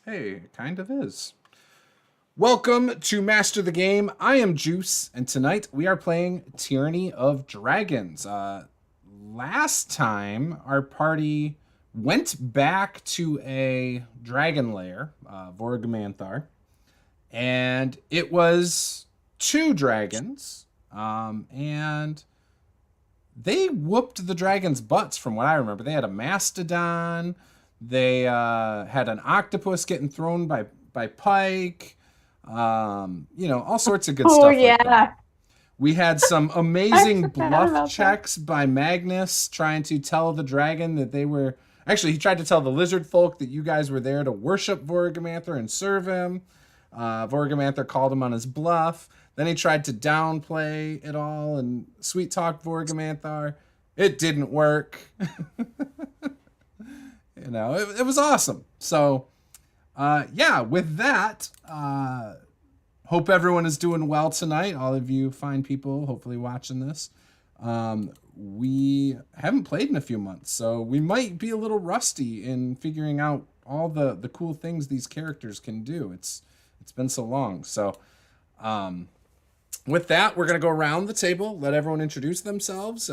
Hey, it kind of is. Welcome to Master the Game. I am Juice, and tonight we are playing Tyranny of Dragons. Last time, our party went back to a dragon lair, Vorgamanthar, and it was two dragons, and they whooped the dragons' butts from what I remember. They had a mastodon. They had an octopus getting thrown by Pike. All sorts of good stuff. Yeah. Like that. We had some amazing bluff checks that. by Magnus trying to tell the dragon that they were... Actually, he tried to tell the lizard folk that you guys were there to worship Vorgamanthar and serve him. Vorgamanthar called him on his bluff. Then he tried to downplay it all and sweet-talk Vorgamanthar. It didn't work. It was awesome. So, with that, hope everyone is doing well tonight. All of you fine people, hopefully watching this. We haven't played in a few months, so we might be a little rusty in figuring out all the cool things these characters can do. It's been so long. So, with that, we're going to go around the table, let everyone introduce themselves,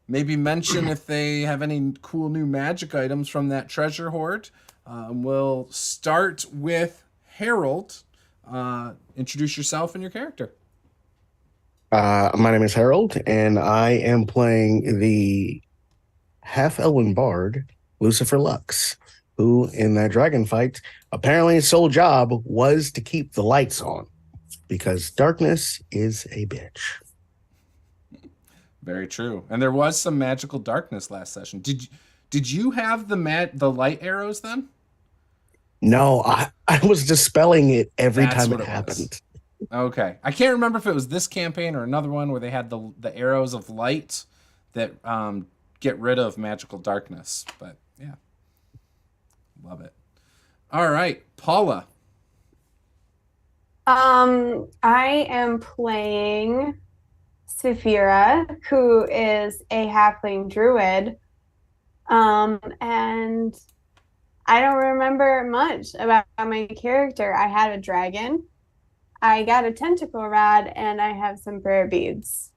maybe mention if they have any cool new magic items from that treasure hoard. We'll start with Harold. Introduce yourself and your character. My name is Harold, and I am playing the half-elven bard, Lucifer Lux, who, in that dragon fight, apparently his sole job was to keep the lights on, because darkness is a bitch. Very true. And there was some magical darkness last session. Did you have the light arrows then? No, I was dispelling it every That's time it what happened. Okay. I can't remember if it was this campaign or another one where they had the arrows of light that get rid of magical darkness. But yeah. Love it. All right, Paula. I am playing Saphira, who is a halfling druid. And I don't remember much about my character. I had a dragon, I got a tentacle rod, and I have some prayer beads.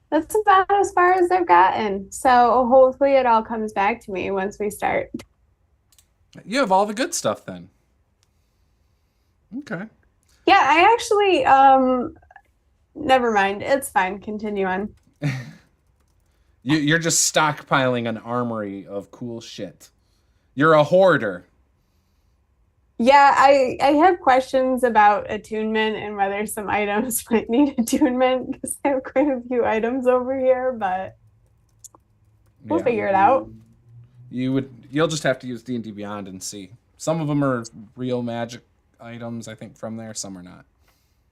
That's about as far as I've gotten. So hopefully it all comes back to me once we start. You have all the good stuff then. Okay. Yeah, I actually, never mind. It's fine. Continue on. You're just stockpiling an armory of cool shit. You're a hoarder. Yeah, I have questions about attunement and whether some items might need attunement because I have quite a few items over here, but we'll figure it out. You'll just have to use D&D Beyond and see. Some of them are real magic items, I think, from there. Some are not.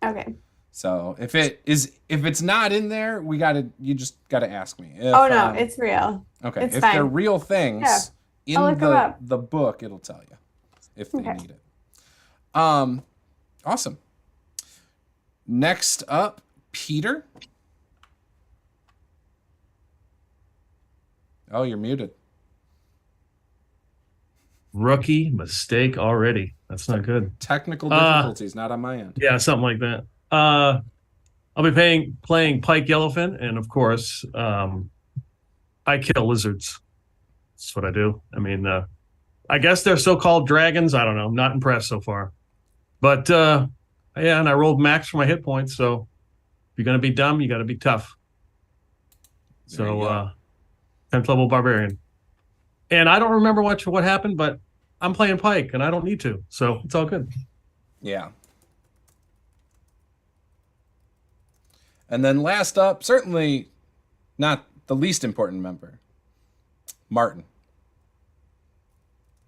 Okay. So if it's not in there, you just gotta ask me. No, it's real. Okay. It's if fine. they're real things in the book, it'll tell you if they need it. Awesome. Next up, Peter. Oh, you're muted. Rookie mistake already. That's not good. Technical difficulties, not on my end. Yeah, something like that. I'll be playing Pike Yellowfin, and of course, I kill lizards. That's what I do. I mean, I guess they're so-called dragons. I don't know. Not impressed so far. But and I rolled max for my hit points. So if you're gonna be dumb, you got to be tough. So 10th level barbarian, and I don't remember much of what happened, but I'm playing Pike, and I don't need to, so it's all good. Yeah. And then last up, certainly not the least important member, Martin.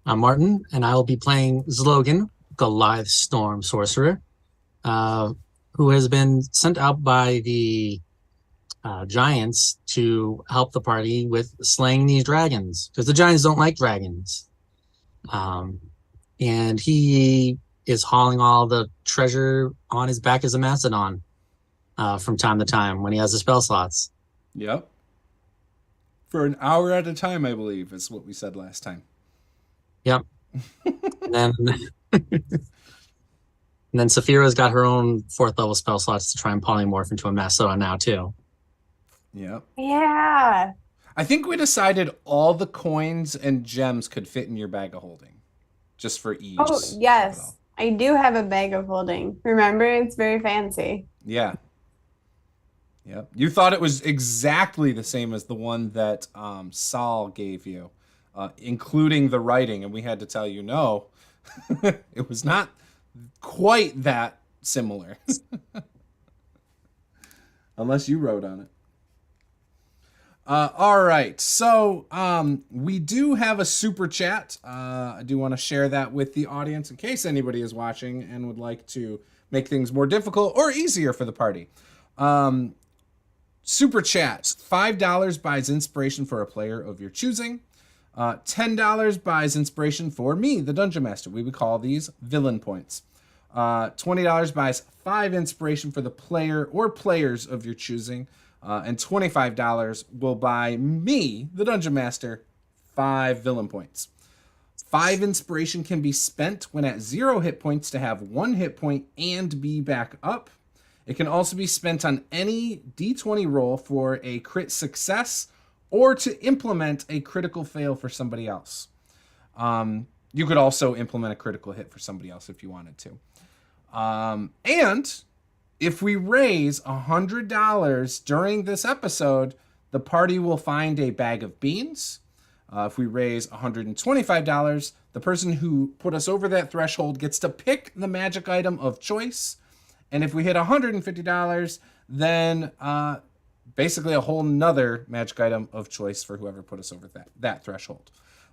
I'm Martin, and I will be playing Zlogan, Goliath Storm Sorcerer, who has been sent out by the giants to help the party with slaying these dragons, because the giants don't like dragons. And he is hauling all the treasure on his back as a mastodon from time to time when he has the spell slots. Yep. For an hour at a time, I believe, is what we said last time. Yep. And then And then Saphira's got her own 4th level spell slots to try and polymorph into a mastodon now too. Yep. Yeah. I think we decided all the coins and gems could fit in your bag of holding, just for ease. Oh, yes. I do have a bag of holding. Remember, it's very fancy. Yeah. Yep. You thought it was exactly the same as the one that Saul gave you, including the writing, and we had to tell you no, it was not quite that similar. Unless you wrote on it. All right, so we do have a super chat. I do want to share that with the audience in case anybody is watching and would like to make things more difficult or easier for the party. Super chat, $5 buys inspiration for a player of your choosing. $10 buys inspiration for me, the Dungeon Master. We would call these villain points. $20 buys 5 inspiration for the player or players of your choosing. And $25 will buy me, the Dungeon Master, 5 villain points. 5 inspiration can be spent when at 0 hit points to have 1 hit point and be back up. It can also be spent on any D20 roll for a crit success or to implement a critical fail for somebody else. You could also implement a critical hit for somebody else if you wanted to. And if we raise $100 during this episode, the party will find a bag of beans. If we raise $125, the person who put us over that threshold gets to pick the magic item of choice. And if we hit $150, then basically a whole nother magic item of choice for whoever put us over that threshold.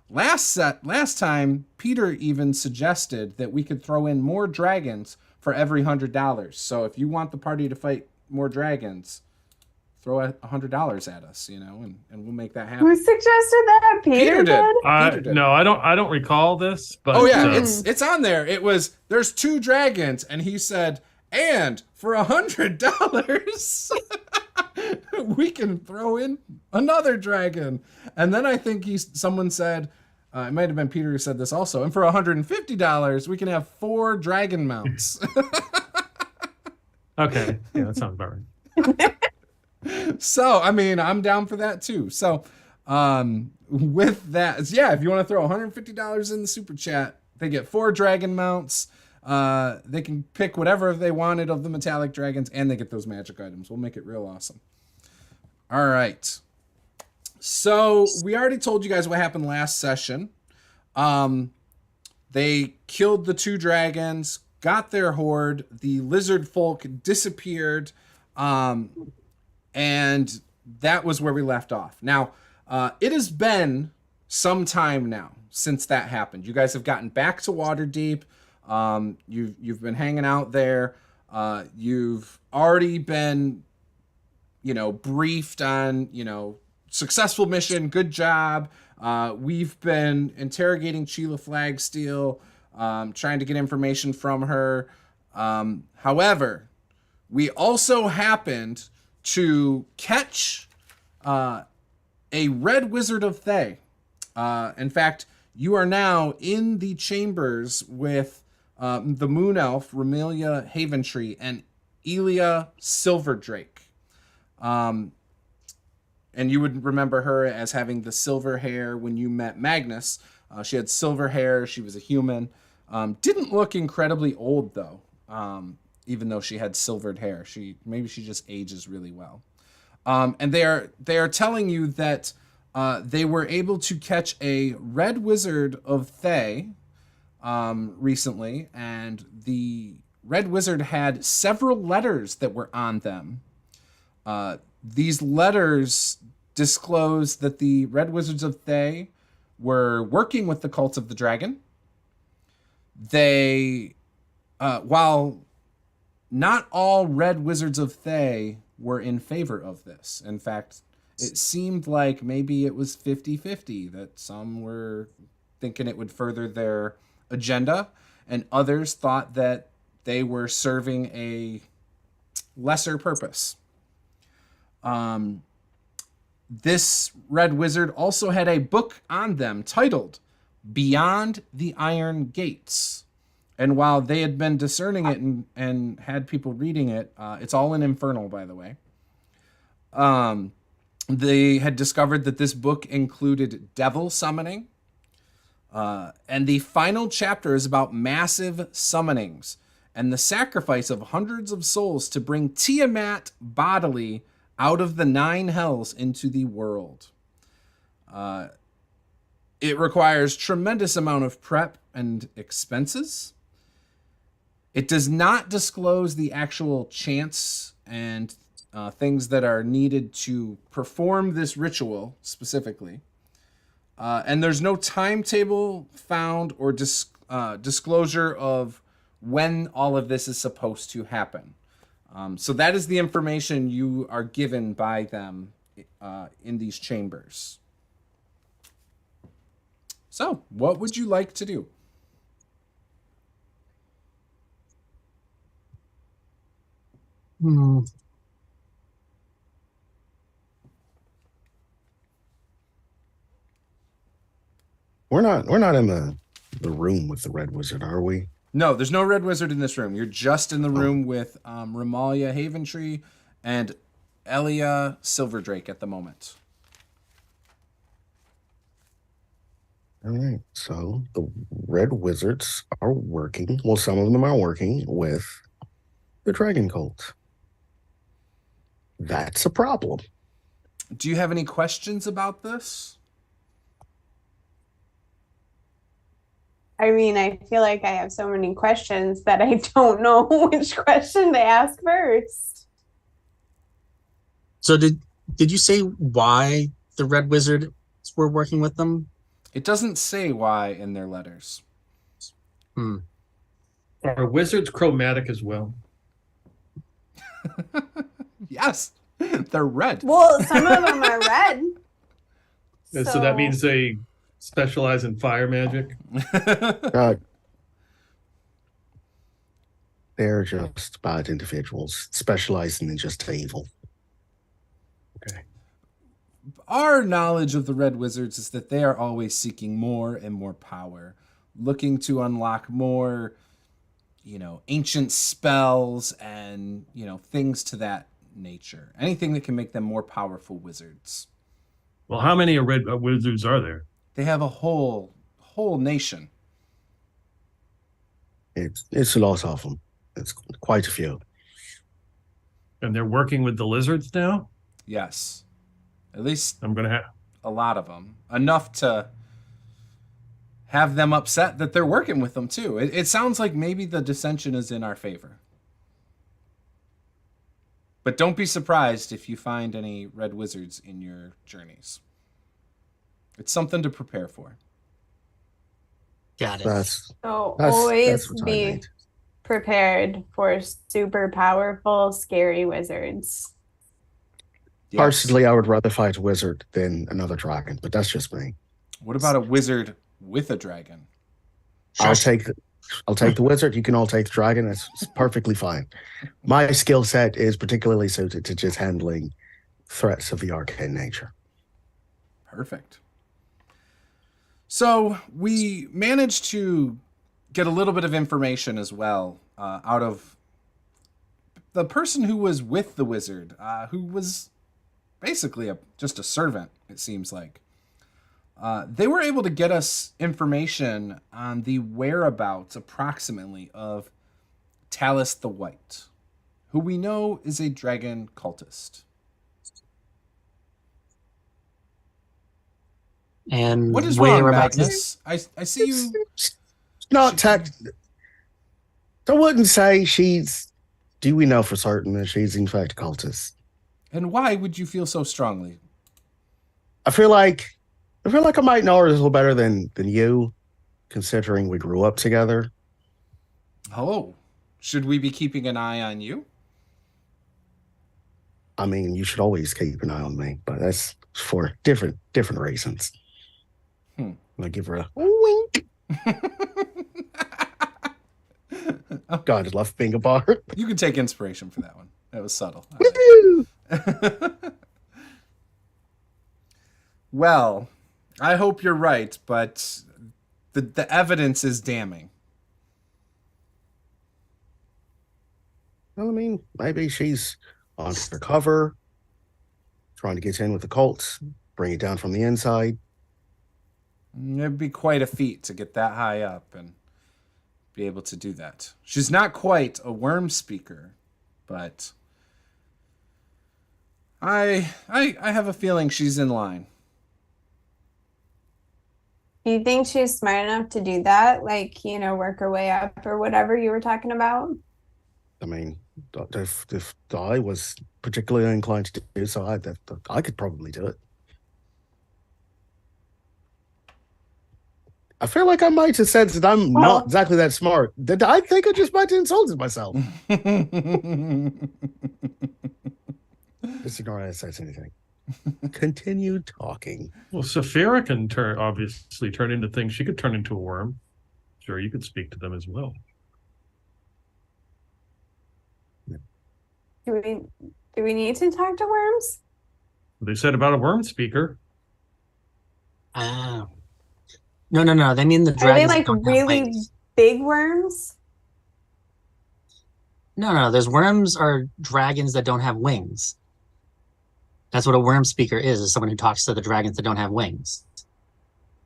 Last time, Peter even suggested that we could throw in more dragons for every $100. So if you want the party to fight more dragons, throw $100 at us, and we'll make that happen. Who suggested that? Peter did? Peter did. No, I don't recall this. But oh yeah, it's on there. It was there's 2 dragons, and he said, and for $100, we can throw in another dragon. And then I think someone said, it might have been Peter who said this also, and for $150, we can have 4 dragon mounts. Okay, yeah, that sounds about right. So, I mean, I'm down for that too. So, with that, yeah, if you want to throw $150 in the super chat, they get 4 dragon mounts. They can pick whatever they wanted of the metallic dragons, and they get those magic items. We'll make it real awesome. All right. So we already told you guys what happened last session. They killed the 2 dragons, got their horde. The lizard folk disappeared, and that was where we left off. Now, it has been some time now since that happened. You guys have gotten back to Waterdeep. You've been hanging out there. You've already been, briefed on, successful mission, good job. We've been interrogating Sheila Flagsteel, trying to get information from her. However, we also happened to catch a red wizard of Thay. In fact, you are now in the chambers with the moon elf, Remelia Haventree, and Elia Silverdrake. And you would remember her as having the silver hair when you met Magnus. She had silver hair. She was a human. Didn't look incredibly old, though, even though she had silvered hair. Maybe she just ages really well. And they are telling you that they were able to catch a red wizard of Thay recently, and the red wizard had several letters that were on them. These letters disclose that the Red Wizards of Thay were working with the Cult of the Dragon. They, while not all Red Wizards of Thay were in favor of this. In fact, it seemed like maybe it was 50-50, that some were thinking it would further their agenda, and others thought that they were serving a lesser purpose. This red wizard also had a book on them titled Beyond the Iron Gates, And while they had been discerning it and had people reading it, it's all in Infernal, by the way. They had discovered that this book included devil summoning. And the final chapter is about massive summonings and the sacrifice of hundreds of souls to bring Tiamat bodily out of the 9 hells into the world. It requires tremendous amount of prep and expenses. It does not disclose the actual chants and things that are needed to perform this ritual specifically. And there's no timetable found or disclosure of when all of this is supposed to happen. So that is the information you are given by them in these chambers. So, what would you like to do? We're not in the room with the Red Wizard, are we? No, there's no Red Wizard in this room. You're just in the room with Ramalia Haventree and Elia Silverdrake at the moment. All right. So the Red Wizards are working. Well, some of them are working with the Dragon Cult. That's a problem. Do you have any questions about this? I mean, I feel like I have so many questions that I don't know which question to ask first. So did you say why the Red Wizards were working with them? It doesn't say why in their letters. Are wizards chromatic as well? Yes, they're red. Well, some of them are red. And so that means they specialize in fire magic? They're just bad individuals specializing in just evil. Okay. Our knowledge of the Red Wizards is that they are always seeking more and more power, looking to unlock more, ancient spells and, things to that nature. Anything that can make them more powerful wizards. Well, how many red wizards are there? They have a whole nation. It's a lot of them. It's quite a few. And they're working with the lizards now? Yes. At least I'm going to have a lot of them. Enough to have them upset that they're working with them too. It sounds like maybe the dissension is in our favor. But don't be surprised if you find any Red Wizards in your journeys. It's something to prepare for. Got it. Always what I be need. prepared for super powerful, scary wizards. Yes. Personally, I would rather fight a wizard than another dragon, but that's just me. What about a wizard with a dragon? I'll take the wizard. You can all take the dragon. That's perfectly fine. My skill set is particularly suited to just handling threats of the arcane nature. Perfect. So we managed to get a little bit of information as well out of the person who was with the wizard, who was basically just a servant, it seems like. They were able to get us information on the whereabouts, approximately, of Talis the White, who we know is a dragon cultist. And What is wrong, whereabouts? Magnus? I see you... It's not tech. I wouldn't say she's... Do we know for certain that she's in fact a cultist? And why would you feel so strongly? I feel like I might know her a little better than you, considering we grew up together. Oh, should we be keeping an eye on you? I mean, you should always keep an eye on me, but that's for different reasons. I give her a wink. God, I love being a bard. You can take inspiration for that one. That was subtle. Well, I hope you're right, but the evidence is damning. Well, I mean, maybe she's undercover, trying to get in with the cults, bring it down from the inside. It'd be quite a feat to get that high up and be able to do that. She's not quite a worm speaker, but I have a feeling she's in line. Do you think she's smart enough to do that? Like, work her way up or whatever you were talking about? I mean, if I was particularly inclined to do so, I could probably do it. I feel like I might have said that I'm not exactly that smart. Did I think I just might have insulted myself? Just ignore it says anything. Continue talking. Well, Saphira can obviously turn into things. She could turn into a worm. Sure, you could speak to them as well. Do we need to talk to worms? They said about a worm speaker. No. They mean the Are dragons. they like that don't have really wings. big worms? No. There's worms are dragons that don't have wings. That's what a worm speaker is someone who talks to the dragons that don't have wings.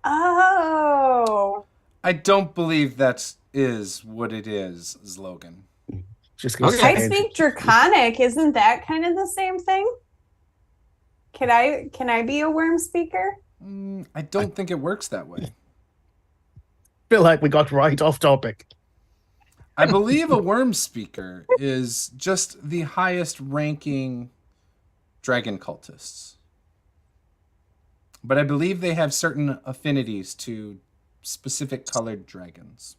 Oh. I don't believe that is what it is, Slogan. Just Okay. I speak Draconic. Isn't that kind of the same thing? Can I be a worm speaker? I don't think it works that way. Feel like we got right off topic. I believe a worm speaker is just the highest ranking dragon cultists. But I believe they have certain affinities to specific colored dragons.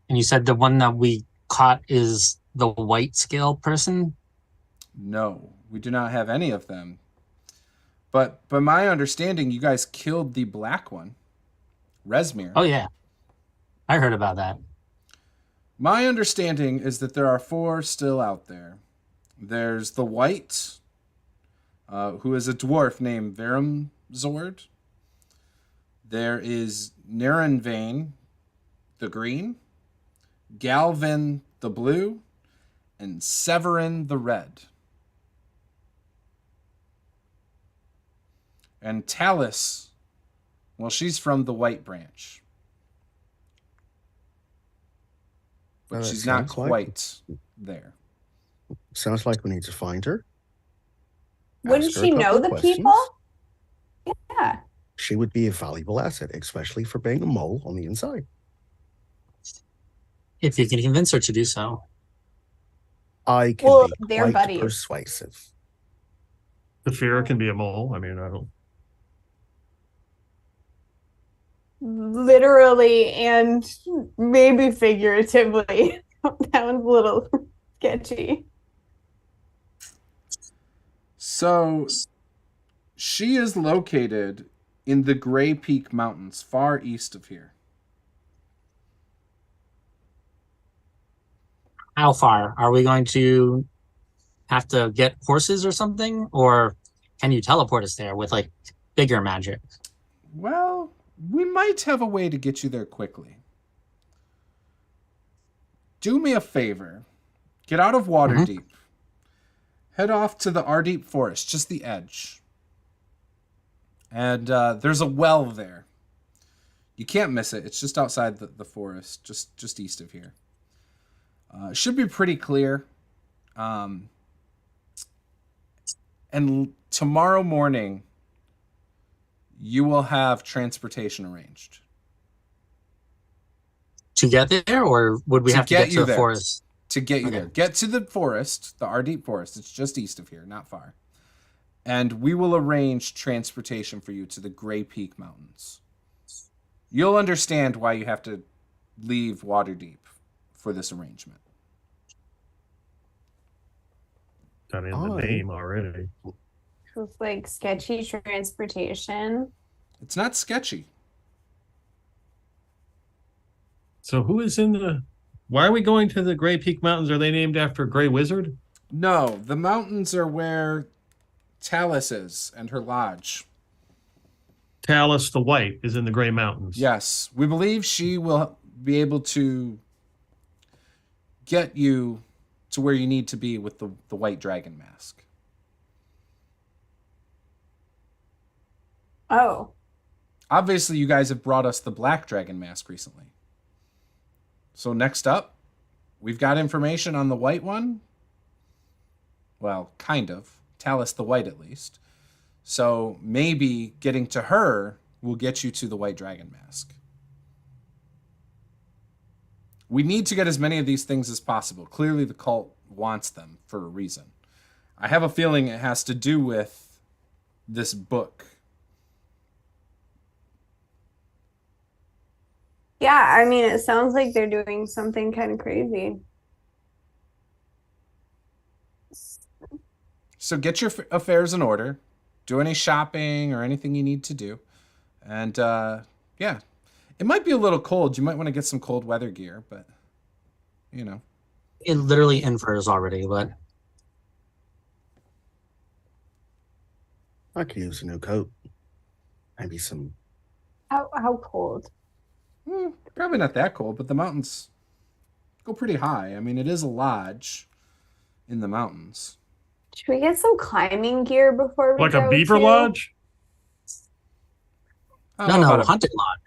And you said the one that we caught is the white scale person? No, we do not have any of them. But by my understanding, you guys killed the black one, Resmir. Oh, yeah. I heard about that. My understanding is that there are 4 still out there. There's the white, who is a dwarf named Verimzord. There is Narenvain, the green, Galvin, the blue, and Severin, the red. And Talis, well, she's from the white branch. But she's not quite there. Sounds like we need to find her. Wouldn't Ask her she a couple know of the questions. people? Yeah. She would be a valuable asset, especially for being a mole on the inside. If you can convince her to do so. I can be they're quite buddies. persuasive. Saphira can be a mole. I mean, I don't. Literally and maybe figuratively. That one's a little sketchy. So she is located in the Gray Peak Mountains, far east of here. How far? Are we going to have to get horses or something? Or can you teleport us there with like bigger magic? Well, we might have a way to get you there quickly. Do me a favor. Get out of Waterdeep. Head off to the Ardeep Forest, just the edge. And there's a well there. You can't miss it. It's just outside the forest, just east of here. It should be pretty clear. And tomorrow morning, you will have transportation arranged. To get there, or would we have to get to the there. forest? To get you Okay. there. Get to the forest, the Ardeep Forest. It's just east of here, not far. And we will arrange transportation for you to the Gray Peak Mountains. You'll understand why you have to leave Waterdeep for this arrangement. Got in the name already. It's like sketchy transportation. It's not sketchy. So who is in the? Why are we going to the Gray Peak Mountains? Are they named after a Gray Wizard? No, the mountains are where Talis is and her lodge. Talis the White is in the Gray Mountains. Yes, we believe she will be able to get you to where you need to be with the white dragon mask. Oh. Obviously, you guys have brought us the black dragon mask recently. So next up, we've got information on the white one. Well, kind of. Talis the White, at least. So maybe getting to her will get you to the white dragon mask. We need to get as many of these things as possible. Clearly, the cult wants them for a reason. I have a feeling it has to do with this book. Yeah, I mean, it sounds like they're doing something kind of crazy. So get your affairs in order. Do any shopping or anything you need to do. And, yeah. It might be a little cold. You might want to get some cold weather gear, but, you know. It literally infers already, but I could use a new coat. Maybe some. How cold? Probably not that cold, but the mountains go pretty high. I mean, it is a lodge in the mountains. Should we get some climbing gear before we Like go a beaver to- lodge? How no, about a- hunting lodge.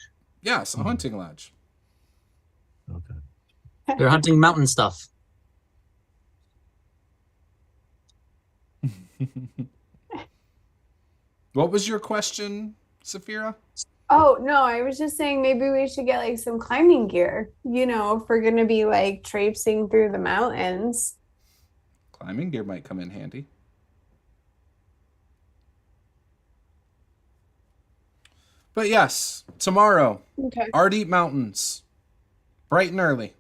Yes, a hunting lodge. Okay. They're hunting mountain stuff. What was your question, Saphira? Oh, no, I was just saying maybe we should get like some climbing gear, you know, if we're going to be like traipsing through the mountains. Climbing gear might come in handy. But yes, tomorrow, Okay. Ardeep Mountains, bright and early.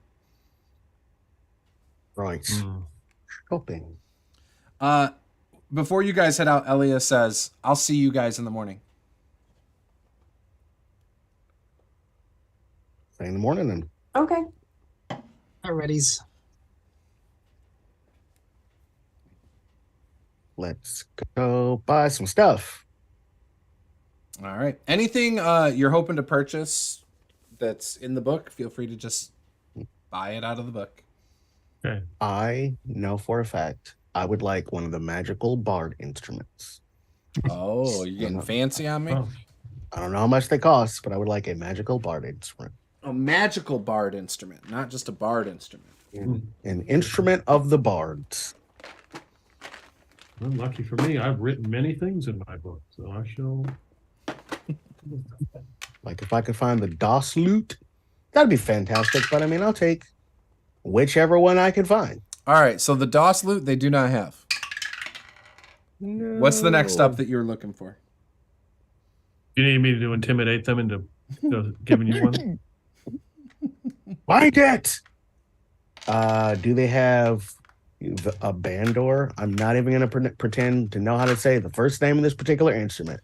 Right. Shopping. Before you guys head out, Elia says, I'll see you guys in the morning. In the morning then. Okay. Alrighties. Let's go buy some stuff. All right. Anything you're hoping to purchase that's in the book, feel free to just buy it out of the book. Okay. I know for a fact I would like one of the magical bard instruments. Oh, you're getting fancy on me? Oh, I don't know how much they cost, but I would like a magical bard instrument. A magical bard instrument, not just a bard instrument. An instrument of the bards. well, lucky for me, I've written many things in my book, so I shall. Like if I could find the DOS lute, that'd be fantastic. But I mean, I'll take whichever one I can find. All right, so the DOS loot they do not have. No. What's the next up that you're looking for? You need me to intimidate them into giving you one? Find it. Do they have a bandor? I'm not even going to pretend to know how to say the first name of this particular instrument.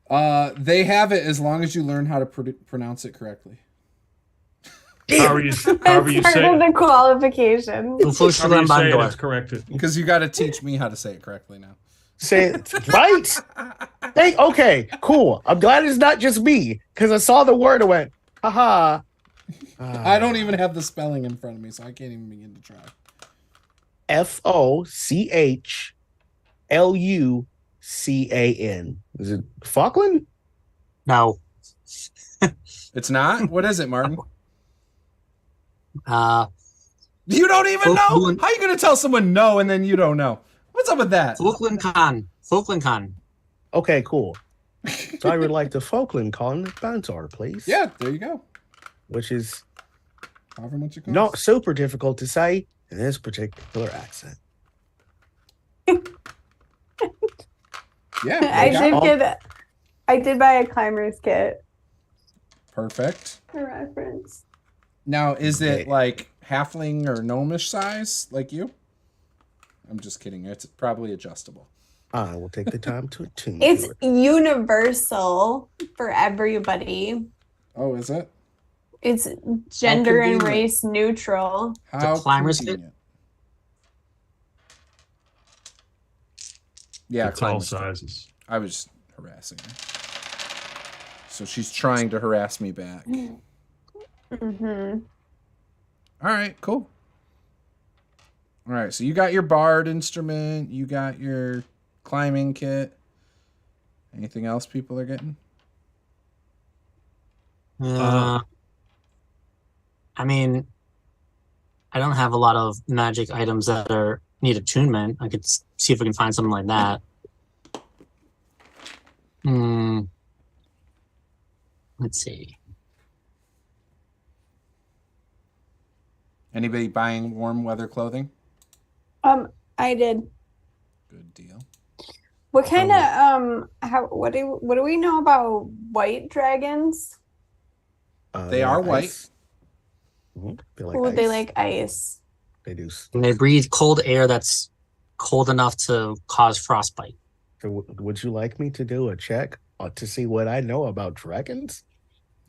They have it as long as you learn how to pronounce it correctly. However you That's say part of it, the qualification. however you say it is corrected. Because you got to teach me how to say it correctly now. Say it right. Okay, cool. I'm glad it's not just me because I saw the word and went, haha. I don't even have the spelling in front of me, so I can't even begin to try. FochlUcan. Is it Falkland? No. It's not? What is it, Martin? Falkland You don't even know? How are you going to tell someone no and then you don't know? What's up with that? Con. Falkland Con. Okay, cool. So I would like the Falkland Con Bantor, please. Yeah, there you go. Which is However much it costs. not super difficult to say in this particular accent. Yeah. I did buy a climber's kit Perfect. for reference. Now, is it Okay. like halfling or gnomish size like you? I'm just kidding. It's probably adjustable. I will take the time to attune It's to it. universal for everybody. Oh, is it? It's gender and convenient. race neutral. How climber's kit? convenient. Yeah, It's all climber's kit. sizes. I was harassing her. So she's trying to harass me back. Mm-hmm. All right, cool. All right, so you got your bard instrument, you got your climbing kit. Anything else people are getting? I mean, I don't have a lot of magic items that need attunement. I could see if we can find something like that. Let's see. Anybody buying warm weather clothing? I did. Good deal. What kind of what do we know about white dragons? They are white. They like Ooh, ice. they like ice. They do. And they breathe cold air that's cold enough to cause frostbite. So would you like me to do a check to see what I know about dragons?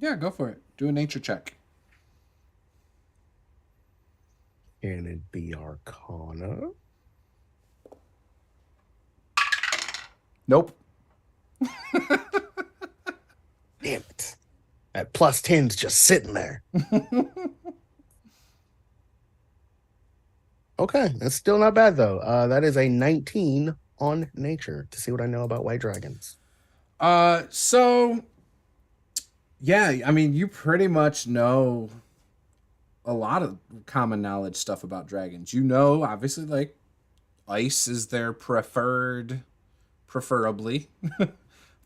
Yeah, go for it. Do a nature check. Can it be Arcana? Nope. Damn it. That plus 10's just sitting there. Okay, that's still not bad though. That is a 19 on nature to see what I know about white dragons. So yeah, I mean, you pretty much know a lot of common knowledge stuff about dragons. You know, obviously, like, ice is their preferably.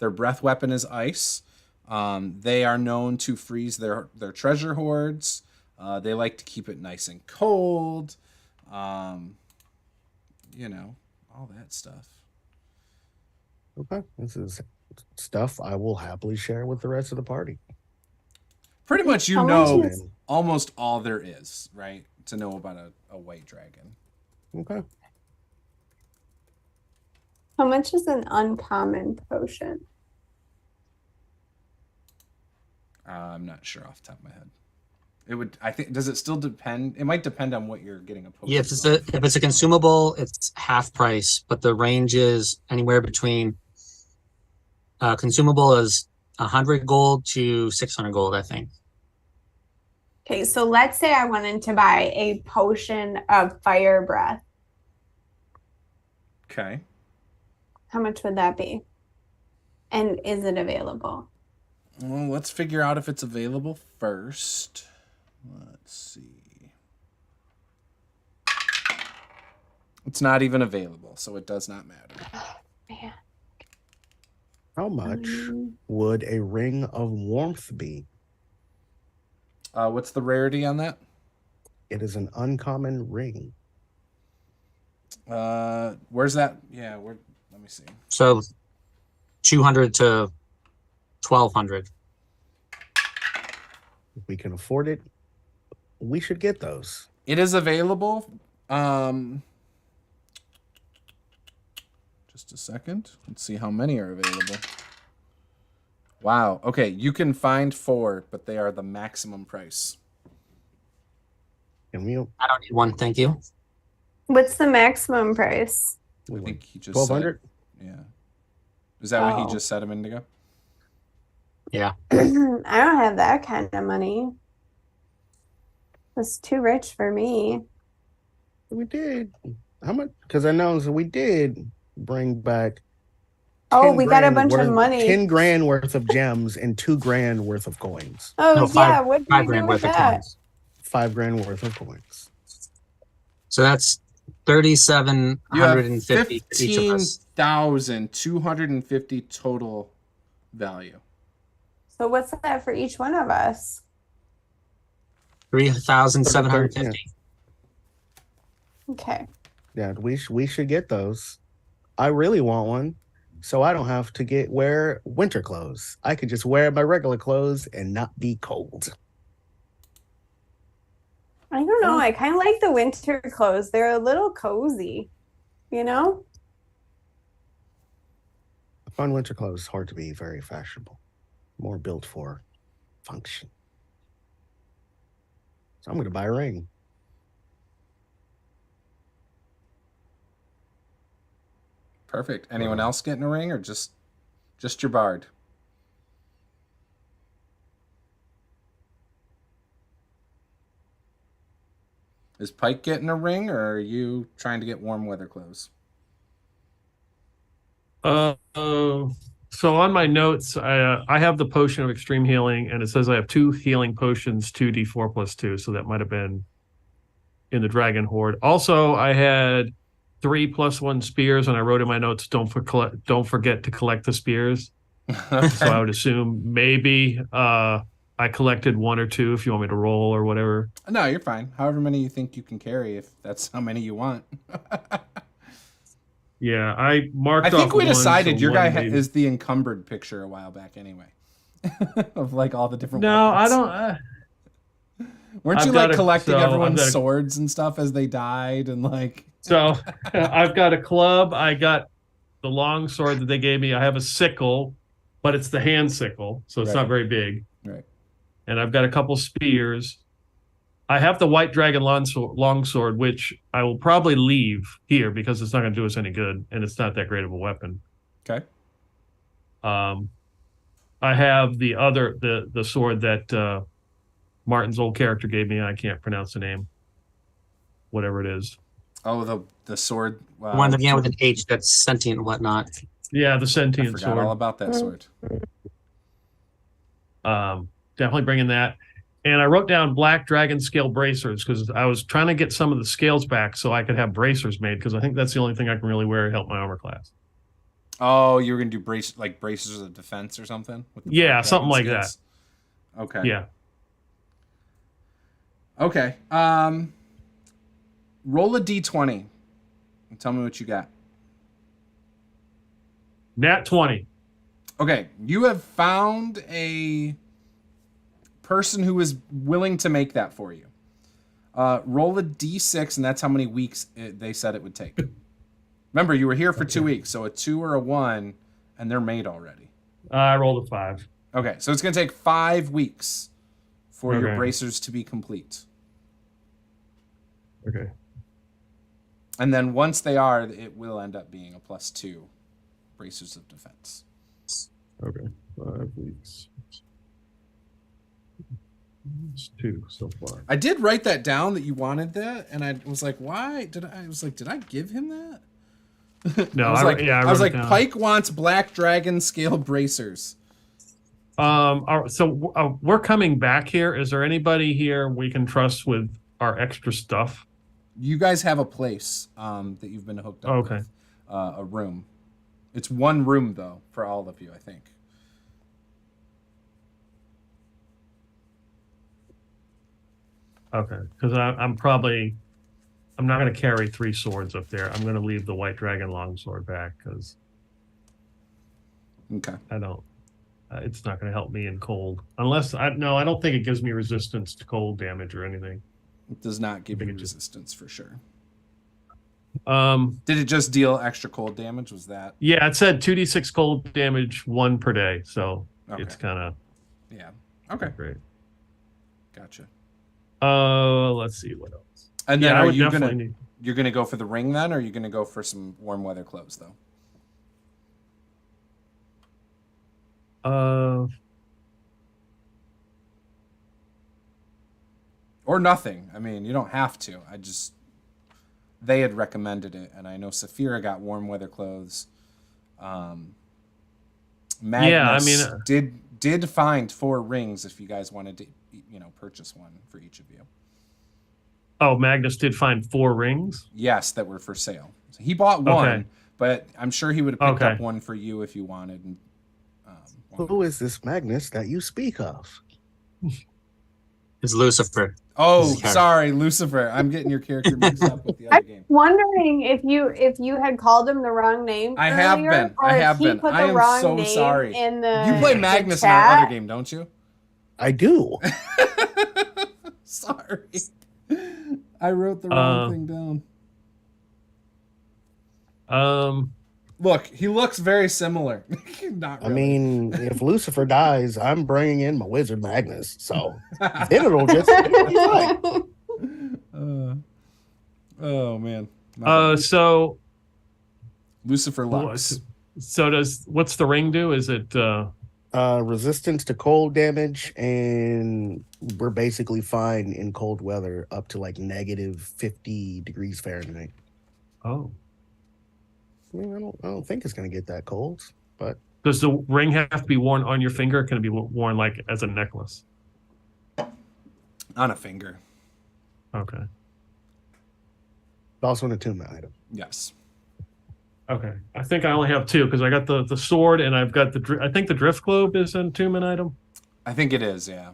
Their breath weapon is ice. They are known to freeze their treasure hoards. They like to keep it nice and cold. You know, all that stuff. Okay, this is stuff I will happily share with the rest of the party. Pretty much, you How know, much is- almost all there is, right, to know about a white dragon. Okay. How much is an uncommon potion? I'm not sure off the top of my head. It would, I think, does it still depend? It might depend on what you're getting a potion. Yeah, if it's a consumable, it's half price, but the range is anywhere between consumable is 100 gold to 600 gold, I think. Okay, so let's say I wanted to buy a potion of fire breath. Okay. How much would that be? And is it available? Well, let's figure out if it's available first. Let's see. It's not even available, so it does not matter. Man. How much would a ring of warmth be? What's the rarity on that? It is an uncommon ring. Where's that? Yeah, let me see. So 200 to 1200. If we can afford it, we should get those. It is available. Just a second. Let's see how many are available. Wow. Okay, you can find 4, but they are the maximum price. And we I don't need one, thank you. What's the maximum price? I think he just 1200. said, yeah. Is that what he Oh. just said a minute ago? Yeah. I don't have that kind of money. That's too rich for me. We did. How much? Because I know we did bring back. Oh, 10 we got a grand bunch of worth- money. 10 grand worth of gems and 2 grand worth of coins. Oh, No, yeah. What did 5 we do grand with worth of that? coins. 5 grand worth of coins. So that's You have 3,750 for each of us. 15,250 total value. So what's that for each one of us? 3,750. Okay. Yeah, we should get those. I really want one, so I don't have to wear winter clothes. I could just wear my regular clothes and not be cold. I don't know. I kind of like the winter clothes. They're a little cozy, you know? I find winter clothes hard to be very fashionable. More built for function. So I'm going to buy a ring. Perfect. Anyone else getting a ring, or just your bard? Is Pike getting a ring, or are you trying to get warm weather clothes? So on my notes, I have the potion of extreme healing, and it says I have 2 healing potions, 2d4 plus 2. So that might have been in the Dragon Horde. Also, I had 3 plus 1 spears, and I wrote in my notes, don't forget to collect the spears. Okay. So I would assume maybe I collected 1 or 2 if you want me to roll or whatever. No, you're fine. However many you think you can carry, if that's how many you want. Yeah, I marked. I think we decided your guy maybe. is the encumbered picture a while back, anyway, of like all the different. No, weapons. I don't. Weren't I've you got like collecting I've everyone's got swords and stuff as they died and like? So I've got a club. I got the long sword that they gave me. I have a sickle, but it's the hand sickle, so it's Right. not very big. Right. And I've got a couple spears. I have the white dragon longsword, which I will probably leave here because it's not going to do us any good, and it's not that great of a weapon. Okay. I have the sword that Martin's old character gave me. I can't pronounce the name. Whatever it is. Oh, the sword. The one that began with an H that's sentient and whatnot. Yeah, the I sentient forgot sword. all about that sword. Definitely bringing that. And I wrote down black dragon scale bracers because I was trying to get some of the scales back so I could have bracers made because I think that's the only thing I can really wear to help my armor class. Oh, you were gonna do braces of defense or something? With the Yeah, black something like dragon that. skills? Okay. Yeah. Okay. Roll a d20 and tell me what you got. Nat 20. Okay, you have found a person who is willing to make that for you. Roll a d6, and that's how many weeks they said it would take. Remember, you were here for 2 weeks, so a 2 or a 1, and they're made already. I rolled a 5. Okay, so it's going to take 5 weeks for your Okay. bracers to be complete. Okay. And then once they are, it will end up being a +2 bracers of defense. Okay. 5 weeks. It's 2 so far. I did write that down that you wanted that, and I was like, why did I give him that? No, I was like, I I was wrote like, it down. Pike wants black dragon scale bracers. So we're coming back here. Is there anybody here we can trust with our extra stuff? You guys have a place that you've been hooked up Okay. with, a room. It's one room though for all of you, I think. Okay, because I'm not going to carry 3 swords up there. I'm going to leave the white dragon longsword back because Okay. I don't. It's not going to help me in cold unless I don't think it gives me resistance to cold damage or anything. It does not give I think you it just- resistance for sure. Um, Did it just deal extra cold damage? Was that? yeah, it said 2d6 cold damage 1 per day, so Okay. it's kind of Yeah. Okay. great. Gotcha. Let's see what else. And then Yeah, I are would you definitely gonna you're gonna go for the ring then, or are you gonna go for some warm weather clothes though? Or nothing. I mean, you don't have to. They had recommended it, and I know Saphira got warm weather clothes. Magnus Yeah, I mean, did find 4 rings if you guys wanted to, purchase one for each of you. Oh, Magnus did find 4 rings. Yes, that were for sale. So he bought one, Okay. but I'm sure he would have picked Okay. up one for you if you wanted. And, Who is this Magnus that you speak of? It's Lucifer. Oh, His character. sorry, Lucifer. I'm getting your character mixed up with the other I'm game. wondering if you had called him the wrong name. I have earlier, been. or I if have he been. Put I the am wrong so name sorry. In the You play the Magnus in our other chat. game, don't you? I do. Sorry. I wrote the wrong thing down. Look, he looks very similar. Not I really. mean, if Lucifer dies, I'm bringing in my wizard Magnus. So then it'll just be fine. Oh man. My bad. So Lucifer Lux. what's the ring do? Is it Resistance to cold damage, and we're basically fine in cold weather up to like -50 degrees Fahrenheit. Oh. I mean, I don't think it's gonna get that cold, but Does the ring have to be worn on your finger? Or can it be worn like as a necklace? On a finger. Okay. it's also an attunement item. Yes. Okay. I think I only have two because I got the sword and I've got I think the drift globe is an attunement item. I think it is, yeah.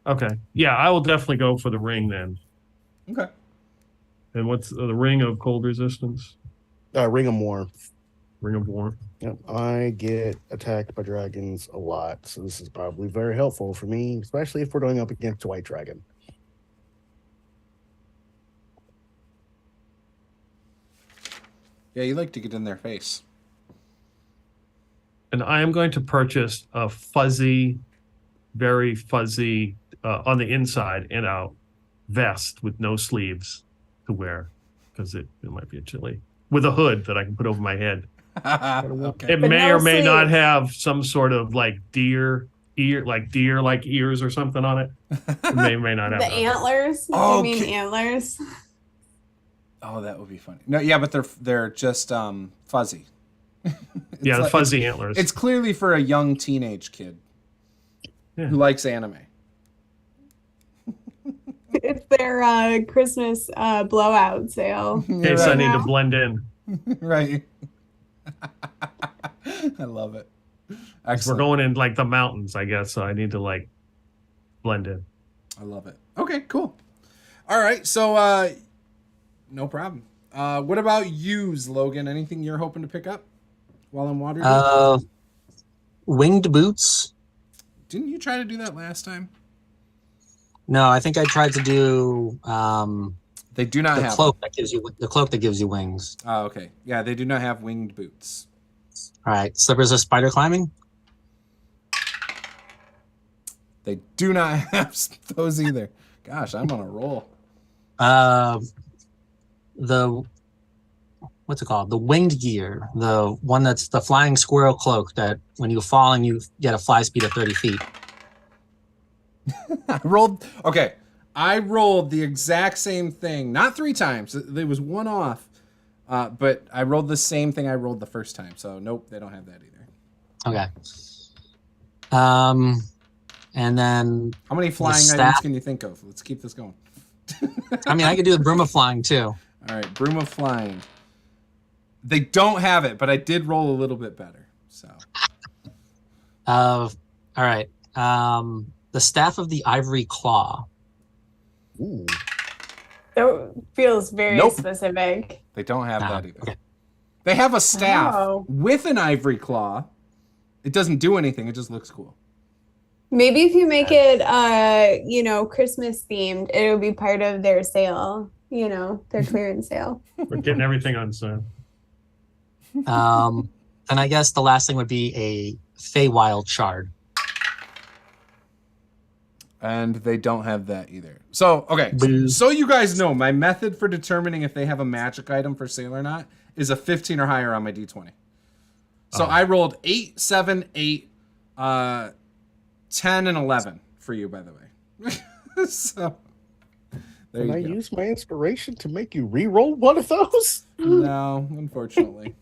Okay. Yeah, I will definitely go for the ring then. Okay. And what's the ring of cold resistance? Ring of Warmth. Ring of warmth. Yep. I get attacked by dragons a lot, so this is probably very helpful for me, especially if we're going up against a white dragon. Yeah, you like to get in their face. And I am going to purchase a fuzzy, very fuzzy, on the inside and out vest with no sleeves to wear because it might be a chilly. With a hood that I can put over my head. Okay. It But may no or may not sleeves. have some sort of like deer ears or something on it. It may or may not have The that. antlers? Oh, Do you mean okay. antlers? Oh, that would be funny. No, yeah, but they're just fuzzy. Yeah, the like- fuzzy antlers. It's clearly for a young teenage kid Yeah. who likes anime. It's their Christmas blowout sale. in case I right. need to now. blend in. Right. I love it. 'Cause Excellent. we're going in like the mountains, I guess, so I need to like blend in. I love it. Okay, cool. All right, so no problem. What about you, Logan? Anything you're hoping to pick up while in Waterdeep? Winged boots. Didn't you try to do that last time? No, I think I tried to do They do not the have cloak that gives you wings. Oh, okay. Yeah, they do not have winged boots. All right, slippers of spider climbing. They do not have those either. Gosh, I'm on a roll. The what's it called? The winged gear, the one that's the flying squirrel cloak that when you fall and you get a fly speed of 30 feet. I rolled the exact same thing, not 3 times. There was one off, but I rolled the same thing I rolled the first time. So nope, they don't have that either. Okay. And then How many flying items staff? can you think of? Let's keep this going. I mean I could do the broom of flying too. All right, broom of flying. They don't have it, but I did roll a little bit better. So All right. The staff of the ivory claw. Ooh. That feels very Nope. specific. they don't have Ah, that either. okay. They have a staff Oh. with an ivory claw. It doesn't do anything. It just looks cool. Maybe if you make it, Christmas themed, it'll be part of their sale. Their clearance sale. We're getting everything on sale. And I guess the last thing would be a Feywild shard. And they don't have that either. So, okay. Boo. So you guys know my method for determining if they have a magic item for sale or not is a 15 or higher on my D20. So I rolled 8, 7, 8, 10, and 11 for you, by the way. So there Can I you go. use my inspiration to make you re-roll one of those? No, unfortunately.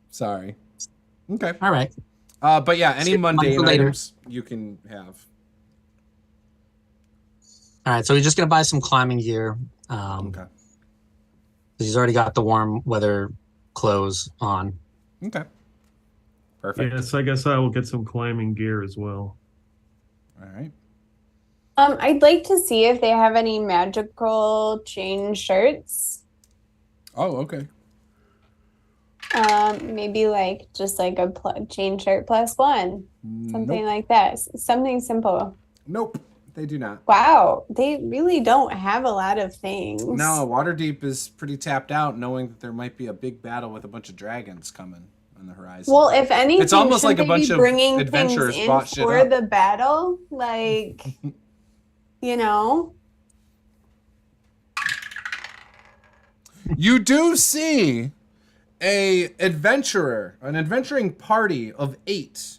Sorry. Okay. All right. But yeah, any Save one for mundane later. items you can have. All right. So we're just gonna buy some climbing gear. Okay. 'Cause he's already got the warm weather clothes on. Okay. Perfect. Yes, I guess I will get some climbing gear as well. All right. I'd like to see if they have any magical chain shirts. Oh, okay. Maybe just like a chain shirt +1, something Nope. like that. Something simple. Nope. They do not. Wow, they really don't have a lot of things. No, Waterdeep is pretty tapped out, knowing that there might be a big battle with a bunch of dragons coming on the horizon. Well, if anything, It's almost like a shouldn't they bunch be of bringing adventurers things in bought shit for up. the battle, like, You do see an adventuring party of 8.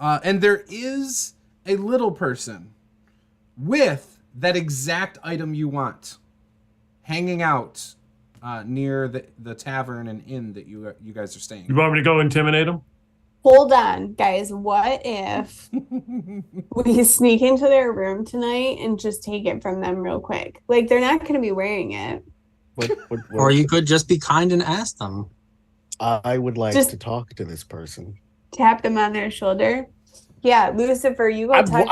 And there is a little person with that exact item you want hanging out near the tavern and inn that you guys are staying. You want me to go intimidate him? Hold on, guys. What if we sneak into their room tonight and just take it from them real quick? Like, they're not going to be wearing it. Or you could just be kind and ask them. I would like Just- to talk to this person. Tap them on their shoulder. Yeah, Lucifer, you go talk to them.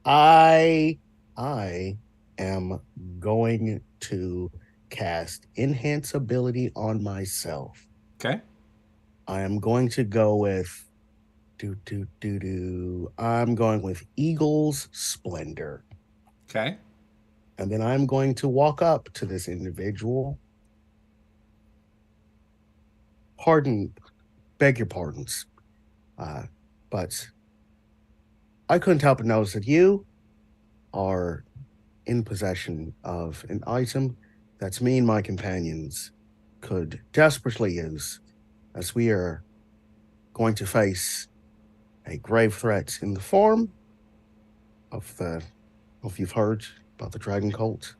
I am going to cast Enhance Ability on myself. Okay. I am going to go with I'm going with Eagle's Splendor. Okay. And then I'm going to walk up to this individual. Beg your pardons. But I couldn't help but notice that you are in possession of an item that me and my companions could desperately use, as we are going to face a grave threat in the form of if you've heard about the dragon cult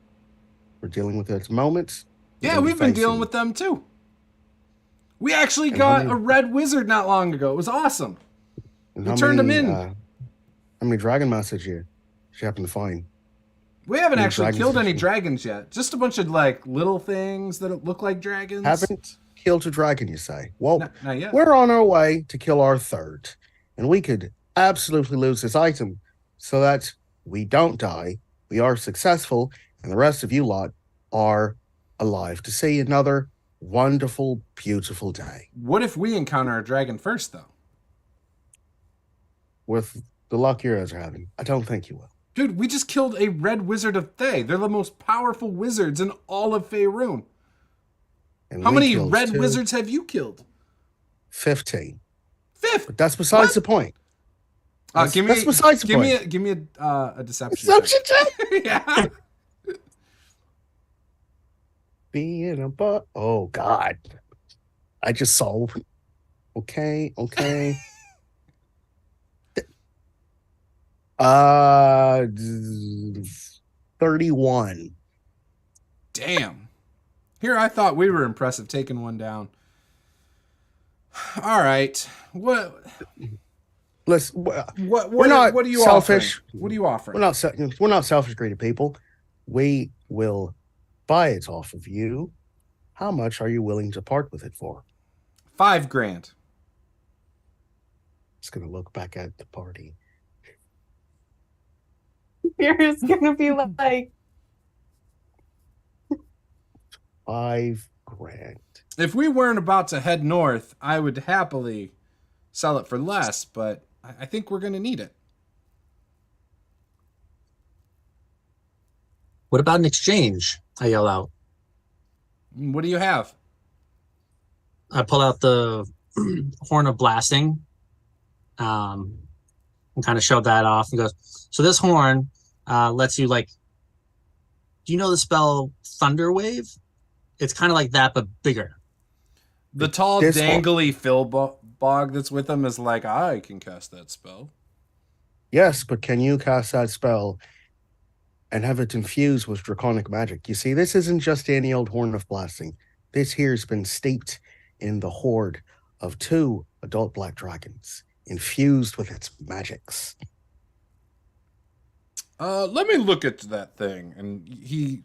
we're dealing with at the moment. Yeah, we've been dealing with them too. We actually got a red wizard not long ago. It was awesome. We turned him in. How many dragon masters you happen to find? We haven't actually killed any dragons yet. Just a bunch of like little things that look like dragons. Haven't killed a dragon, you say? Well, not yet. We're on our way to kill our third, and we could absolutely lose this item so that we don't die, we are successful, and the rest of you lot are alive to see another wonderful, beautiful day. What if we encounter a dragon first, though? With the luck you guys are having, I don't think you will. Dude, we just killed a red wizard of Thay. They're the most powerful wizards in all of Faerun. And How we many killed red 2, wizards have you killed? 15. 5. But that's besides the point. That's besides the point. Give me a deception. Deception check. Yeah. Being a butt. Oh God. I just saw. Okay. 31. Damn. Here, I thought we were impressive taking one down. All right. What? Listen, What are you selfish. offering? What are you offering? We're not selfish, greedy people. We will buy it off of you. How much are you willing to part with it for? $5,000. Just gonna look back at the party. You're just gonna be like, $5,000. If we weren't about to head north, I would happily sell it for less, but I think we're going to need it. What about an exchange? I yell out. What do you have? I pull out the horn of blasting, and kind of shove that off and goes, so this horn lets you, like, do you know the spell Thunder Wave? It's kind of like that, but bigger. The tall, dangly Philbog that's with him is like, I can cast that spell. Yes, but can you cast that spell and have it infused with draconic magic? You see, this isn't just any old horn of blasting. This here's been steeped in the horde of 2 adult black dragons, infused with its magics. Let me look at that thing. And he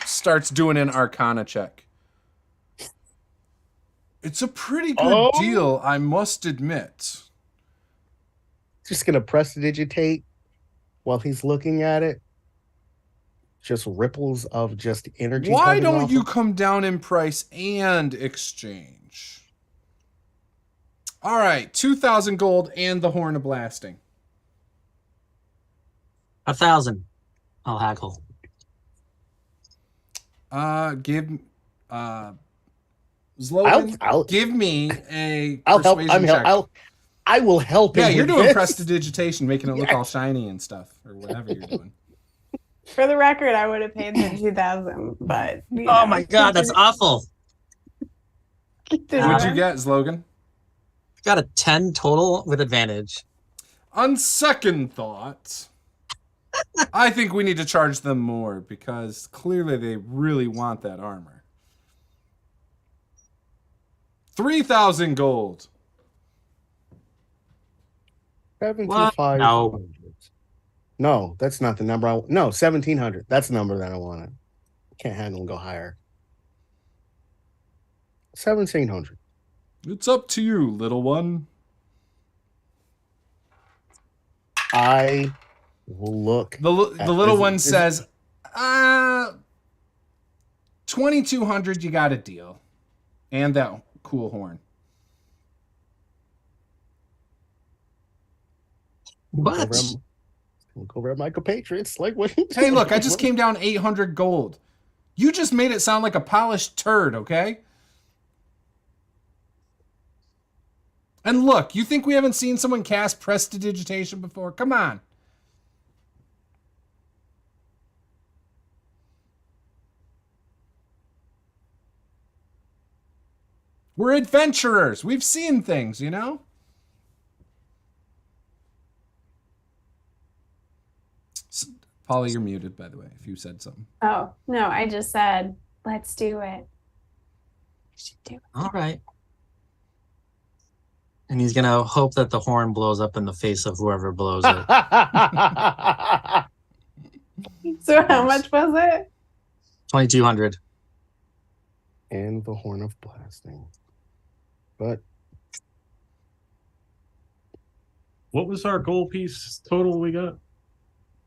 starts doing an Arcana check. It's a pretty good deal, I must admit. Just gonna prestidigitate while he's looking at it. Just ripples of just energy. Why don't you come down in price and exchange? All right, 2,000 gold and the horn of blasting. 1,000. I'll haggle. Zlogan, give me a persuasion check. I will help him. Yeah, you're doing this. prestidigitation, making it look all shiny and stuff, or whatever you're doing. for the record, I would have paid the 2,000, but Oh my God, that's awful. What'd you get, Slogan? Got a 10 total with advantage. On second thought, I think we need to charge them more because clearly they really want that armor. 3,000 gold. 7,500. No. No, that's not the number. No, 1,700. That's the number that I wanted. Can't handle and go higher. 1,700. It's up to you, little one. I will look. The little one says, 2,200, you got a deal. And that cool horn. What? We'll go over my compatriots. Like, what? Hey, look, I just came down 800 gold. You just made it sound like a polished turd, okay? And look, you think we haven't seen someone cast prestidigitation before? Come on. We're adventurers. We've seen things, you know? Polly, you're muted, by the way, if you said something. Oh, no, I just said, let's do it. We should do it. All right. And he's gonna hope that the horn blows up in the face of whoever blows it. So how much was it? 2,200. And the horn of blasting. But What was our gold piece total we got?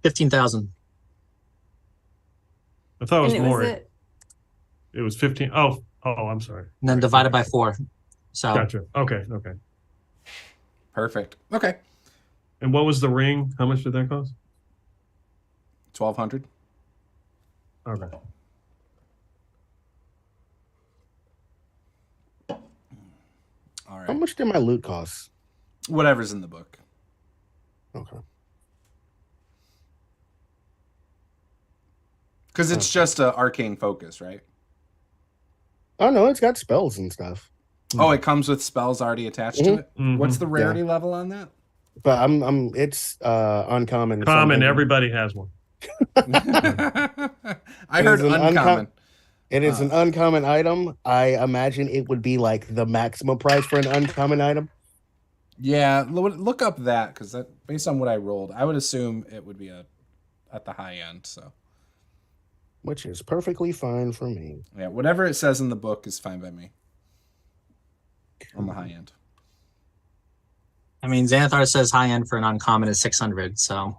15,000. I thought it was And more. it It was 15. Oh, I'm sorry. And then divided by 4. So Gotcha. Okay. Perfect. Okay. And what was the ring? How much did that cost? 1,200. Okay. All how right. much did my loot cost? Whatever's in the book. Okay. Because it's just a arcane focus, right? Oh no, it's got spells and stuff. Oh, it comes with spells already attached to it? Mhm. What's the rarity level on that? But it's uncommon. Common. something. Everybody has one. I heard It is an uncommon. It is an uncommon item. I imagine it would be like the maximum price for an uncommon item. Yeah, look up that because based on what I rolled, I would assume it would be at the high end. So Which is perfectly fine for me. yeah, whatever it says in the book is fine by me. On the high end. I mean, Xanathar says high end for an uncommon is 600. So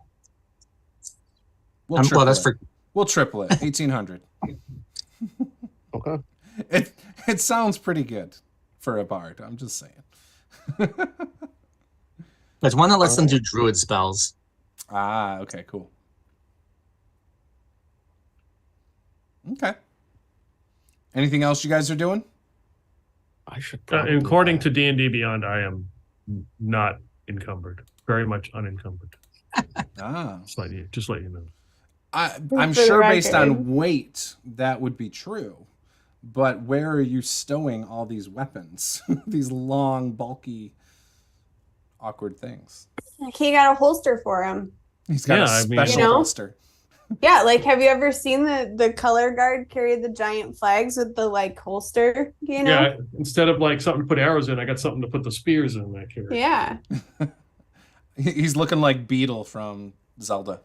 We'll well, triple that's it. for We'll triple it. 1,800. Okay. It sounds pretty good for a bard. I'm just saying. there's one that lets them do druid spells. Ah, okay, cool. Okay. Anything else you guys are doing? I should. According to D&D Beyond, I am not encumbered. Very much unencumbered. Ah. Just let you know. I'm For the sure based record. on weight that would be true. But where are you stowing all these weapons? These long, bulky, awkward things. He got a holster for him. He's got Yeah, a I mean- special You know? holster. Yeah, like have you ever seen the color guard carry the giant flags with the like holster? You know? Yeah, instead of like something to put arrows in, I got something to put the spears in that carry. Yeah. He's looking like Beetle from Zelda.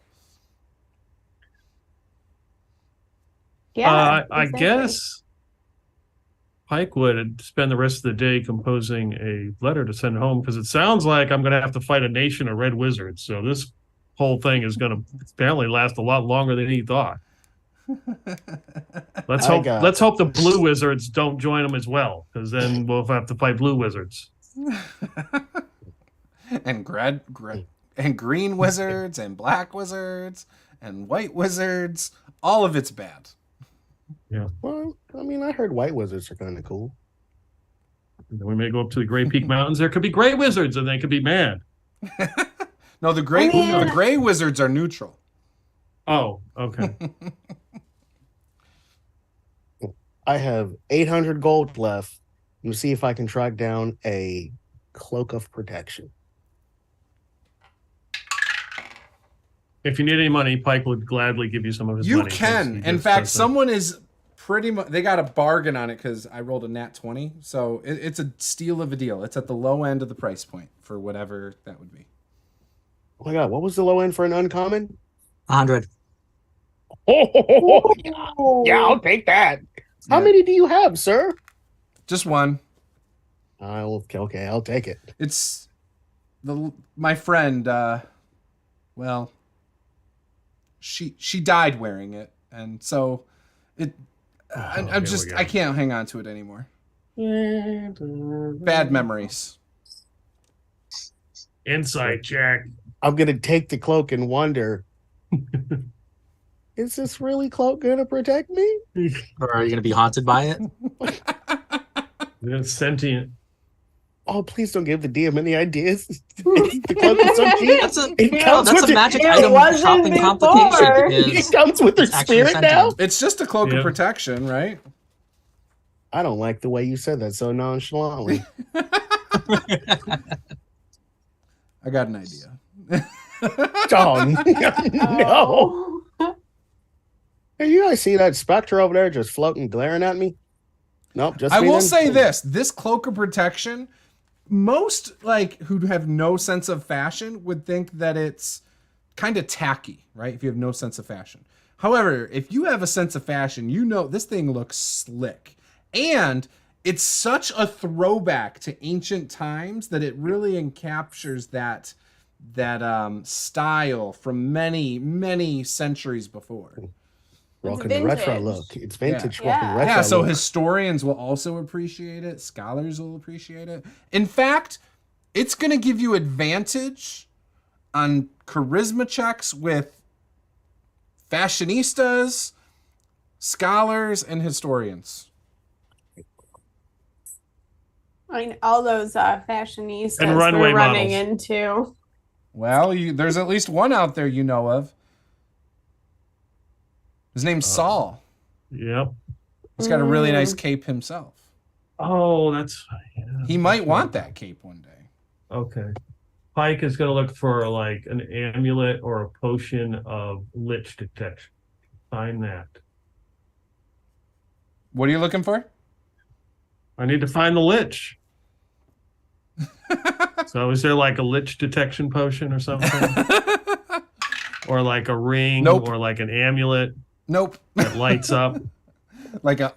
Yeah. I exactly. guess Pike would spend the rest of the day composing a letter to send home because it sounds like I'm going to have to fight a nation of red wizards. So this whole thing is going to apparently last a lot longer than he thought. Let's hope the blue wizards don't join them as well, because then we'll have to fight blue wizards. And and green wizards and black wizards and white wizards. All of it's bad. Well, I mean, I heard white wizards are kind of cool. And then we may go up to the Gray Peak Mountains. There could be gray wizards, and they could be mad. No, the gray wizards are neutral. Oh, okay. I have 800 gold left. and see if I can track down a cloak of protection. If you need any money, Pike would gladly give you some of his You money. 'cause can. he In just fact, doesn't- someone is pretty much, they got a bargain on it because I rolled a nat 20. So it's a steal of a deal. It's at the low end of the price point for whatever that would be. Oh my god, what was the low end for an uncommon? 100. Oh, yeah, I'll take that. How Yeah. many do you have, sir? Just one. Okay, I'll take it. It's my friend, well, she died wearing it, and so I'm here just we go. I can't hang on to it anymore. Bad memories. Insight check. I'm gonna take the cloak and wonder. Is this really cloak gonna protect me? Or are you going to be haunted by it? It's sentient. Oh, please don't give the DM any ideas. The cloak is so cheap. That's a, It comes that's with a magic it item wasn't shopping before. complication. It Because comes with their it's actually spirit now. sentient. It's just a cloak Yeah. of protection, right? I don't like the way you said that so nonchalantly. I got an idea. Oh no! Hey, you guys see that specter over there just floating, glaring at me? Nope. Just I me will then? say this cloak of protection, most like who have no sense of fashion would think that it's kind of tacky, right? If you have no sense of fashion. However, if you have a sense of fashion, you know this thing looks slick. And it's such a throwback to ancient times that it really encaptures that style from many centuries before. Rocking the retro vintage. look. It's vintage Yeah. rocking retro Yeah, so look. historians will also appreciate it. Scholars will appreciate it. In fact, it's going to give you advantage on charisma checks with fashionistas, scholars, and historians. I mean, all those fashionistas And runway we're running models. into. Well, there's at least one out there you know of. His name's Saul. Yep. He's got a really nice cape himself. Oh, that's yeah, He might want that cape one day. okay. Pike is going to look for like an amulet or a potion of lich detection. Find that. What are you looking for? I need to find the lich. So is there like a lich detection potion or something? Or like a ring Nope. or like an amulet Nope. that lights up? Like a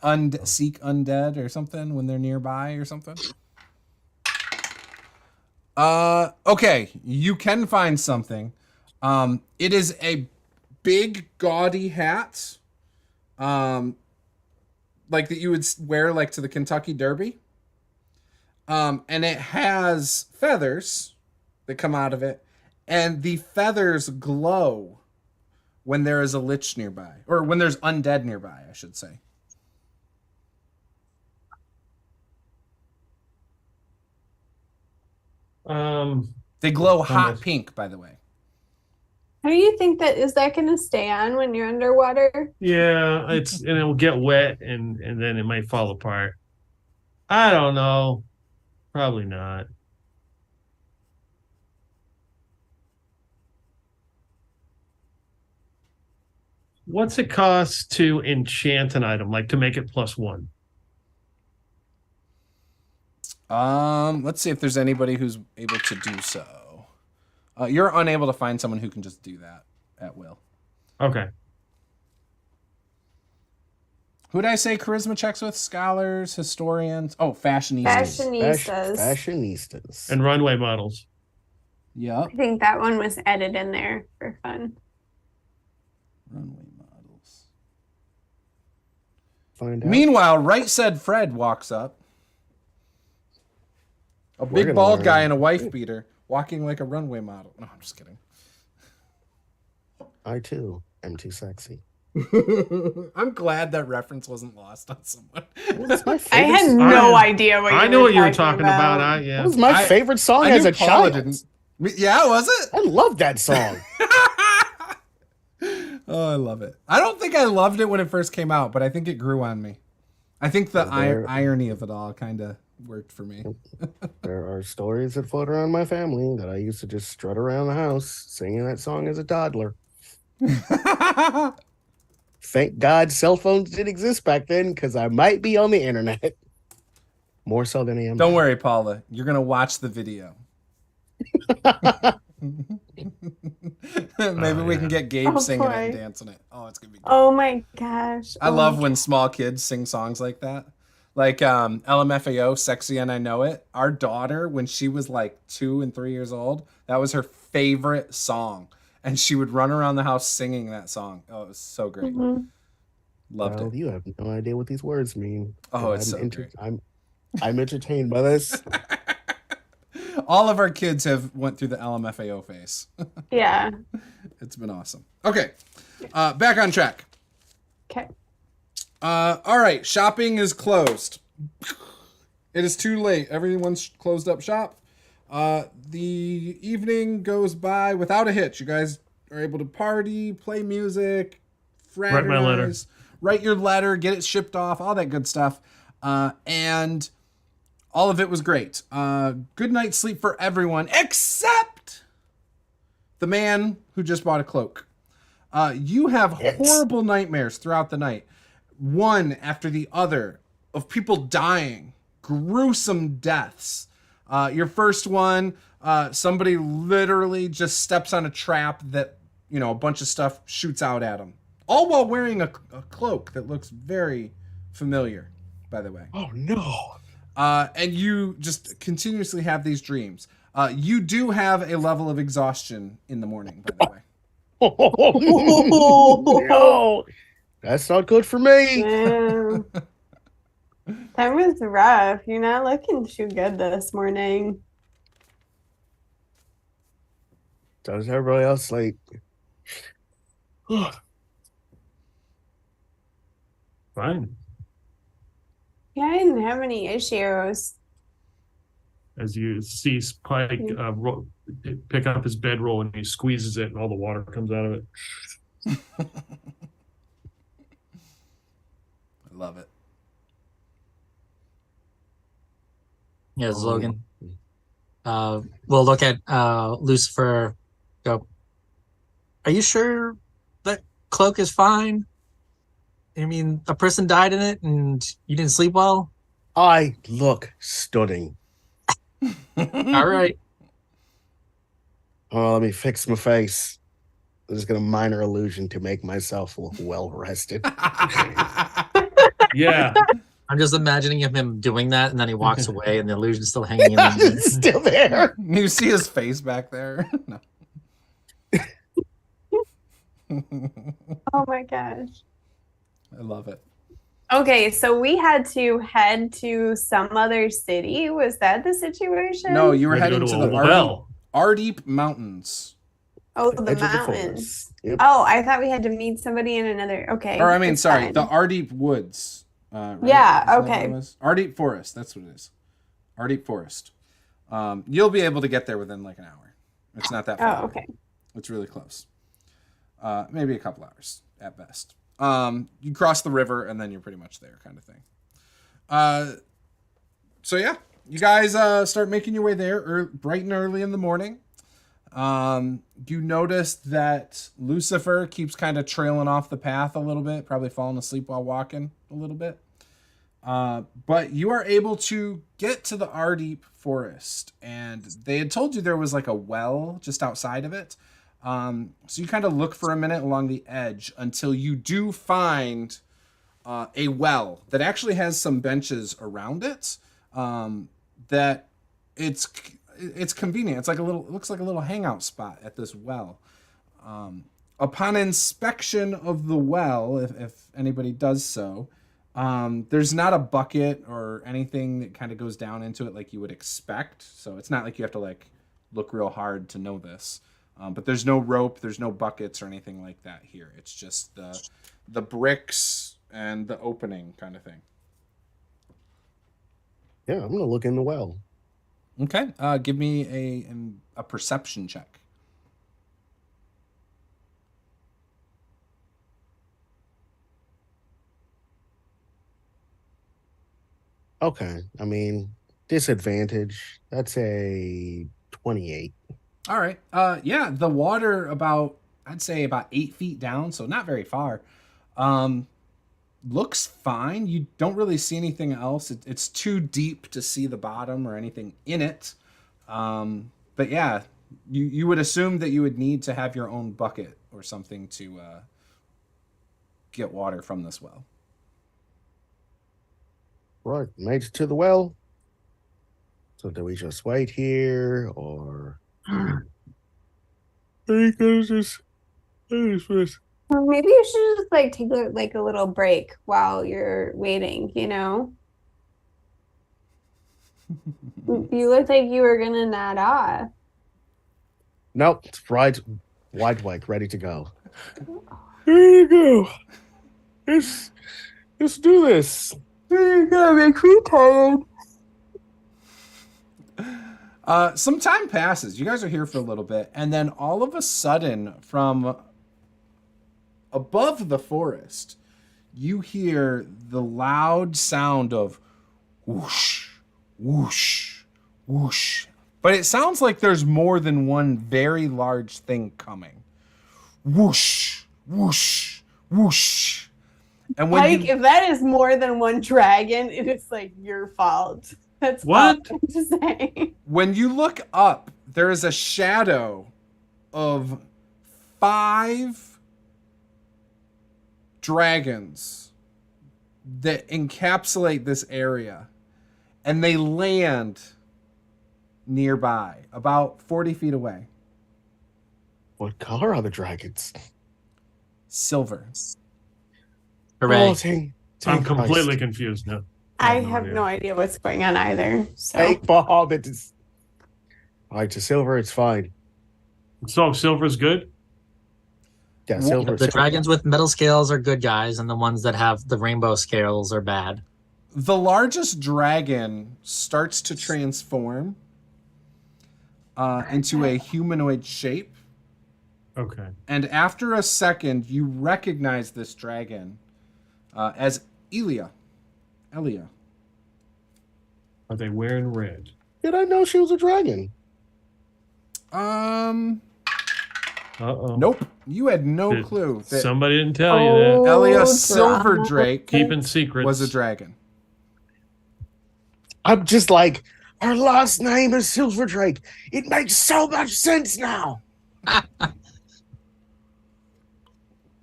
seek undead or something when they're nearby or something. Okay, you can find something. It is a big gaudy hat. Like that you would wear like to the Kentucky Derby. And it has feathers that come out of it, and the feathers glow when there is a lich nearby, or when there's undead nearby, I should say. They glow hot Almost. pink, by the way. How do you think is that going to stay on when you're underwater? Yeah, and it'll get wet and then it might fall apart. I don't know. Probably not. What's it cost to enchant an item, like to make it +1? Let's see if there's anybody who's able to do so. You're unable to find someone who can just do that at will. Okay. Who did I say charisma checks with? Scholars, historians. Oh, fashionistas. Fashionistas. Fashionistas. And runway models. Yep. I think that one was added in there for fun. Runway models. Find out. Meanwhile, Right Said Fred walks up. A We're big gonna bald learn. guy in a wife beater, walking like a runway model. No, I'm just kidding. I too am too sexy. I'm glad that reference wasn't lost on someone. What was my I favorite had song? no idea what you I were know what you were talking talking about. What was my favorite song I as knew a Paula child? didn't. Yeah, was it? I love that song. Oh, I love it. I don't think I loved it when it first came out, but I think it grew on me. I think the Well, there- irony of it all kind of worked for me. There are stories that float around my family that I used to just strut around the house singing that song as a toddler. Thank God cell phones didn't exist back then, because I might be on the internet. More so than I am Don't now. worry, Paula. You're going to watch the video. Maybe we can get Gabe Oh, singing it and boy. dancing it. Oh, it's going to be good. Oh my gosh. I Oh love my when small kids sing songs like that. Like LMFAO, Sexy and I Know It. Our daughter, when she was like 2 and 3 years old, that was her favorite song. And she would run around the house singing that song. Oh, it was so great. Mhm. Loved Well, it. you have no idea what these words mean. Oh, it's I'm so great. I'm entertained by this. All of our kids have went through the LMFAO phase. Yeah. It's been awesome. Okay, back on track. Okay. All right, shopping is closed. It is too late. Everyone's closed up shop. The evening goes by without a hitch. You guys are able to party, play music, fraternize, Write my letter. write your letter, get it shipped off, all that good stuff. And all of it was great. Good night's sleep for everyone except the man who just bought a cloak. You have horrible nightmares throughout the night, one after the other, of people dying, gruesome deaths. Your first one, somebody literally just steps on a trap that, a bunch of stuff shoots out at them, all while wearing a cloak that looks very familiar, by the way. Oh no. And you just continuously have these dreams. You do have a level of exhaustion in the morning, by the way. No, that's not good for me. Yeah. That was rough. You're not looking too good this morning. Does everybody else sleep? Fine. Yeah, I didn't have any issues. As you see Spike pick up his bedroll and he squeezes it and all the water comes out of it. I love it. Yes, Logan. We'll look at Lucifer. Go. Are you sure that cloak is fine? I mean, a person died in it, and you didn't sleep well. I look stunning. All right. Oh, let me fix my face. I'm just gonna minor illusion to make myself look well rested. Yeah. I'm just imagining him doing that, and then he walks away, and the illusion's still hanging in. It's still there. You see his face back there? No. Oh my gosh. I love it. Okay, so we had to head to some other city. Was that the situation? No, you were We're gonna heading go to the a well. Ardeep Mountains. Oh, the Edge of the mountains. forest. Yep. Oh, I thought we had to meet somebody in another. Okay. Or I mean, that's sorry, fine. the Ardeep Woods. Right? Yeah, Isn't that what okay. it was? Ardeep Forest, that's what it is. Ardeep Forest. You'll be able to get there within like an hour. It's not that far. Oh, okay. It's really close. Maybe a couple hours at best. You cross the river and then you're pretty much there, kind of thing. So yeah, you guys start making your way there bright and early in the morning. You notice that Lucifer keeps kind of trailing off the path a little bit, probably falling asleep while walking a little bit. But you are able to get to the Ardeep Forest, and they had told you there was like a well just outside of it. So you kind of look for a minute along the edge until you do find a well that actually has some benches around it. That it's convenient. It's like it looks like a little hangout spot at this well. Upon inspection of the well, if anybody does so, there's not a bucket or anything that kind of goes down into it like you would expect. So it's not like you have to like look real hard to know this. But there's no rope, there's no buckets or anything like that here. It's just the bricks and the opening kind of thing. Yeah, I'm gonna look in the well. Okay. Give me a perception check. Okay, I mean, Disadvantage. That's a 28. All right. Yeah, the water I'd say about 8 feet down, so not very far. Looks fine. You don't really see anything else. It's too deep to see the bottom or anything in it. But yeah, you would assume that you would need to have your own bucket or something to get water from this well. Right, made it to the well. So do we just wait here, or? Or maybe you should just like take a little break while you're waiting, you know? You look like you were gonna nod off. Nope, it's right, wide awake, ready to go. Here you go. Let's do this. You're gonna make me tired. Some time passes. You guys are here for a little bit, and then all of a sudden, from above the forest, you hear the loud sound of whoosh, whoosh, whoosh. But it sounds like there's more than one very large thing coming. Whoosh, whoosh, whoosh. And when Like, if that is more than one dragon, it is like your fault. That's What? all I'm just saying. when you look up, there is a shadow of 5 dragons that encapsulate this area, and they land nearby, about 40 feet away. What color are the dragons? Silver. Hooray. Oh, thank I'm Christ. completely confused now. I have no have idea. no idea what's going on either. So Thank Bob. It's all right. To silver, it's fine. So silver's good? Yeah, Well, silver. The dragons with metal scales are good guys, and the ones that have the rainbow scales are bad. The largest dragon starts to transform into a humanoid shape. Okay. And after a second, you recognize this dragon as Elia. Are they wearing red? Did I know she was a dragon? Uh-oh. Nope. You had no Did clue that Somebody didn't tell you Oh. that. Elia drama. Silverdrake Keeping secrets. was a dragon. I'm just like, her last name is Silverdrake. It makes so much sense now.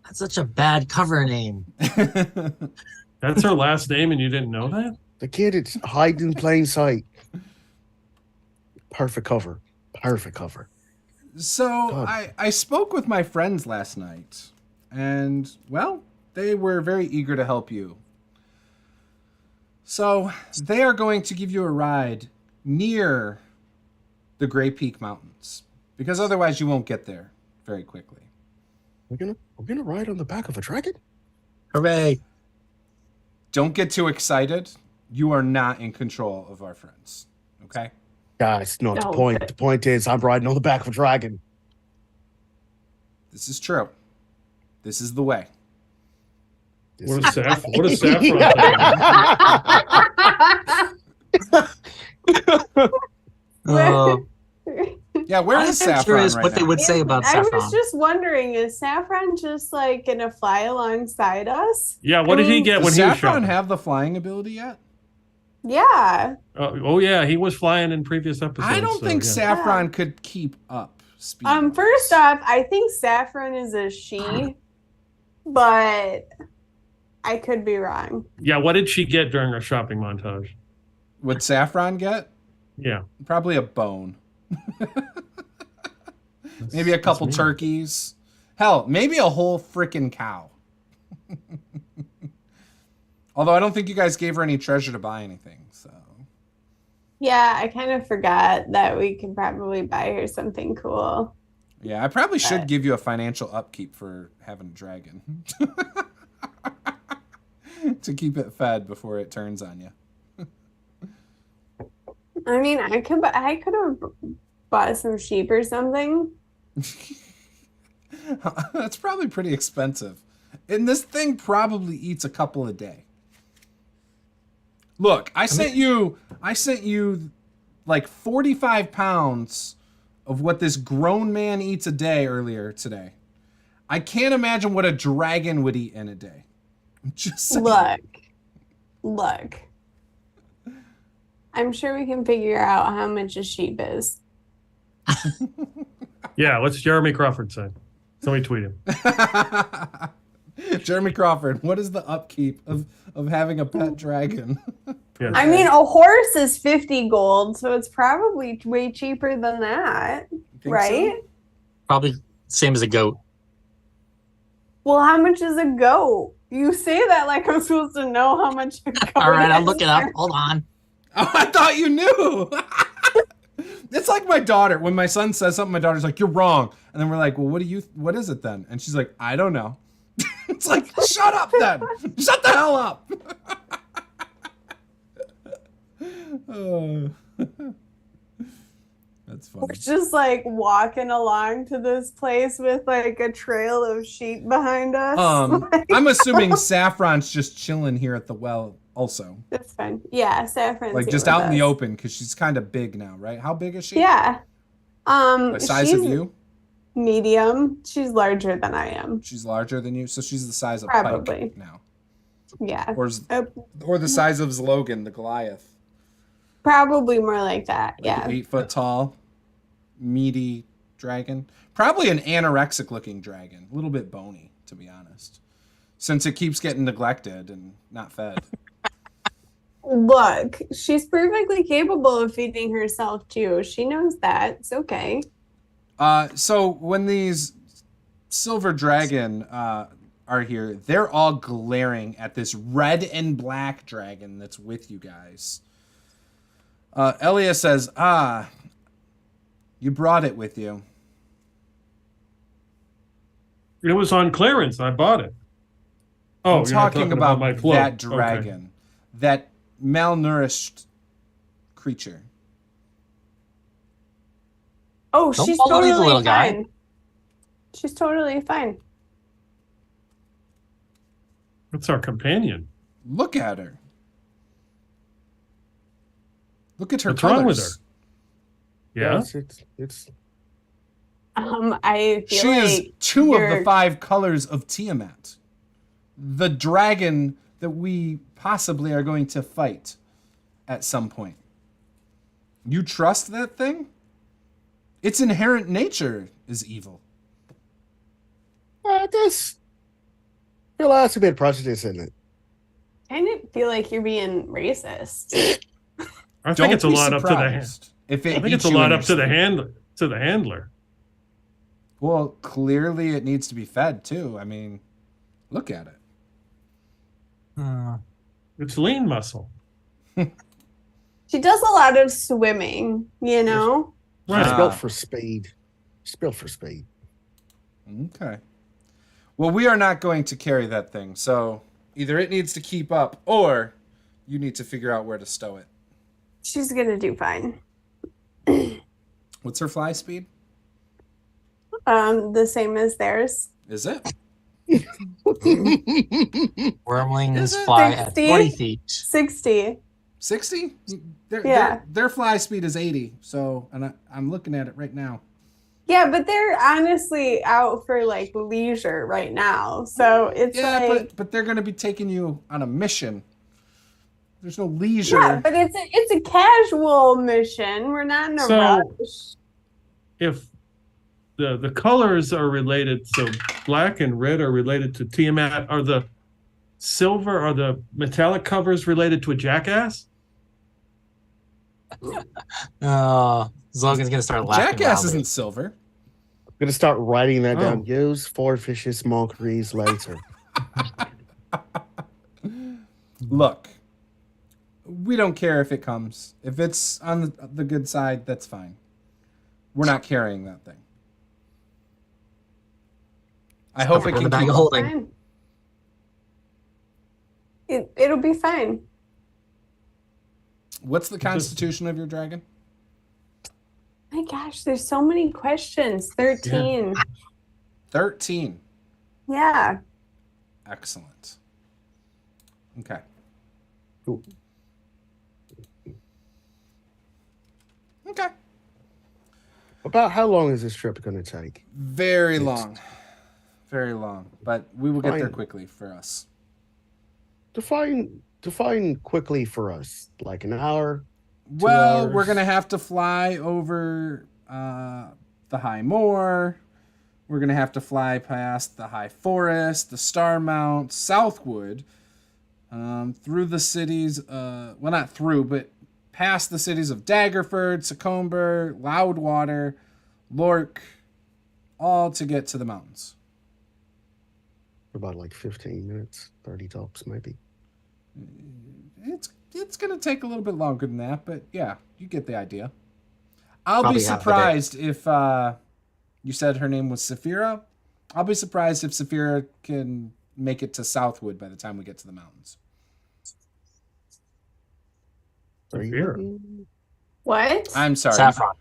That's such a bad cover name. That's her last name and you didn't know that? The kid, it's hiding in plain sight. Perfect cover. Perfect cover. So God. I spoke with my friends last night, and, well, they were very eager to help you. So they are going to give you a ride near the Gray Peak Mountains, because otherwise you won't get there very quickly. We're gonna ride on the back of a dragon? Hooray. Don't get too excited. You are not in control of our friends, okay? Guys, not the No, point. but- The point is, I'm riding on the back of a dragon. This is true. This is the way. This What is- is what is Saffron thinking? Oh, Yeah, where is I'm Saffron curious right what now? they would say about I Saffron. was just wondering, is Saffron just like gonna fly alongside us? Yeah, what did he get Does when he was Saffron shopping? have the flying ability yet? Yeah. Oh yeah, he was flying in previous episodes. I don't so, think yeah. Saffron could keep up speed. First off, I think Saffron is a she, but I could be wrong. Yeah, what did she get during our shopping montage? Would Saffron get? Yeah. Probably a bone. Maybe a couple that's mean. turkeys. Hell, maybe a whole freaking cow. Although I don't think you guys gave her any treasure to buy anything, so. Yeah, I kind of forgot that we could probably buy her something cool. Yeah, I probably should But- give you a financial upkeep for having a dragon. To keep it fed before it turns on you. I mean, I could have bought some sheep or something. That's probably pretty expensive. And this thing probably eats a couple a day. Look, I sent you like 45 pounds of what this grown man eats a day earlier today. I can't imagine what a dragon would eat in a day. I'm just saying. Look. I'm sure we can figure out how much a sheep is. Yeah, what's Jeremy Crawford say? Somebody tweet him. Jeremy Crawford, what is the upkeep of having a pet dragon? Yeah. I mean, a horse is 50 gold, so it's probably way cheaper than that, Think right? so? Probably same as a goat. Well, how much is a goat? You say that like I'm supposed to know how much a goat All right, I'll is. look it up. Hold on. Oh, I thought you knew. It's like my daughter. When my son says something, my daughter's like, "You're wrong," and then we're like, "Well, what is it then?" And she's like, "I don't know." It's like, shut up then. Shut the hell up. Oh. That's funny. We're just like walking along to this place with like a trail of sheep behind us. I'm assuming Saffron's just chilling here at the well also. That's fine. Yeah, Saffron's Like here just with out in the us. open because she's kind of big now, right? How big is she? Yeah. The size she's of you? medium. She's larger than I am. She's larger than you, so she's the size of Probably. Pike now. Yeah. Or the size of Zlogan, the Goliath. Probably more like that. Like Yeah. 8 foot tall, meaty dragon. Probably an anorexic looking dragon. A little bit bony, to be honest. Since it keeps getting neglected and not fed. Look, she's perfectly capable of feeding herself too. She knows that. It's okay. So when these silver dragon are here, they're all glaring at this red and black dragon that's with you guys. Elia says, you brought it with you. It was on clearance. I bought it. Oh, I'm you're not talking about my cloak. that Okay. dragon, that malnourished creature. Oh, Don't she's follow me, totally little guy. fine. She's totally fine. That's our companion. Look at her. Look at her What's colors. wrong with her? Yeah. It's I feel She like is 2 of the you're- 5 colors of Tiamat. The dragon that we possibly are going to fight at some point. You trust that thing? Its inherent nature is evil. this. There lots of bit prejudice in it. I kind of feel like you're being racist. I think Don't it's a be lot up to the surprised if it I think eats it's a you lot in up your to the sleep. handler. Well, clearly it needs to be fed too. I mean, look at it. It's lean muscle. She does a lot of swimming, you know? It's Right. built for speed. It's built for speed. Okay. Well, we are not going to carry that thing, so either it needs to keep up or you need to figure out where to stow it. She's gonna do fine. What's her fly speed? The same as theirs. Is it? Wormlings Is it fly at 60? 40 feet. 60. 60? Yeah. Their fly speed is 80. So, and I'm looking at it right now. Yeah, but they're honestly out for like leisure right now. So it's Yeah, like but they're going to be taking you on a mission. There's no leisure. yeah, but it's a casual mission. We're not in a So- rush. If the colors are related, so black and red are related to Tiamat, are the silver or the metallic covers related to a jackass? Zlogan's gonna start laughing. Jackass loudly. isn't silver. I'm gonna start writing that down. Oh. Use 4 fishes mockeries later. Look, we don't care if it comes. If it's on the good side, that's fine. We're not carrying that thing. I hope it In the can bag keep of up. holding. Fine. It'll be fine. What's the constitution of your dragon? My gosh, there's so many questions. 13. 13. Yeah. Excellent. Okay. Cool. Okay. About how long is this trip going to take? Very long. Very long. But we will get there Fine. quickly for us. Define quickly for us. Like an hour? Well, 2 we're hours? going to have to fly over the High Moor. We're going to have to fly past the High Forest, the Star Mount, Southwood, through the cities, well, not through, but past the cities of Daggerford, Succomber, Loudwater, Lork, all to get to the mountains. About like 15 minutes, 30 tops maybe. It's going to take a little bit longer than that, but yeah, you get the idea. I'll Probably be half a day. surprised if you said her name was Saphira. I'll be surprised if Saphira can make it to Southwood by the time we get to the mountains. Saphira. What? I'm sorry. Saffron.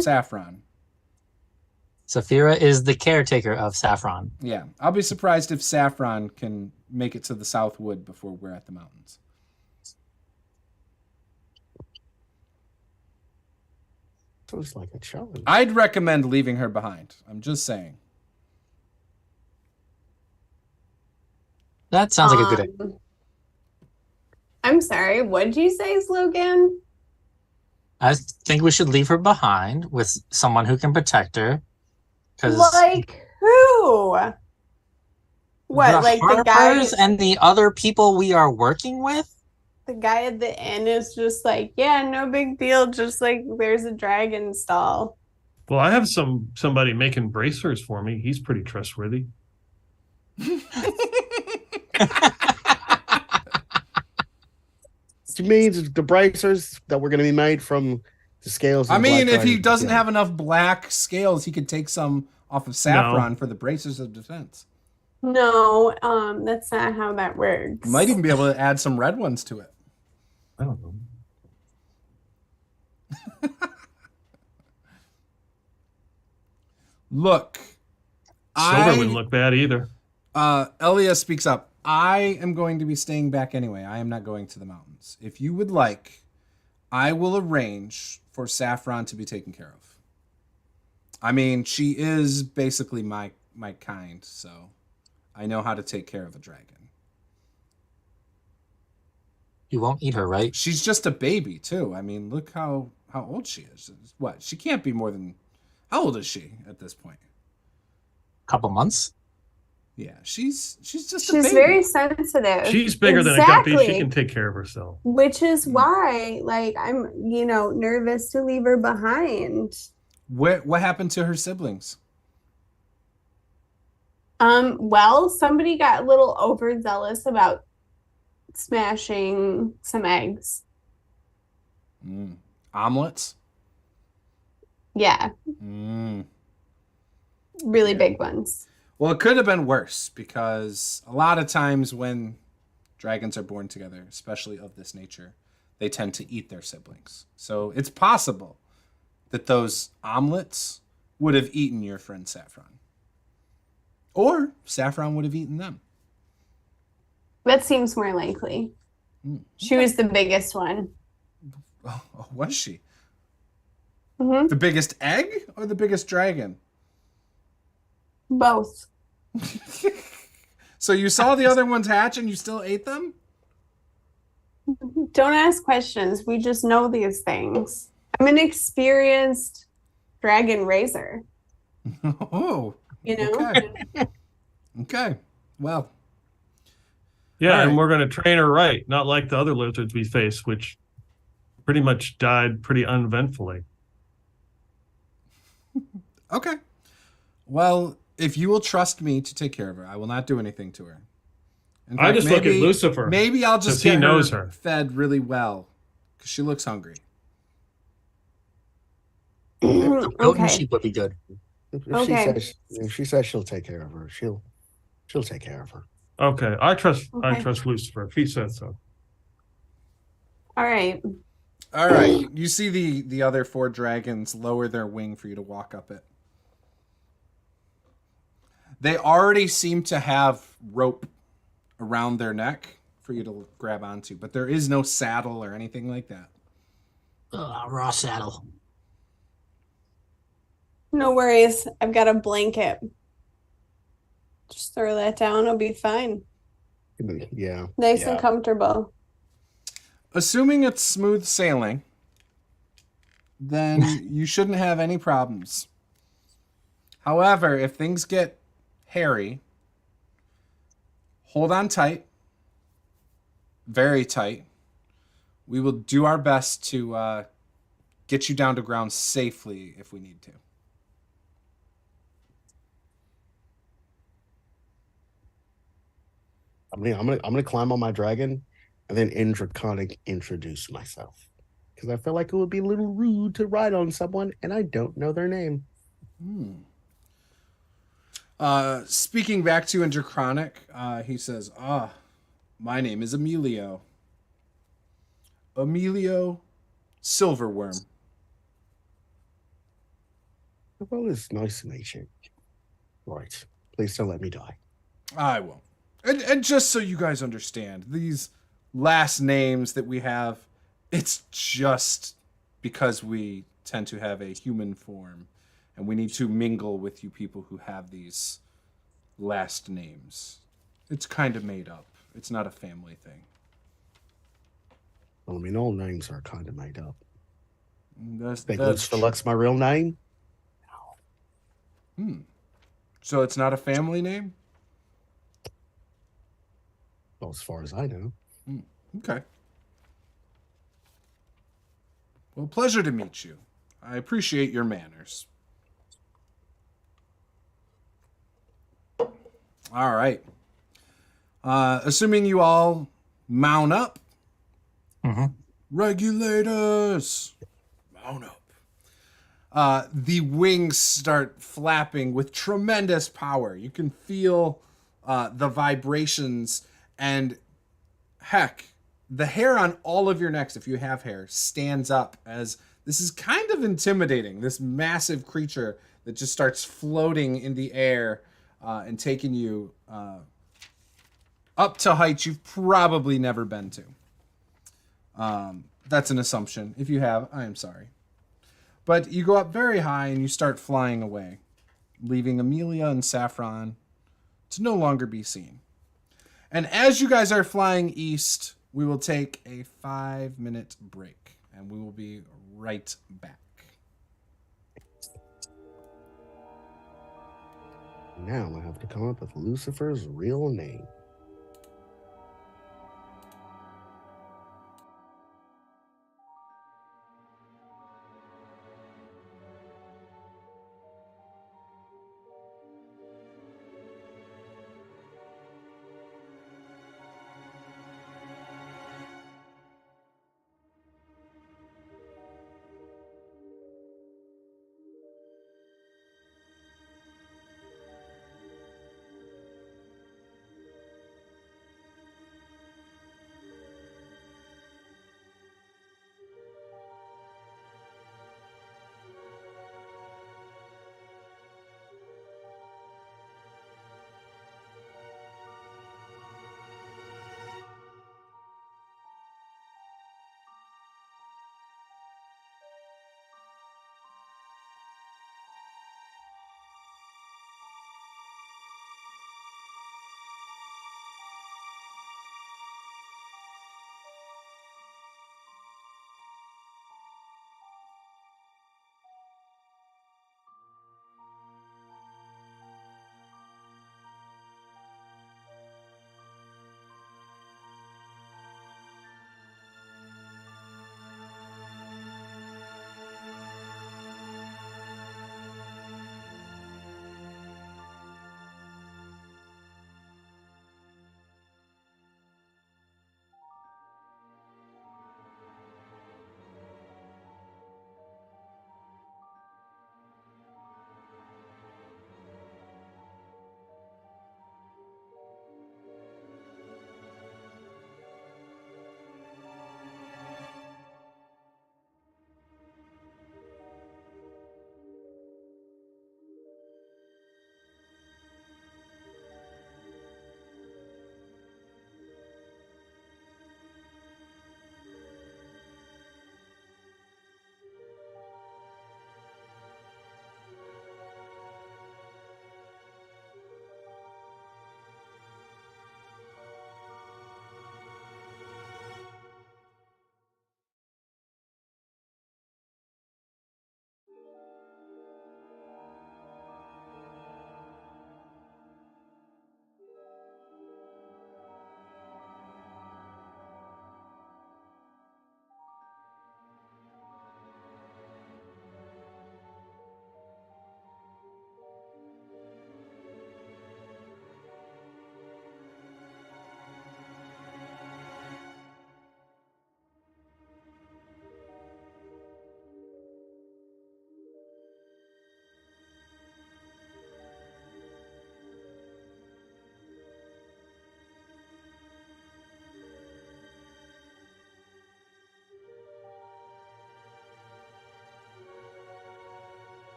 Saffron. Saphira is the caretaker of Saffron. Yeah. I'll be surprised if Saffron can make it to the Southwood before we're at the mountains. So it's like a challenge. I'd recommend leaving her behind. I'm just saying. That sounds like a good idea. I'm sorry. What did you say, Slogan? I think we should leave her behind with someone who can protect her. Because Like who? What? Like the guy? Harpers and the other people we are working with? The guy at the inn is just like, yeah, no big deal. Just like there's a dragon stall. Well, I have somebody making bracers for me. He's pretty trustworthy. Do you mean the bracers that were going to be made from the scales? I of mean, Black if he Dragon? doesn't Yeah. have enough black scales, he could take some off of Saffron for the bracers of defense. No, that's not how that works. Might even be able to add some red ones to it. I don't know. Look, Silver wouldn't look bad either. Elia speaks up. I am going to be staying back anyway. I am not going to the mountains. If you would like, I will arrange for Saffron to be taken care of. I mean, she is basically my kind, so I know how to take care of a dragon. You won't eat her, right? She's just a baby, too. I mean, look how old she is. What? She can't be more than... How old is she at this point? Couple months. Yeah, she's just a She's baby. very sensitive. She's bigger than a guppy. She Exactly. can take care of herself. Which is why, like, I'm, nervous to leave her behind. What happened to her siblings? Well, somebody got a little overzealous about smashing some eggs. Omelets? Yeah, really Yeah. big ones. Well, it could have been worse because a lot of times when dragons are born together, especially of this nature, they tend to eat their siblings. So it's possible that those omelets would have eaten your friend Saffron. Or Saffron would have eaten them. That seems more likely. She was the biggest one. Oh, was she? Hmm. The biggest egg or the biggest dragon? Both. So you saw the other ones hatch and you still ate them? Don't ask questions. We just know these things. I'm an experienced dragon raiser. Oh, Okay. okay. Well, Yeah, All right. and we're going to train her right, not like the other lizards we faced, which pretty much died pretty uneventfully. okay. Well, if you will trust me to take care of her, I will not do anything to her. In I fact, just look at Lucifer. Maybe I'll just 'cause he get knows her her. fed really well because she looks hungry. Goat and Okay. sheep would be good. Okay. If she says she'll take care of her, she'll take care of her. Okay, I trust Okay. Lucifer if he says so. All right. All right. You see the other 4 dragons lower their wing for you to walk up it. They already seem to have rope around their neck for you to grab onto, but there is no saddle or anything like that. Raw saddle. No worries. I've got a blanket. Just throw that down. It'll be fine. Yeah. Nice yeah. and comfortable. Assuming it's smooth sailing, then you shouldn't have any problems. However, if things get hairy, hold on tight. Very tight. We will do our best to get you down to ground safely if we need to. I'm gonna climb on my dragon and then in Draconic introduce myself. Because I feel like it would be a little rude to ride on someone and I don't know their name. Speaking back to you in Draconic, he says, my name is Emilio. Emilio Silverworm. Well, it's nice to meet you. Right. Please don't let me die. I won't. And just so you guys understand, these last names that we have, it's just because we tend to have a human form and we need to mingle with you people who have these last names. It's kind of made up. It's not a family thing. Well, I mean, all names are kind of made up. That's Lucifer Lux my real name? So it's not a family name? Well, as far as I know. Okay. Well, pleasure to meet you. I appreciate your manners. All right. Assuming you all mount up. Regulators, mount up. The wings start flapping with tremendous power. You can feel the vibrations, and heck, the hair on all of your necks, if you have hair, stands up as this is kind of intimidating. This massive creature that just starts floating in the air and taking you up to heights you've probably never been to. That's an assumption. If you have, I am sorry. But you go up very high and you start flying away, leaving Amelia and Saffron to no longer be seen. And as you guys are flying east, we will take a 5-minute break, and we will be right back. Now I have to come up with Lucifer's real name.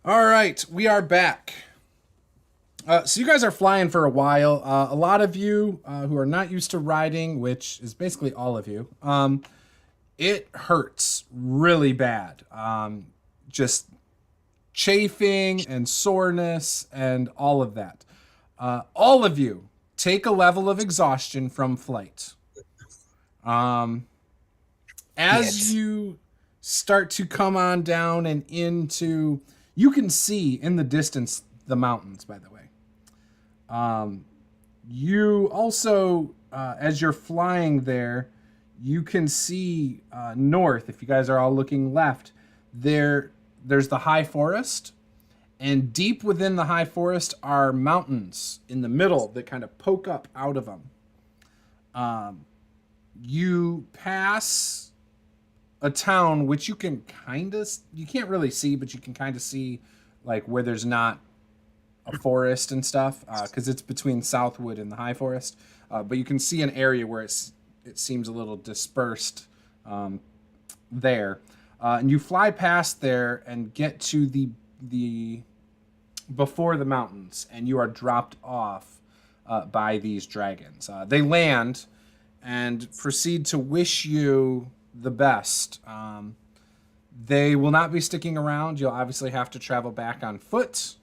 All right, we are back. So you guys are flying for a while. A lot of you who are not used to riding, which is basically all of you, it hurts really bad. Just chafing and soreness and all of that. All of you take a level of exhaustion from flight. As you start to come on down and into, you can see in the distance the mountains, by the way. You also, as you're flying there, you can see north, if you guys are all looking left, there's the high forest, and deep within the high forest are mountains in the middle that kind of poke up out of them. You pass a town which you can you can't really see, but you can kind of see like where there's not a forest and stuff, because it's between Southwood and the high forest. But you can see an area where it seems a little dispersed there. And you fly past there and get to the before the mountains, and you are dropped off by these dragons. They land and proceed to wish you the best. They will not be sticking around. You'll obviously have to travel back on foot.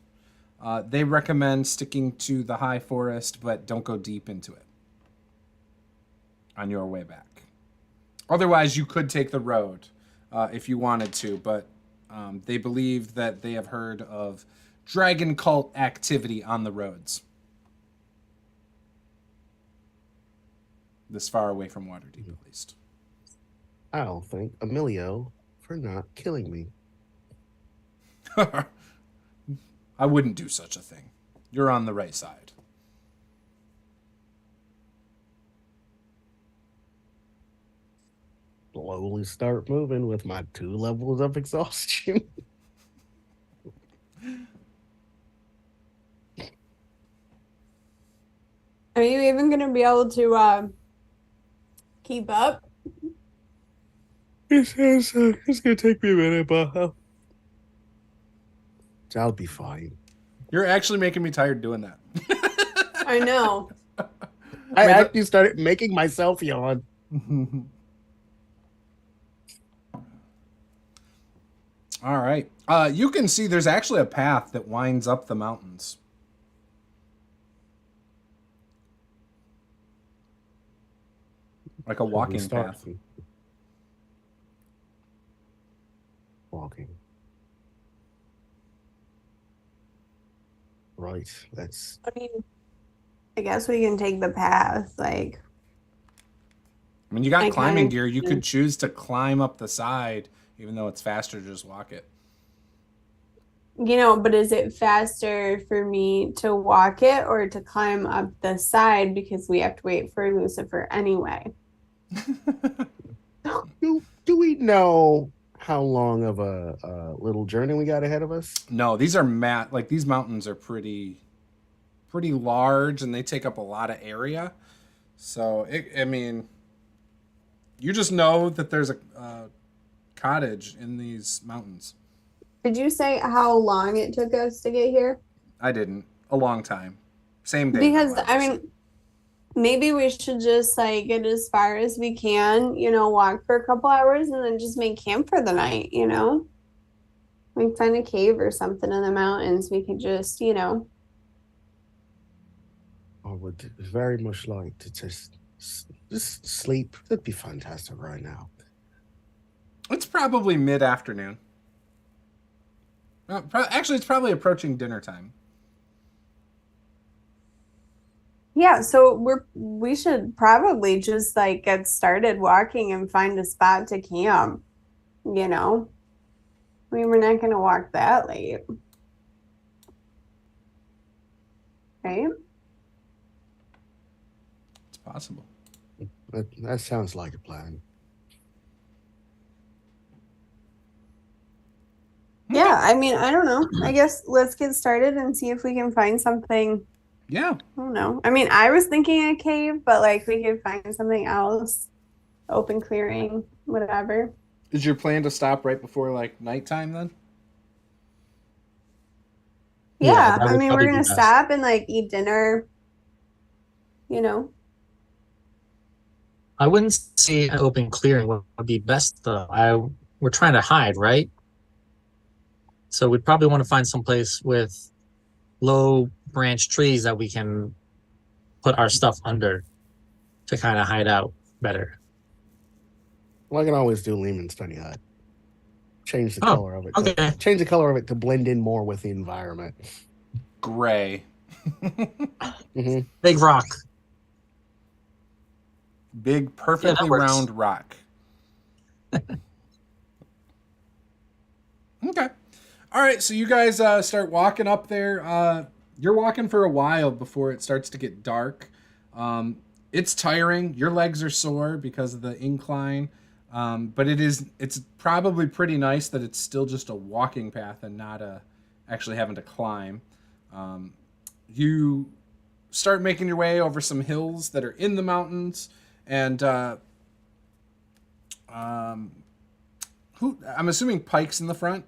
They recommend sticking to the high forest, but don't go deep into it on your way back. Otherwise, you could take the road if you wanted to, but they believe that they have heard of dragon cult activity on the roads. This far away from Waterdeep, at least. I'll thank Emilio for not killing me. I wouldn't do such a thing. You're on the right side. Slowly start moving with my 2 levels of exhaustion. Are you even going to be able to keep up? It's going to take me a minute, but I'll be fine. You're actually making me tired doing that. I know. I actually started making myself yawn. All right. You can see there's actually a path that winds up the mountains. Like a walking path. Walking. Right. That's. I mean, I guess we can take the path. Like, I mean, you got I climbing kinda- gear. You could choose to climb up the side, even though it's faster to just walk it. but is it faster for me to walk it or to climb up the side because we have to wait for Lucifer anyway? Do we know how long of a little journey we got ahead of us? No, these are these mountains are pretty large, and they take up a lot of area. So, you just know that there's a cottage in these mountains. Did you say how long it took us to get here? I didn't. A long time. Same day. Because, maybe we should just get as far as we can, walk for a couple hours and then just make camp for the night, Like find a cave or something in the mountains. We could just, I would very much like to just sleep. That'd be fantastic right now. It's probably mid-afternoon. Actually, it's probably approaching dinner time. Yeah, so we should probably just get started walking and find a spot to camp, I mean, we're not going to walk that late. Right? It's possible. That sounds like a plan. Yeah, I mean, I don't know. I guess let's get started and see if we can find something. Yeah. I don't know. I mean, I was thinking a cave, but we could find something else. Open clearing, whatever. Is your plan to stop right before nighttime then? Yeah, that I would mean, probably we're be gonna best. stop and like eat dinner, you know. I wouldn't say an open clearing would be best though. We're trying to hide, right? So we'd probably want to find some place with low branch trees that we can put our stuff under to kind of hide out better. Well, I can always do Lehman's tiny hut. Change the Oh, color of it. okay. Change the color of it to blend in more with the environment. Gray. Hmm. Big rock. Big, perfectly works. round rock. Okay. All right, so you guys start walking up there. You're walking for a while before it starts to get dark. It's tiring. Your legs are sore because of the incline. But it's probably pretty nice that it's still just a walking path and not actually having to climb. You start making your way over some hills that are in the mountains, and I'm assuming Pike's in the front,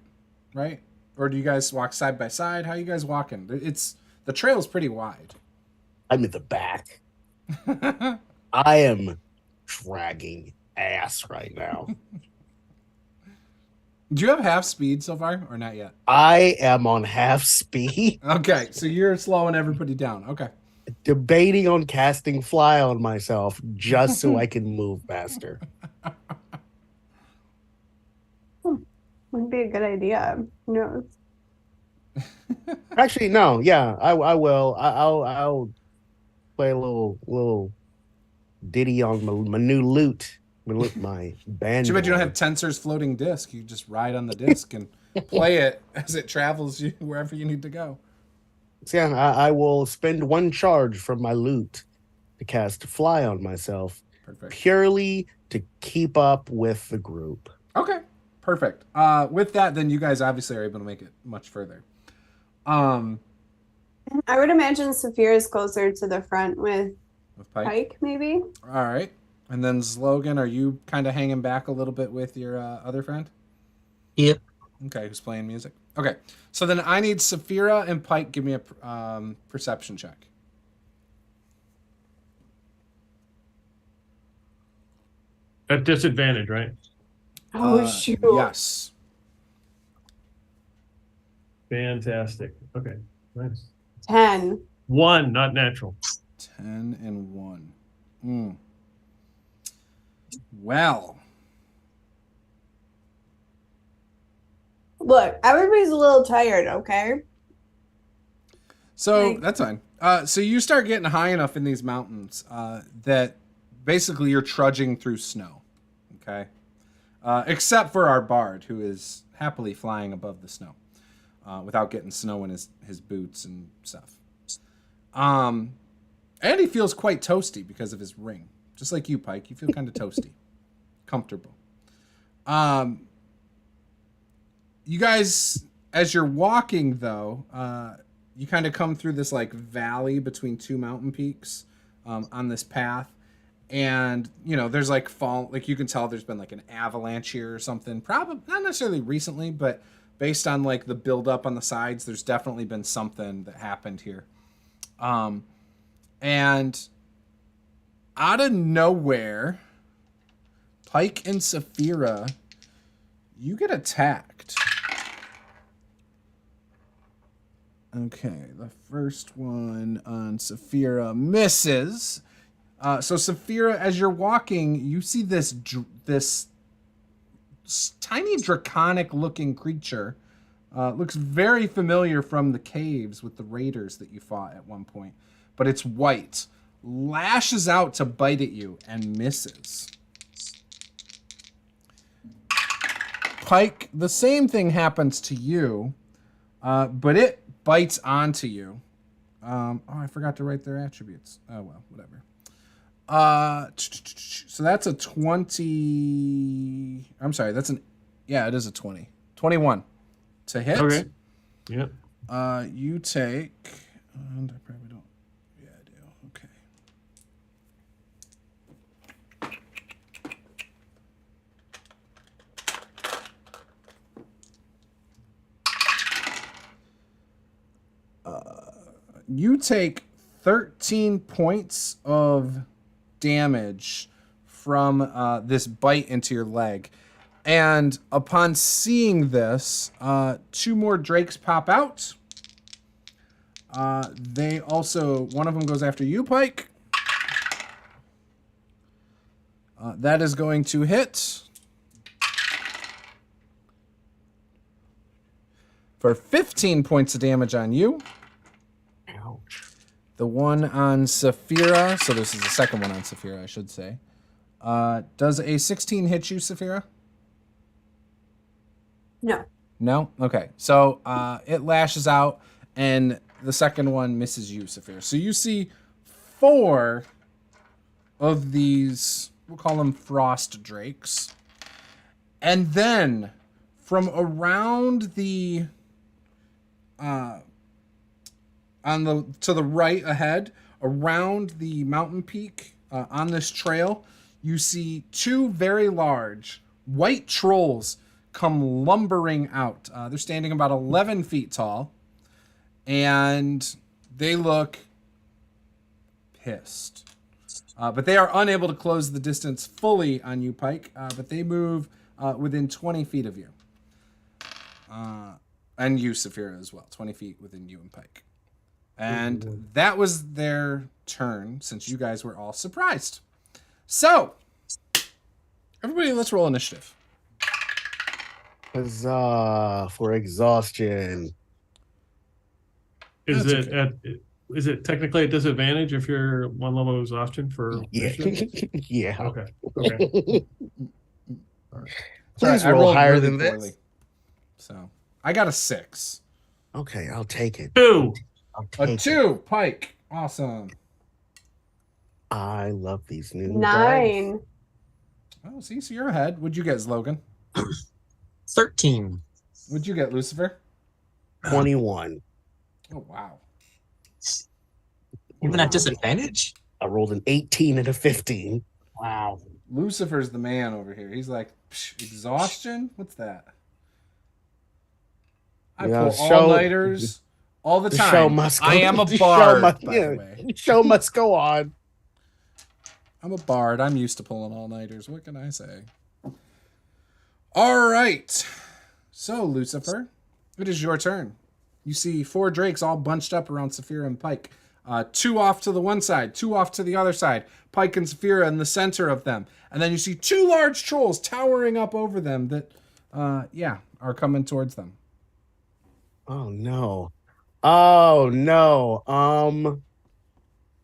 right? Or do you guys walk side by side? How are you guys walking? The trail's pretty wide. I'm at the back. I am dragging ass right now. Do you have half speed so far, or not yet? I am on half speed, Okay, so you're slowing everybody down. Okay. debating on casting fly on myself just so I can move faster. Would be a good idea. Who knows? Actually, no. Yeah, I will. I'll play a little ditty on my new lute. My band. Too bad you don't have Tensor's floating disc. You just ride on the disc and play it as it travels you wherever you need to go. So yeah, I will spend one charge from my lute to cast fly on myself, Perfect. purely to keep up with the group. Okay, perfect. With that, then you guys obviously are able to make it much further. I would imagine Saphir is closer to the front with Pike. maybe. All right. And then Slogan, are you kind of hanging back a little bit with your other friend? Yep. Okay, who's playing music? Okay, so then I need Saphira and Pike. Give me a perception check. At disadvantage, right? Oh shoot! Yes. Fantastic. Okay, nice. 10. 1, not natural. 10 and 1. Well. Look, everybody's a little tired. Okay. So that's fine. So you start getting high enough in these mountains that basically you're trudging through snow. Okay. Except for our bard, who is happily flying above the snow without getting snow in his boots and stuff. And he feels quite toasty because of his ring. Just like you, Pike. You feel kind of toasty. Comfortable. You guys, as you're walking, though, you kind of come through this like valley between two mountain peaks on this path. And, you know, there's like you can tell there's been like an avalanche here or something. Probably not necessarily recently, but based on like the buildup on the sides, there's definitely been something that happened here. And out of nowhere, Pike and Saphira, you get attacked. Okay, the first one on Saphira misses. So Saphira, as you're walking, you see this tiny draconic-looking creature. Looks very familiar from the caves with the raiders that you fought at one point. But it's white. Lashes out to bite at you and misses. Pike, the same thing happens to you, but it bites onto you. I forgot to write their attributes. Oh, well, whatever. So that's a 20. I'm sorry, it is a 20. 21 to hit. Okay. Yep. You take, and I probably don't. Yeah, I do. Okay. you take 13 points of damage from this bite into your leg. And upon seeing this, 2 more drakes pop out. They also, one of them goes after you, Pike. That is going to hit for 15 points of damage on you. Ouch. The one on Saphira, so this is the second one on Saphira, I should say. Does a 16 hit you, Saphira? No. No? Okay. So it lashes out, and the second one misses you, Saphira. So you see 4 of these, we'll call them frost drakes. And then from around the to the right ahead, around the mountain peak on this trail, you see 2 very large white trolls come lumbering out. They're standing about 11 feet tall, and they look pissed. But they are unable to close the distance fully on you, Pike, but they move within 20 feet of you. And you, Saphira, as well. 20 feet within you and Pike. And that was their turn, since you guys were all surprised. So, everybody, let's roll initiative. Huzzah for exhaustion. Is That's is it technically a disadvantage if you're 1 level of exhaustion for Yeah. initiative? Yeah. Okay. Okay. Please I roll rolled higher really than this. poorly. So, I got a 6. Okay, I'll take it. 2. I'll A take 2, Pike. Awesome. I love these new dice. 9. Oh, see, so you're ahead. What'd you get, Logan? 13. What'd you get, Lucifer? 21. Oh, wow. Even at disadvantage? I rolled an 18 and a 15. Wow. Lucifer's the man over here. He's like, exhaustion? What's that? I Yeah, pull show- all-nighters all the The time. show must go I am a the show bard, must- by yeah, the way. the show must go on. I'm a bard. I'm used to pulling all-nighters. What can I say? All right. So, Lucifer, it is your turn. You see 4 drakes all bunched up around Saphira and Pike. 2 off to the one side, 2 off to the other side. Pike and Saphira in the center of them. And then you see 2 large trolls towering up over them that, are coming towards them. Oh no. Oh no.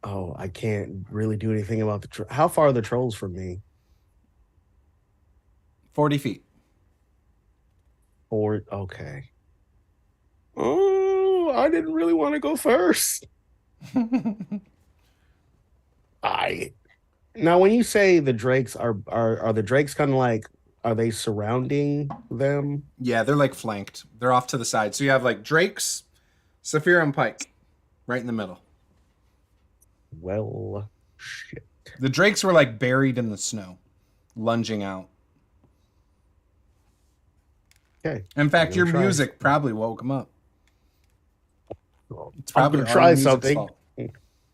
Oh, I can't really do anything about the how far are the trolls from me? 40 feet. Or okay. Oh, I didn't really want to go first. Now when you say the drakes are the drakes kind of like, are they surrounding them? Yeah, they're like flanked. They're off to the side. So you have like drakes, Saphira and Pike right in the middle. Well, shit. The drakes were like buried in the snow, lunging out. Okay. In fact, I'm your gonna try. music probably woke them up. It's I'm probably gonna all try your music's something. fault.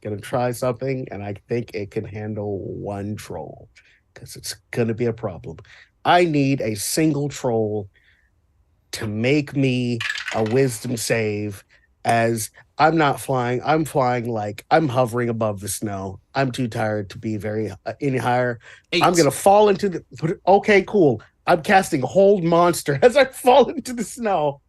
Gonna try something, and I think it can handle 1 troll because it's gonna be a problem. I need a single troll to make me a wisdom save, as I'm not flying. I'm flying like I'm hovering above the snow. I'm too tired to be very any higher. 8. I'm gonna fall into the. Okay, cool. I'm casting Hold Monster as I fall into the snow.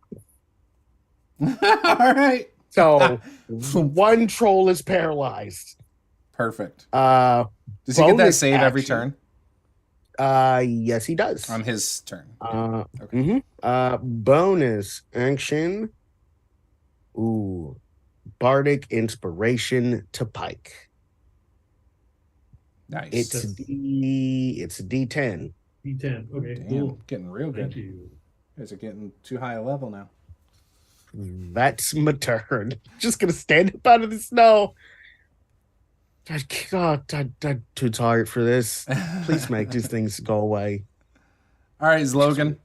All right. So 1 troll is paralyzed. Perfect. Does Does he get that save every turn? Yes, he does. On his turn. Okay. Bonus action. Ooh, bardic inspiration to Pike. Nice. It's a D10. D10. Okay. Damn, Cool. getting real good. Thank you. You guys are getting too high a level now. That's my turn. Just gonna stand up out of the snow. I'm too tired for this. Please make these things go away. All right, Logan.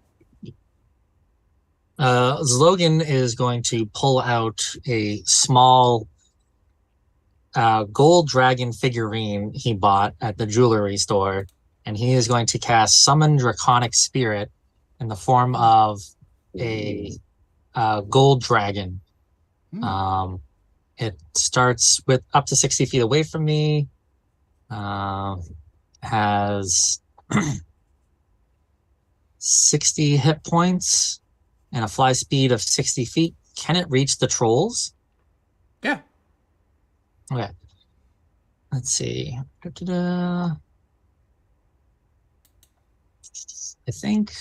Logan is going to pull out a small gold dragon figurine he bought at the jewelry store, and he is going to cast Summon Draconic Spirit in the form of a gold dragon. It starts with up to 60 feet away from me. Has 60 hit points and a fly speed of 60 feet. Can it reach the trolls? Yeah. Okay. Let's see. I think.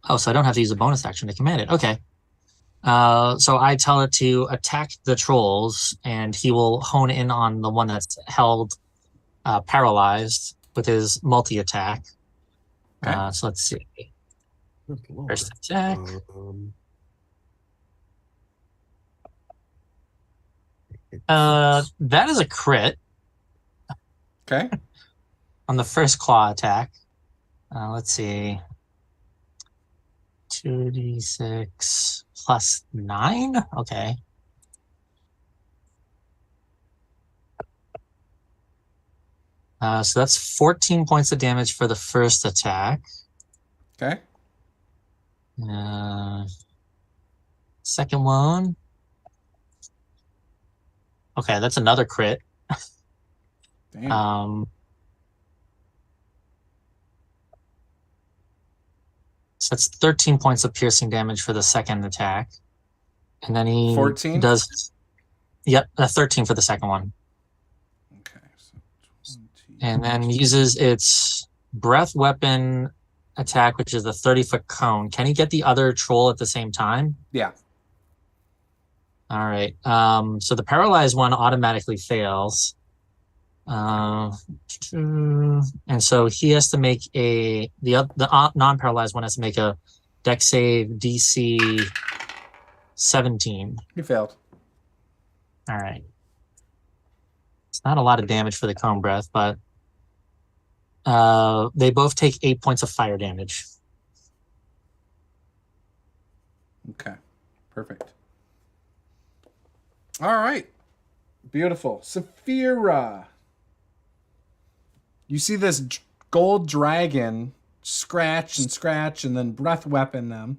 Oh, so I don't have to use a bonus action to command it. Okay. So I tell it to attack the trolls, and he will hone in on the one that's held paralyzed with his multi-attack. Okay. So let's see. First attack. That is a crit Okay. on the first claw attack. Let's see. 2d6 plus 9? Okay. So that's 14 points of damage for the first attack. Okay. Second one. Okay, that's another crit. Damn. So that's 13 points of piercing damage for the second attack. And then he 14? does... Yep, 13 for the second one. Okay. So 20. And then uses its breath weapon attack, which is the 30-foot cone. Can he get the other troll at the same time? Yeah. All right. So the paralyzed one automatically fails. And so he has to make the non-paralyzed one has to make a dex save DC 17. You failed. All right. It's not a lot of damage for the cone breath, but they both take 8 points of fire damage. Okay. Perfect. All right. Beautiful. Saphira. You see this gold dragon scratch and then breath weapon them.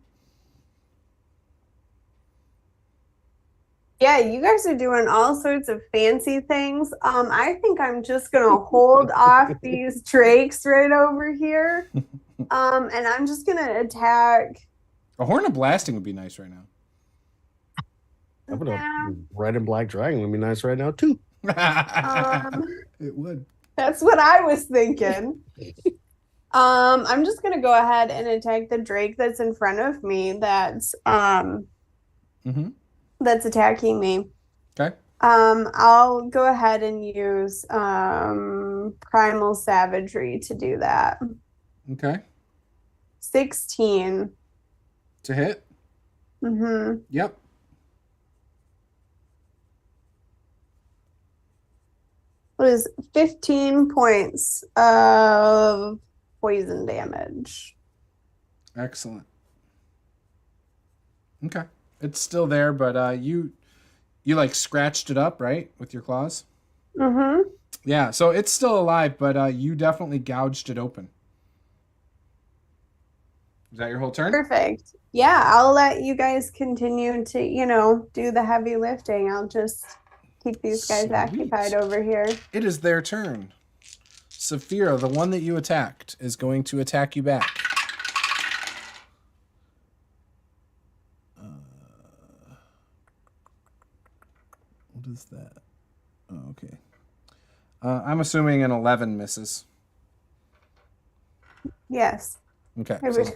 Yeah, you guys are doing all sorts of fancy things. I think I'm just gonna hold off these drakes right over here. And I'm just gonna attack. A horn of blasting would be nice right now. I'm gonna red and black dragon would be nice right now too. It would. That's what I was thinking. I'm just gonna go ahead and attack the drake that's in front of me. That's that's attacking me. Okay. I'll go ahead and use primal savagery to do that. Okay. 16 to hit. Yep. What is 15 points of poison damage? Excellent. Okay. It's still there, but you like scratched it up, right? With your claws? Yeah, so it's still alive, but you definitely gouged it open. Is that your whole turn? Perfect. Yeah, I'll let you guys continue to, do the heavy lifting. I'll just keep these guys occupied over here. It is their turn. Saphira, the one that you attacked, is going to attack you back. What is that? Oh, okay. I'm assuming an 11 misses. Yes. Okay. I would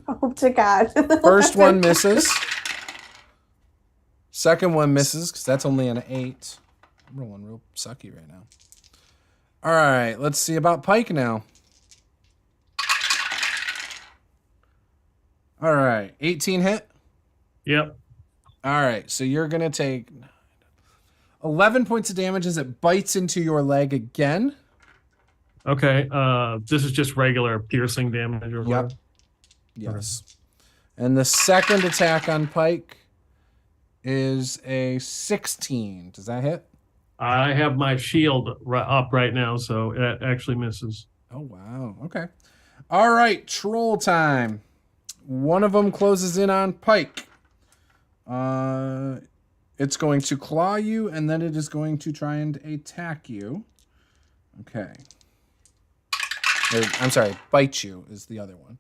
hope to God. First one misses. Second one misses, because that's only an 8. I'm rolling real sucky right now. All right, let's see about Pike now. All right, 18 hit? Yep. All right, so you're going to take 11 points of damage as it bites into your leg again. Okay, this is just regular piercing damage or whatever? Yes. And the second attack on Pike is a 16. Does that hit? I have my shield up right now, so it actually misses. Oh, wow. Okay. All right, troll time. One of them closes in on Pike. It's going to claw you, and then it is going to try and attack you. Okay. I'm sorry, bite you is the other one.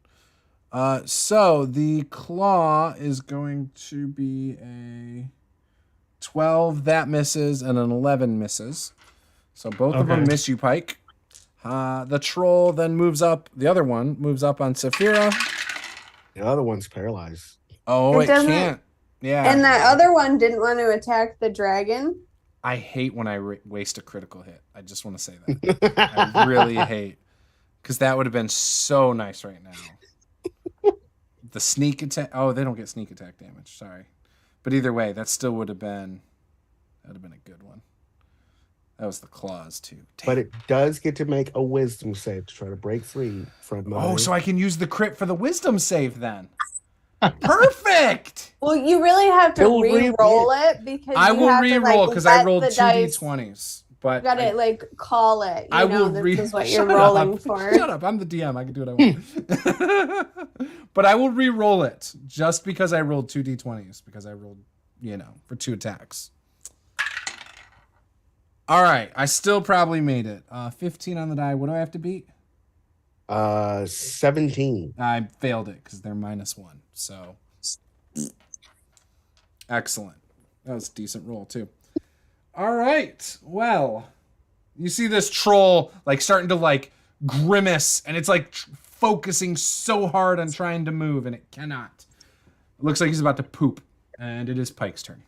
So the claw is going to be a 12. That misses, and an 11 misses. So both of them miss you, Pike. The troll then moves up. The other one moves up on Saphira. The other one's paralyzed. Oh, it doesn't- can't. Yeah. And that other one didn't want to attack the dragon. I hate when I waste a critical hit. I just want to say that. I really hate. Because that would have been so nice right now. The sneak attack. Oh, they don't get sneak attack damage. Sorry. But either way, that still would have been. That would have been a good one. That was the claws, too. Damn. But it does get to make a wisdom save to try to break free from. Oh, so I can use the crit for the wisdom save then. Perfect. Well, you really have to It'll re-roll it because I you will have to, re-roll because I rolled the 2 dice. d20s. But You gotta call it. You I know, will this is what Shut you're rolling up. for. Shut up! I'm the DM. I can do what I want. But I will re-roll it just because I rolled 2 d20s because I rolled, for 2 attacks. All right, I still probably made it. 15 on the die. What do I have to beat? 17. I failed it because they're -1. So excellent. That was a decent roll too. All right. Well, you see this troll starting to grimace, and it's focusing so hard on trying to move, and it cannot. It looks like he's about to poop, and it is Pike's turn.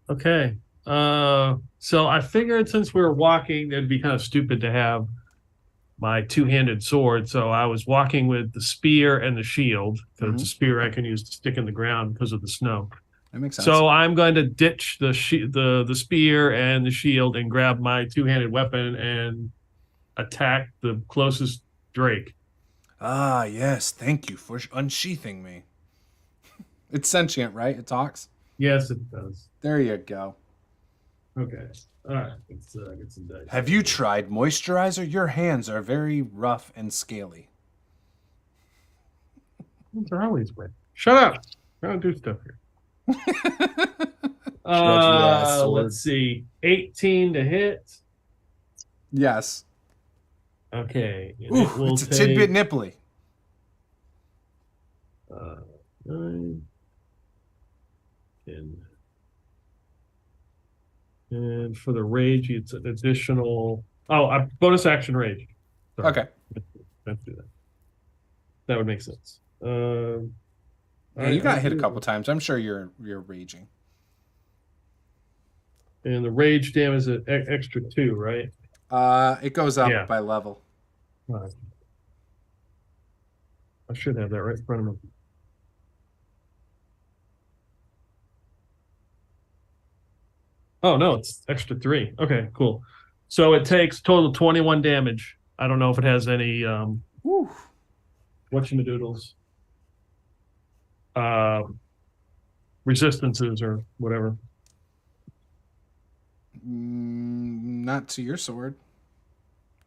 Okay. So I figured since we were walking, it'd be kind of stupid to have my two-handed sword. So I was walking with the spear and the shield, because the spear I can use to stick in the ground because of the snow. That makes sense. So I'm going to ditch the spear and the shield and grab my two-handed weapon and attack the closest drake. Ah, yes. Thank you for unsheathing me. It's sentient, right? It talks? Yes, it does. There you go. Okay. All right. Let's get some dice. Have you tried moisturizer? Your hands are very rough and scaly. They're always wet. Shut up. I don't do stuff here. Let's see. 18 to hit. Yes. Okay. And Ooh, it will it's a take, tidbit nipply. 9, 10. And for the rage, it's an additional. Oh, a bonus action rage. Sorry. Okay. Let's do that. That would make sense. Yeah, you got hit a couple times. I'm sure you're raging. And the rage damage is extra 2, right? It goes up by level. Right. I should have that right in front of me. Oh no, it's extra 3. Okay, cool. So it takes total 21 damage. I don't know if it has any whatchamadoodles. Resistances or whatever. Not to your sword.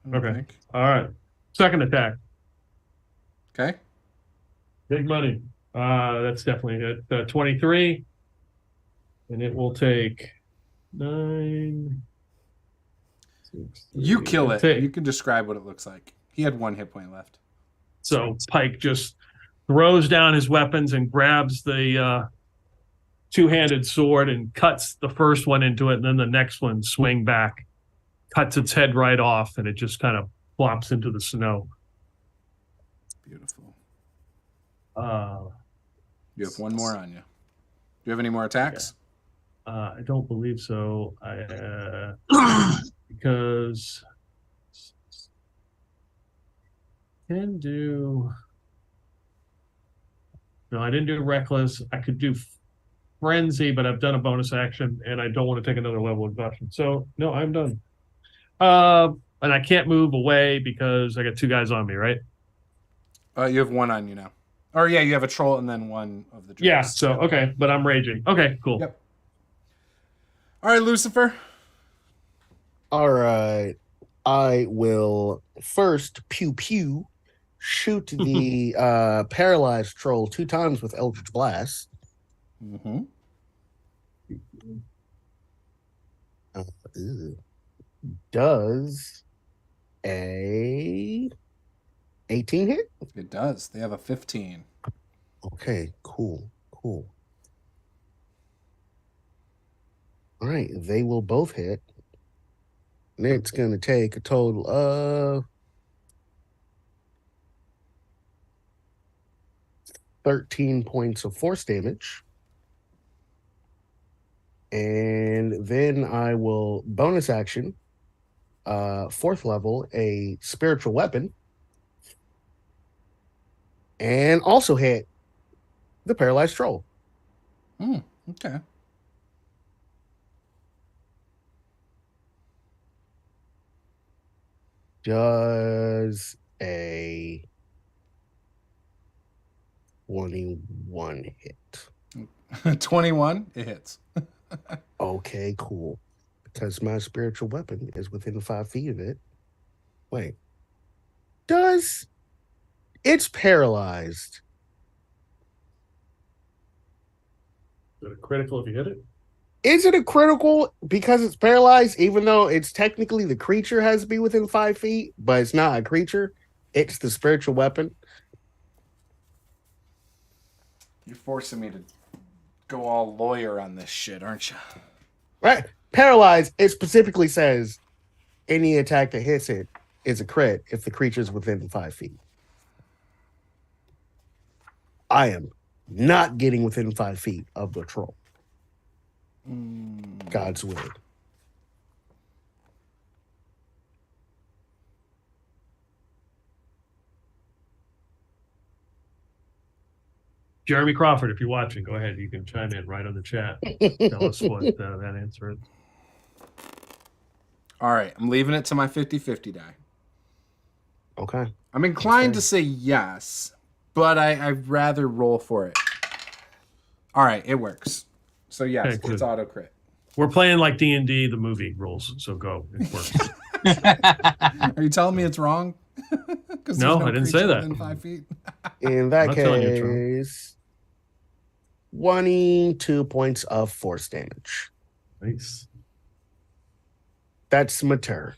I don't Okay. think. All right. Second attack. Okay. Big money. That's definitely it. 23. And it will take 9. 6, 3. You kill it. You can describe what it looks like. He had 1 hit point left. So Pike just throws down his weapons and grabs the two-handed sword and cuts the first one into it, and then the next one swing back, cuts its head right off, and it just kind of plops into the snow. Beautiful. You have 1 more on you. Do you have any more attacks? I don't believe so. Because can do. No, I didn't do reckless. I could do frenzy, but I've done a bonus action, and I don't want to take another level of exhaustion. So no, I'm done. And I can't move away because I got 2 guys on me, right? You have 1 on you now. Or yeah, you have a troll and then one of the druids. Yeah. So okay, but I'm raging. Okay, cool. Yep. All right, Lucifer. All right. I will first pew pew shoot the paralyzed troll 2 times with Eldritch Blast. Mm-hmm. Does a 18 hit? It does. They have a 15. Okay, cool. All right, they will both hit. And it's going to take a total of 13 points of force damage. And then I will bonus action, 4th level, a spiritual weapon, and also hit the paralyzed troll. Okay. Does a 21 hit? 21. It hits. Okay, cool. Because my spiritual weapon is within 5 feet of it. Wait. It's paralyzed. Is it a critical if you hit it? Is it a critical because it's paralyzed, even though it's technically the creature has to be within 5 feet, but it's not a creature? It's the spiritual weapon. You're forcing me to go all lawyer on this shit, aren't you? Right. Paralyzed, it specifically says any attack that hits it is a crit if the creature is within 5 feet. I am not getting within 5 feet of the troll. God's word. Jeremy Crawford, if you're watching, go ahead. You can chime in right on the chat. Tell us what that answer is. All right. I'm leaving it to my 50-50 die. Okay. I'm inclined to say yes, but I'd rather roll for it. All right. It works. So yes, Okay, it's auto crit. We're playing like D&D, the movie rules. So go. It works. Are you telling me it's wrong? No, I didn't say that. Within 5 feet. In that I'm not telling you it's wrong. case, 22 points of force damage. Nice. That's my turn.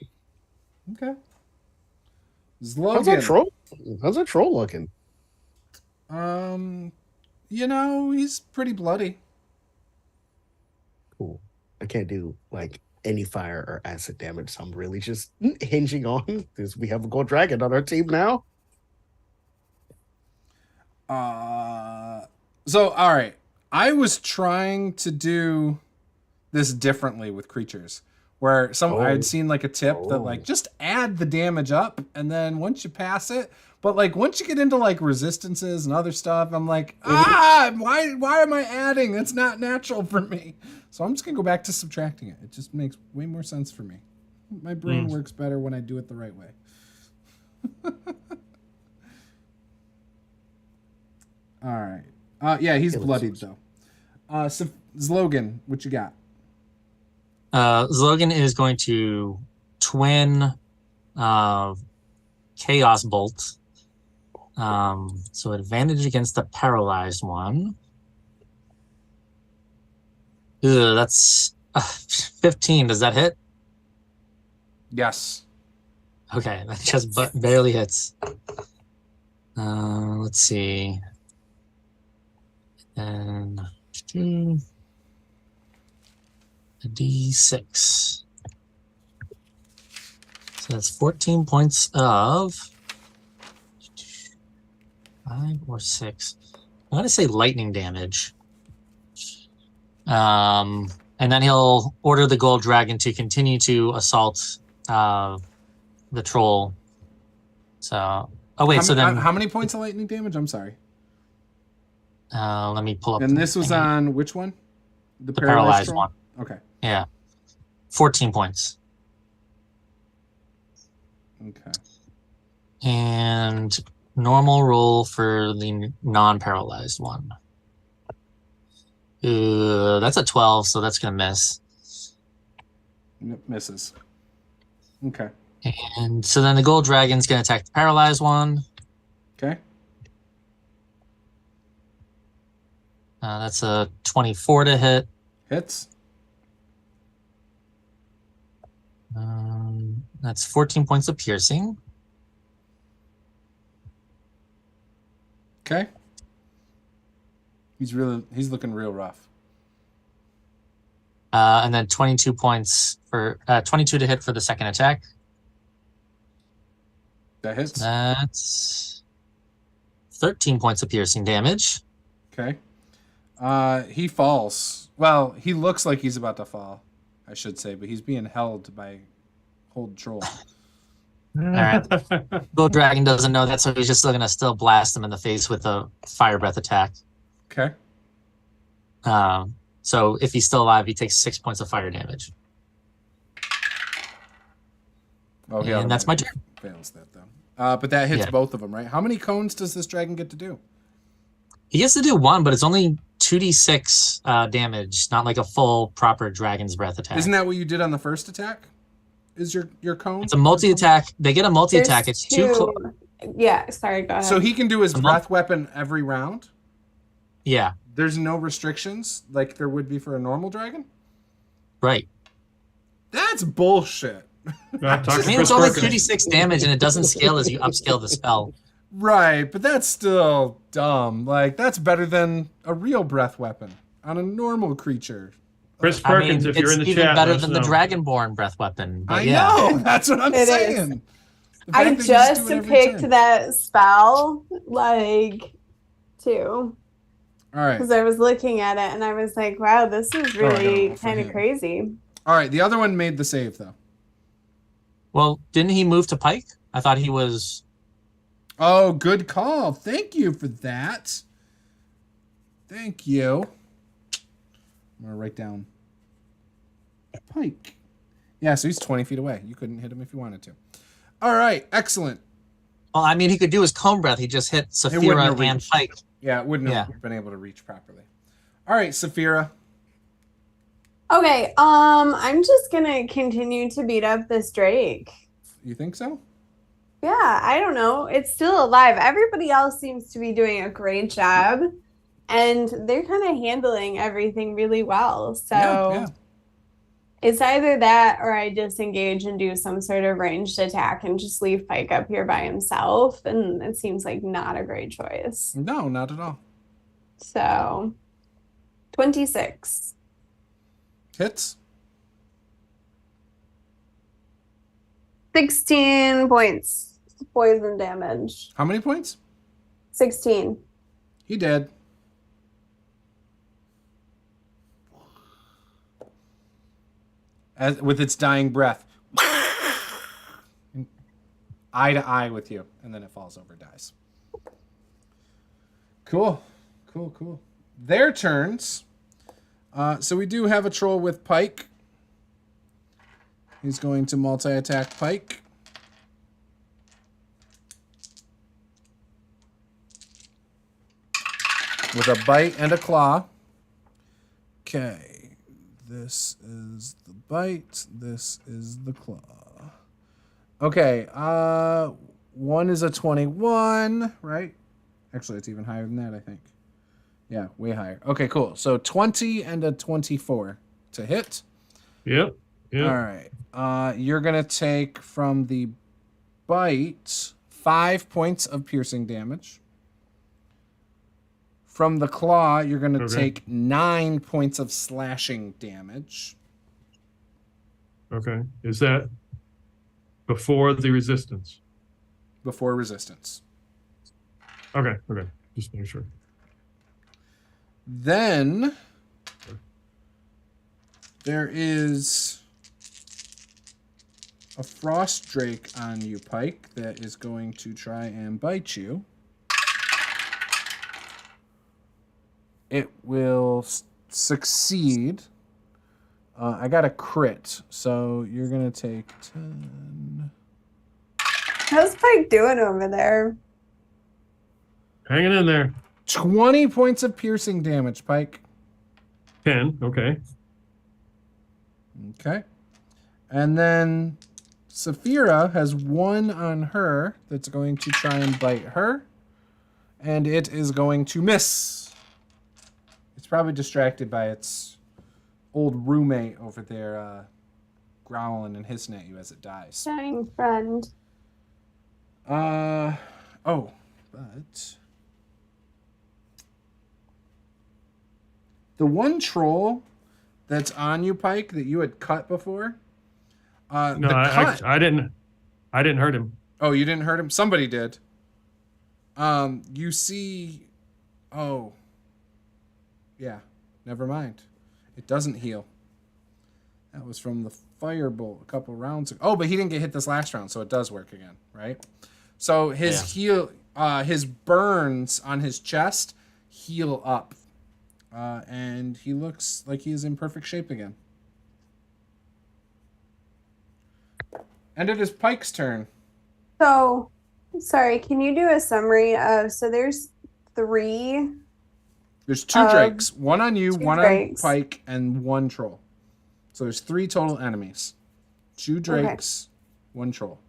Okay. How's that Zlogan. troll looking? He's pretty bloody. Cool. I can't do like any fire or acid damage, so I'm really just hinging on this. We have a gold dragon on our team now. So all right. I was trying to do this differently with creatures. Where I had seen like a tip that like just add the damage up, and then once you pass it, but like once you get into like resistances and other stuff, I'm like, why am I adding? That's not natural for me. So I'm just gonna go back to subtracting it. It just makes way more sense for me. My brain works better when I do it the right way. All right. Yeah, he's bloodied though. So Zlogan, what you got? Zlogan is going to twin Chaos Bolt. So advantage against the paralyzed one. That's 15. Does that hit? Yes. Okay, that just barely hits. Let's see. And a D6. So that's 14 points of 5 or 6. I'm gonna say lightning damage. And then he'll order the gold dragon to continue to assault the troll. So how many points of lightning damage? I'm sorry. Let me pull up. And this was on which one? The paralyzed one. Okay. Yeah. 14 points. Okay. And normal roll for the non-paralyzed one. That's a 12, so that's going to miss. Misses. Okay. And so then the gold dragon's going to attack the paralyzed one. Okay. That's a 24 to hit. Hits. That's 14 points of piercing. Okay. He's looking real rough. And then 22 points for 22 to hit for the second attack. That hits. That's 13 points of piercing damage. Okay. He falls. Well, he looks like he's about to fall, I should say, but he's being held by Hold Troll. All right. Gold Dragon doesn't know that, so he's just going to still blast him in the face with a fire breath attack. Okay. So if he's still alive, he takes 6 points of fire damage. Oh, he And that's my turn. Fails that though. But that hits Yeah. both of them, right? How many cones does this dragon get to do? He gets to do one, but it's only 2d6 damage, not like a full proper dragon's breath attack. Isn't that what you did on the first attack? Is your cone? It's a multi-attack. They get a multi-attack. There's It's two. Yeah, sorry, go ahead. So he can do his A breath weapon every round? Yeah, There's no restrictions like there would be for a normal dragon? right. That's bullshit. Talk I to mean, Chris it's only Perkins. 2d6 damage, and it doesn't scale as you upscale the spell. Right, but that's still dumb. Like, that's better than a real breath weapon on a normal creature. Chris I mean, Perkins, if you're in it's the even chat, better let us than the know. Dragonborn breath weapon. But I yeah. know, that's what I'm It is. saying. The fact I that you just do it every picked turn. that spell, like, too. All right. Because I was looking at it and I was like, wow, this is I gotta really roll for kind of him. crazy. All right, the other one made the save, though. Well, didn't he move to Pike? I thought he was. Oh, good call. Thank you for that. Thank you. I'm going to write down Pike. Yeah, so he's 20 feet away. You couldn't hit him if you wanted to. All right, excellent. Well, I mean, he could do his cone breath. He just hit wouldn't Saphira have and reached. Pike. Yeah, it wouldn't have been able to reach properly. All right, Saphira. Okay, I'm just gonna continue to beat up this Drake. You think so? Yeah, I don't know. It's still alive. Everybody else seems to be doing a great job, and they're kind of handling everything really well. So Yeah. it's either that or I disengage and do some sort of ranged attack and just leave Pike up here by himself. And it seems like not a great choice. No, not at all. So 26. Hits. 16 points poison damage. How many points? 16. He did. With its dying breath. Eye to eye with you. And then it falls over, dies. Cool. Cool. Their turns. So we do have a troll with Pike. He's going to multi-attack Pike. With a bite and a claw. Okay. This is the bite. This is the claw. Okay. One is a 21, right? Actually, it's even higher than that, I think. Yeah, way higher. Okay, cool. So 20 and a 24 to hit. Yep. All right. You're going to take from the bite 5 points of piercing damage. From the claw, you're going to take 9 points of slashing damage. Okay. Is that before the resistance? Before resistance. Okay. Just making sure. Then there is a frost drake on you, Pike, that is going to try and bite you. It will succeed. I got a crit, so you're going to take 10. How's Pike doing over there? Hanging in there. 20 points of piercing damage, Pike. 10. Okay. Okay. And then Saphira has 1 on her that's going to try and bite her. And it is going to miss. It's probably distracted by its old roommate over there growling and hissing at you as it dies. Dying friend. But the one troll that's on you, Pike, that you had cut before. No, I didn't hurt him. Oh, you didn't hurt him? Somebody did. You see. Oh. Yeah. Never mind. It doesn't heal. That was from the firebolt a couple rounds ago. Oh, but he didn't get hit this last round, so it does work again, right? So his his burns on his chest heal up. And he looks like he is in perfect shape again. And it is Pike's turn. So, sorry, can you do a summary of, so there's 3. There's 2 drakes. 1 on you, 2 1 drakes. on Pike, and 1 troll. So there's 3 total enemies. 2 drakes, 1 troll.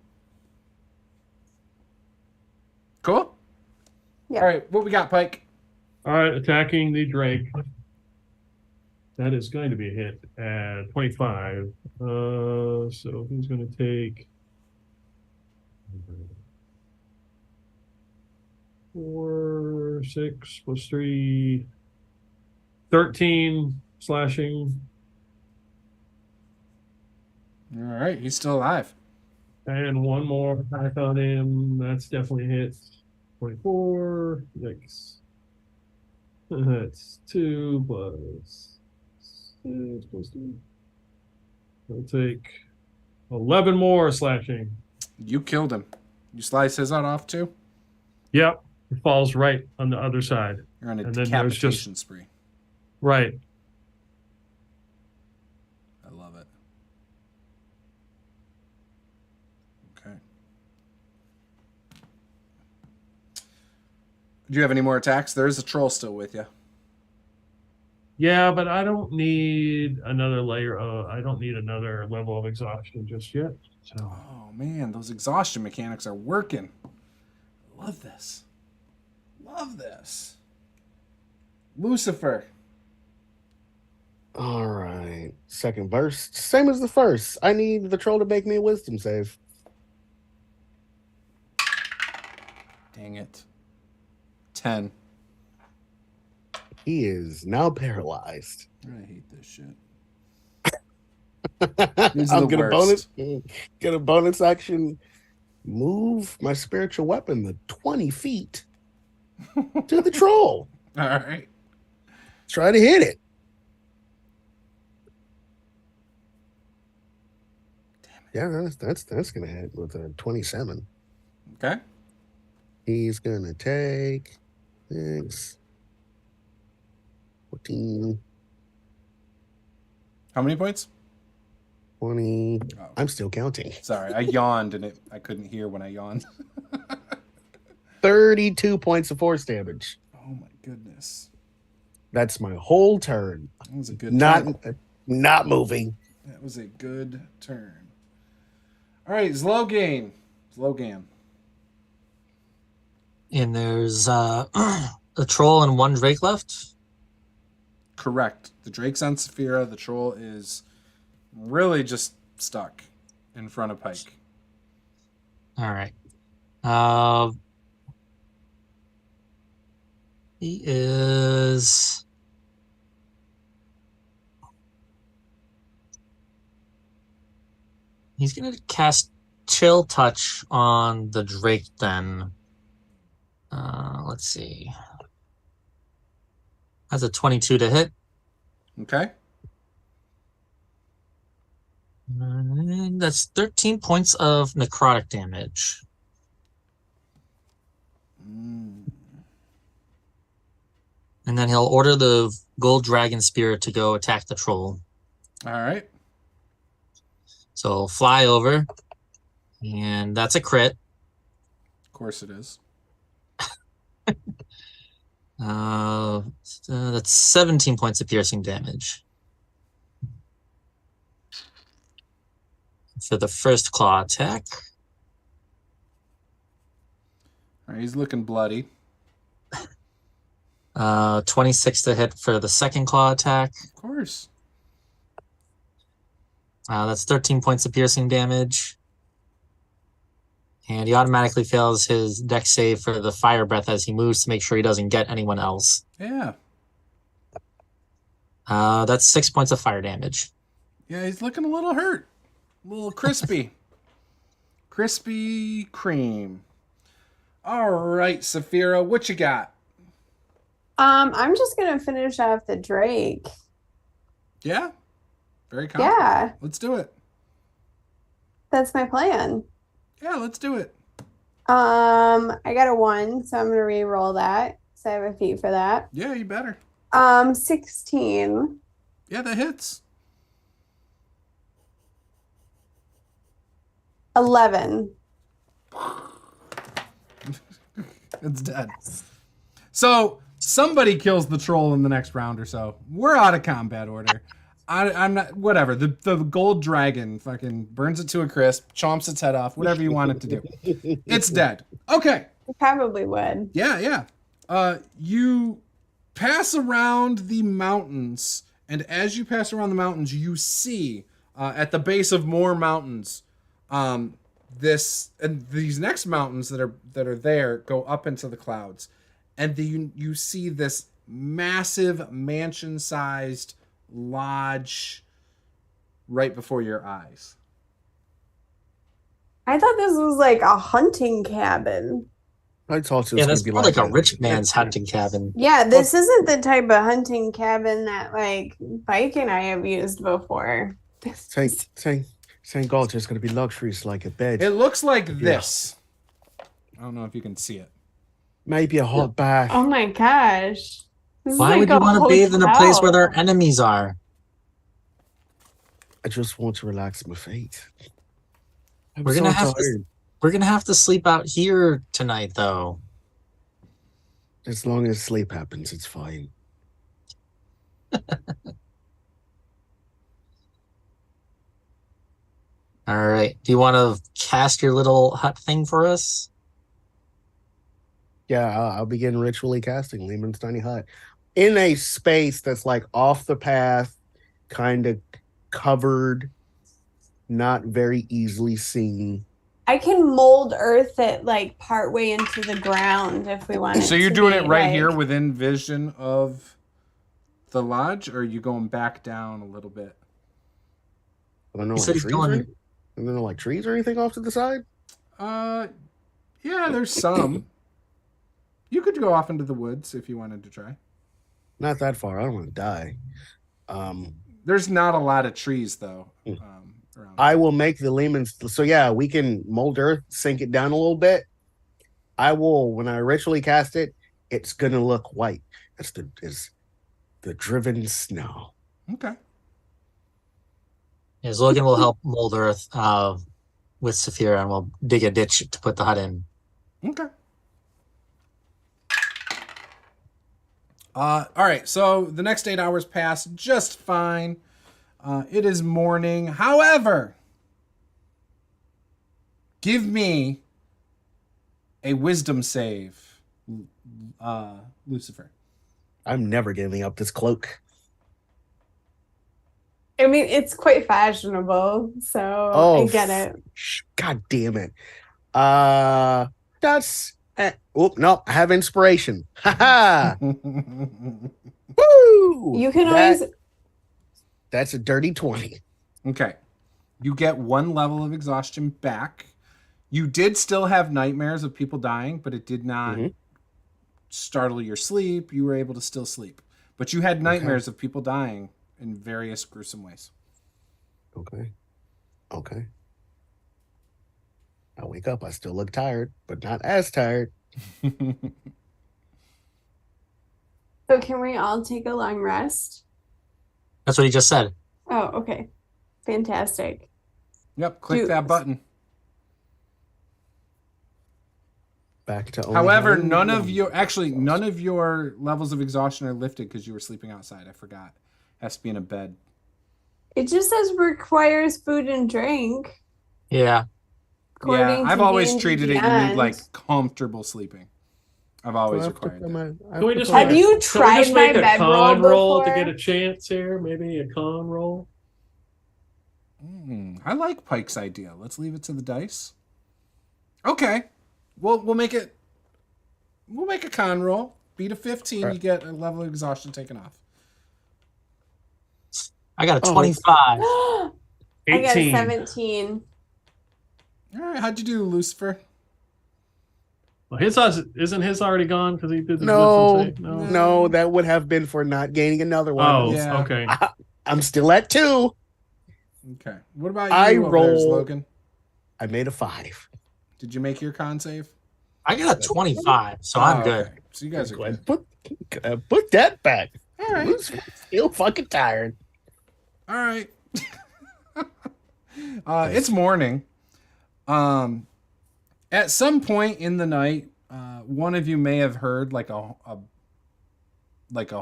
Cool? Yeah. All right, what we got, Pike? All right, attacking the Drake. That is going to be a hit at 25. So he's going to take 4, 6 plus 3, 13 slashing. All right, he's still alive. And 1 more attack on him. That's definitely a hit. 24. Yikes. That's 2 plus 6 plus 2. I'll take 11 more slashing. You killed him. You slice his head off too? Yep. It falls right on the other side. You're on a And then there's decapitation spree. Right. I love it. Okay. Do you have any more attacks? There is a troll still with you. Yeah, but I don't need another layer of, I don't need another level of exhaustion just yet. So Oh man, those exhaustion mechanics are working. Love this. Love this. Lucifer. All right. Second burst. Same as the first. I need the troll to make me a wisdom save. Dang it. 10. He is now paralyzed. I hate this shit. I'm gonna worst. get a bonus action, move my spiritual weapon the 20 feet to the troll. All right. Try to hit it. Damn it. Yeah, that's gonna hit with a 27. Okay. He's gonna take 6, 14, How many points? 20. Oh. I'm still counting. Sorry, I yawned and I couldn't hear when I yawned. 32 points of force damage. Oh my goodness. That's my whole turn. That was a good turn. Not moving. That was a good turn. All right, Zlogan. And there's a troll and 1 drake left. Correct. The Drake's on Saphira. The troll is really just stuck in front of Pike. All right. He is. He's going to cast Chill Touch on the Drake then. Let's see. That's a 22 to hit. Okay. And that's 13 points of necrotic damage. And then he'll order the gold dragon spirit to go attack the troll. All right. So fly over, and that's a crit. Of course it is. That's 17 points of piercing damage. For the first claw attack. All right, he's looking bloody. 26 to hit for the second claw attack. Of course. That's 13 points of piercing damage. And he automatically fails his dex save for the fire breath as he moves to make sure he doesn't get anyone else. Yeah. That's 6 points of fire damage. Yeah, he's looking a little hurt. A little crispy. Krispy Kreme. All right, Saphira, what you got? I'm just gonna finish off the Drake. Yeah? Very confident. Yeah, Let's do it. that's my plan. Yeah, let's do it. I got a 1, so I'm gonna re-roll that. So I have a feat for that. Yeah, you better. 16. Yeah, that hits. 11. It's dead. So somebody kills the troll in the next round or so. We're out of combat order. I'm not. Whatever. The gold dragon fucking burns it to a crisp, chomps its head off. Whatever you want it to do. It's dead. Okay. You probably would. Yeah. You pass around the mountains, and as you pass around the mountains, you see at the base of more mountains, this and these next mountains that are there go up into the clouds, and you see this massive mansion-sized lodge right before your eyes. I thought this was like a hunting cabin. I thought it was Yeah, going that's to be more like a rich man's hunting cabin. Yeah, this isn't the type of hunting cabin that like Bike and I have used before. Thank God there's going to be luxuries like a bed. It looks like this. I don't know if you can see it. Maybe a hot bath. Oh my gosh. This is Why like would you a want to bathe in a place where hotel. their enemies are? I just want to relax my feet. I'm We're so gonna have to- tired. We're gonna have to sleep out here tonight, though. As long as sleep happens, it's fine. All right. Do you want to cast your little hut thing for us? Yeah, I'll begin ritually casting Lehman's Tiny Hut in a space that's like off the path, kind of covered, not very easily seen. I can mold earth it like partway into the ground if we want. So you're doing it right here within vision of the lodge, or are you going back down a little bit? I don't know, He said like he's trees, going- or, and then like trees or anything off to the side. Yeah, there's some. You could go off into the woods if you wanted to try. Not that far. I don't want to die. There's not a lot of trees though. Around. I will make the Lehman's. So yeah, we can mold earth, sink it down a little bit. I will, when I ritually cast it, it's gonna look white. That's the driven snow. Okay. Yes, Logan will help mold earth with Saphira, and we'll dig a ditch to put the hut in. Okay. All right. So the next 8 hours pass just fine. It is morning. However, give me a wisdom save, Lucifer. I'm never giving up this cloak. I mean, it's quite fashionable, so I get it. God damn it. That's no, I have inspiration. Ha ha. Woo! You can always. That's a dirty 20. Okay. You get 1 level of exhaustion back. You did still have nightmares of people dying, but it did not startle your sleep. You were able to still sleep. But you had nightmares of people dying in various gruesome ways. Okay. I wake up. I still look tired, but not as tired. So can we all take a long rest? That's what he just said. Oh, okay. Fantastic. Yep, click that button. back to only However, having none one. of your levels of exhaustion are lifted because you were sleeping outside. I forgot. Has to be in a bed. It just says requires food and drink. Yeah. According I've to always D&D treated it you Beyond. need like comfortable sleeping. I've always required that. Can we just Have make you can we tried just my make a bed con roll roll to before? get a chance here? Maybe a con roll. I like Pike's idea. Let's leave it to the dice. Okay, we'll make it. We'll make a con roll. Beat a 15, Right. you get a level of exhaustion taken off. I got a Oh. 25. I got a 18. 17. All right, how'd you do, Lucifer? Well, isn't his already gone because he did the No, blitz and save? no, that would have been for not gaining another one. Oh, Yeah. okay. I'm still at 2. Okay. What about you I over there, roll- Logan? I made a 5. Did you make your con save? I got a 25, so I'm good. Okay. So you guys are Go ahead, good. put that back. All right. Who's still fucking tired? All right. It's morning. At some point in the night, one of you may have heard like a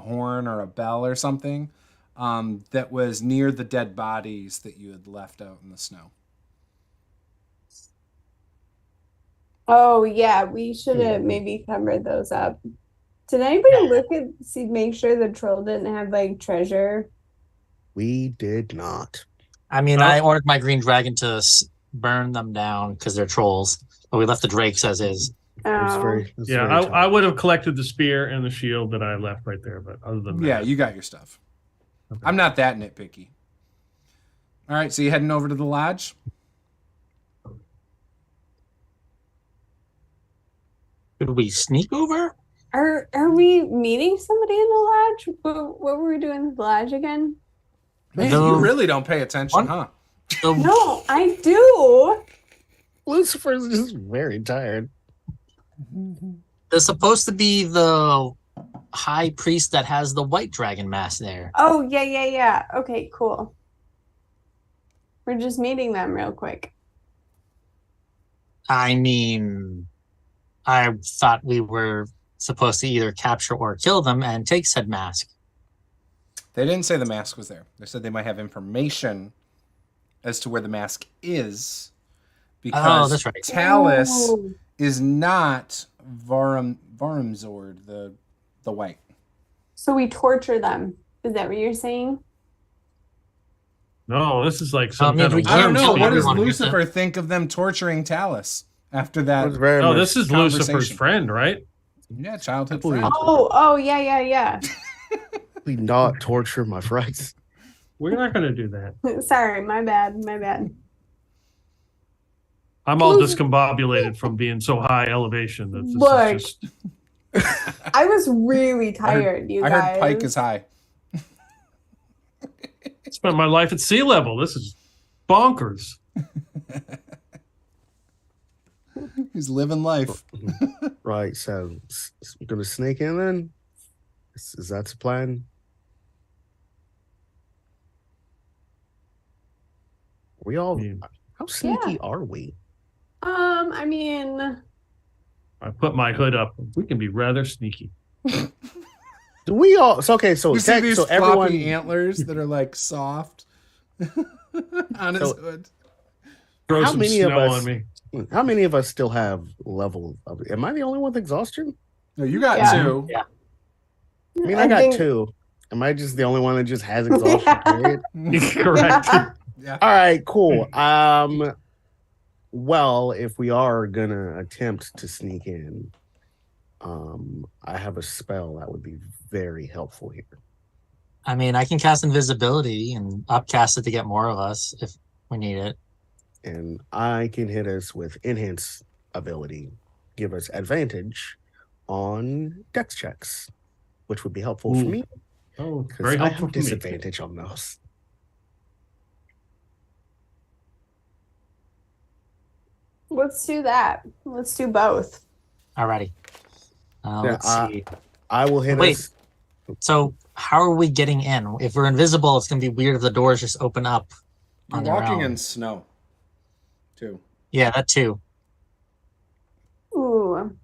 horn or a bell or something that was near the dead bodies that you had left out in the snow. Oh yeah, we should have maybe covered those up. Did anybody look at make sure the troll didn't have like treasure? We did not. I mean, I ordered my green dragon to burn them down because they're trolls, but we left the drakes as is. It was Oh. very, it was Yeah, very I would have collected the spear and the shield that I left right there, but other than Yeah, that, you got your stuff. Okay. I'm not that nitpicky. All right, so you heading over to the lodge? Could we sneak over? Are we meeting somebody in the lodge? What were we doing in the lodge again? Man, The- you really don't pay attention, What? huh? The- No, I do. Lucifer's just very tired. There's supposed to be the high priest that has the white dragon mask there. Oh yeah. Okay, cool. We're just meeting them real quick. I mean, I thought we were supposed to either capture or kill them and take said mask. They didn't say the mask was there. They said they might have information as to where the mask is, because that's right. Talis Oh. is not Varumzord, the white. So we torture them. Is that what you're saying? no, this is like some mean, kind we of I don't can't know. kill What does everyone with Lucifer think of them torturing Talis after It that? was very No, much- this is Lucifer's conversation. friend, right? Yeah, childhood I believe friend. Oh yeah. we not torture my friends. We're not going to do that. Sorry, my bad. I'm all discombobulated from being so high elevation that this Look. is just. I was really tired, you I guys. heard Pike is high. Spent my life at sea level. This is bonkers. He's living life. Right, so we're gonna sneak in then. Is that the plan? We all. Yeah. How sneaky are we? I mean, I put my hood up. We can be rather sneaky. Do we all? So okay, so You see these so floppy everyone. antlers that are like soft on his So- hood. Throw How some many of snow us- on me. How many of us still have level of? Am I the only one with exhaustion? No, you got Yeah. two. Yeah. I mean, I got 2. Am I just the only one that just has exhaustion? Period. Correct. Yeah. All right, cool. Well, if we are gonna attempt to sneak in, I have a spell that would be very helpful here. I mean, I can cast invisibility and upcast it to get more of us if we need it. And I can hit us with enhance ability, give us advantage on dex checks, which would be helpful for Ooh. me Oh, because very I helpful have for me. disadvantage on those. let's do that. Let's do both. Alrighty. Yeah, Let's see. I will hit Wait. us. So, how are we getting in? If we're invisible, it's going to be weird if the doors just open up You're on their walking own. in snow, too. Yeah, that too. Ooh.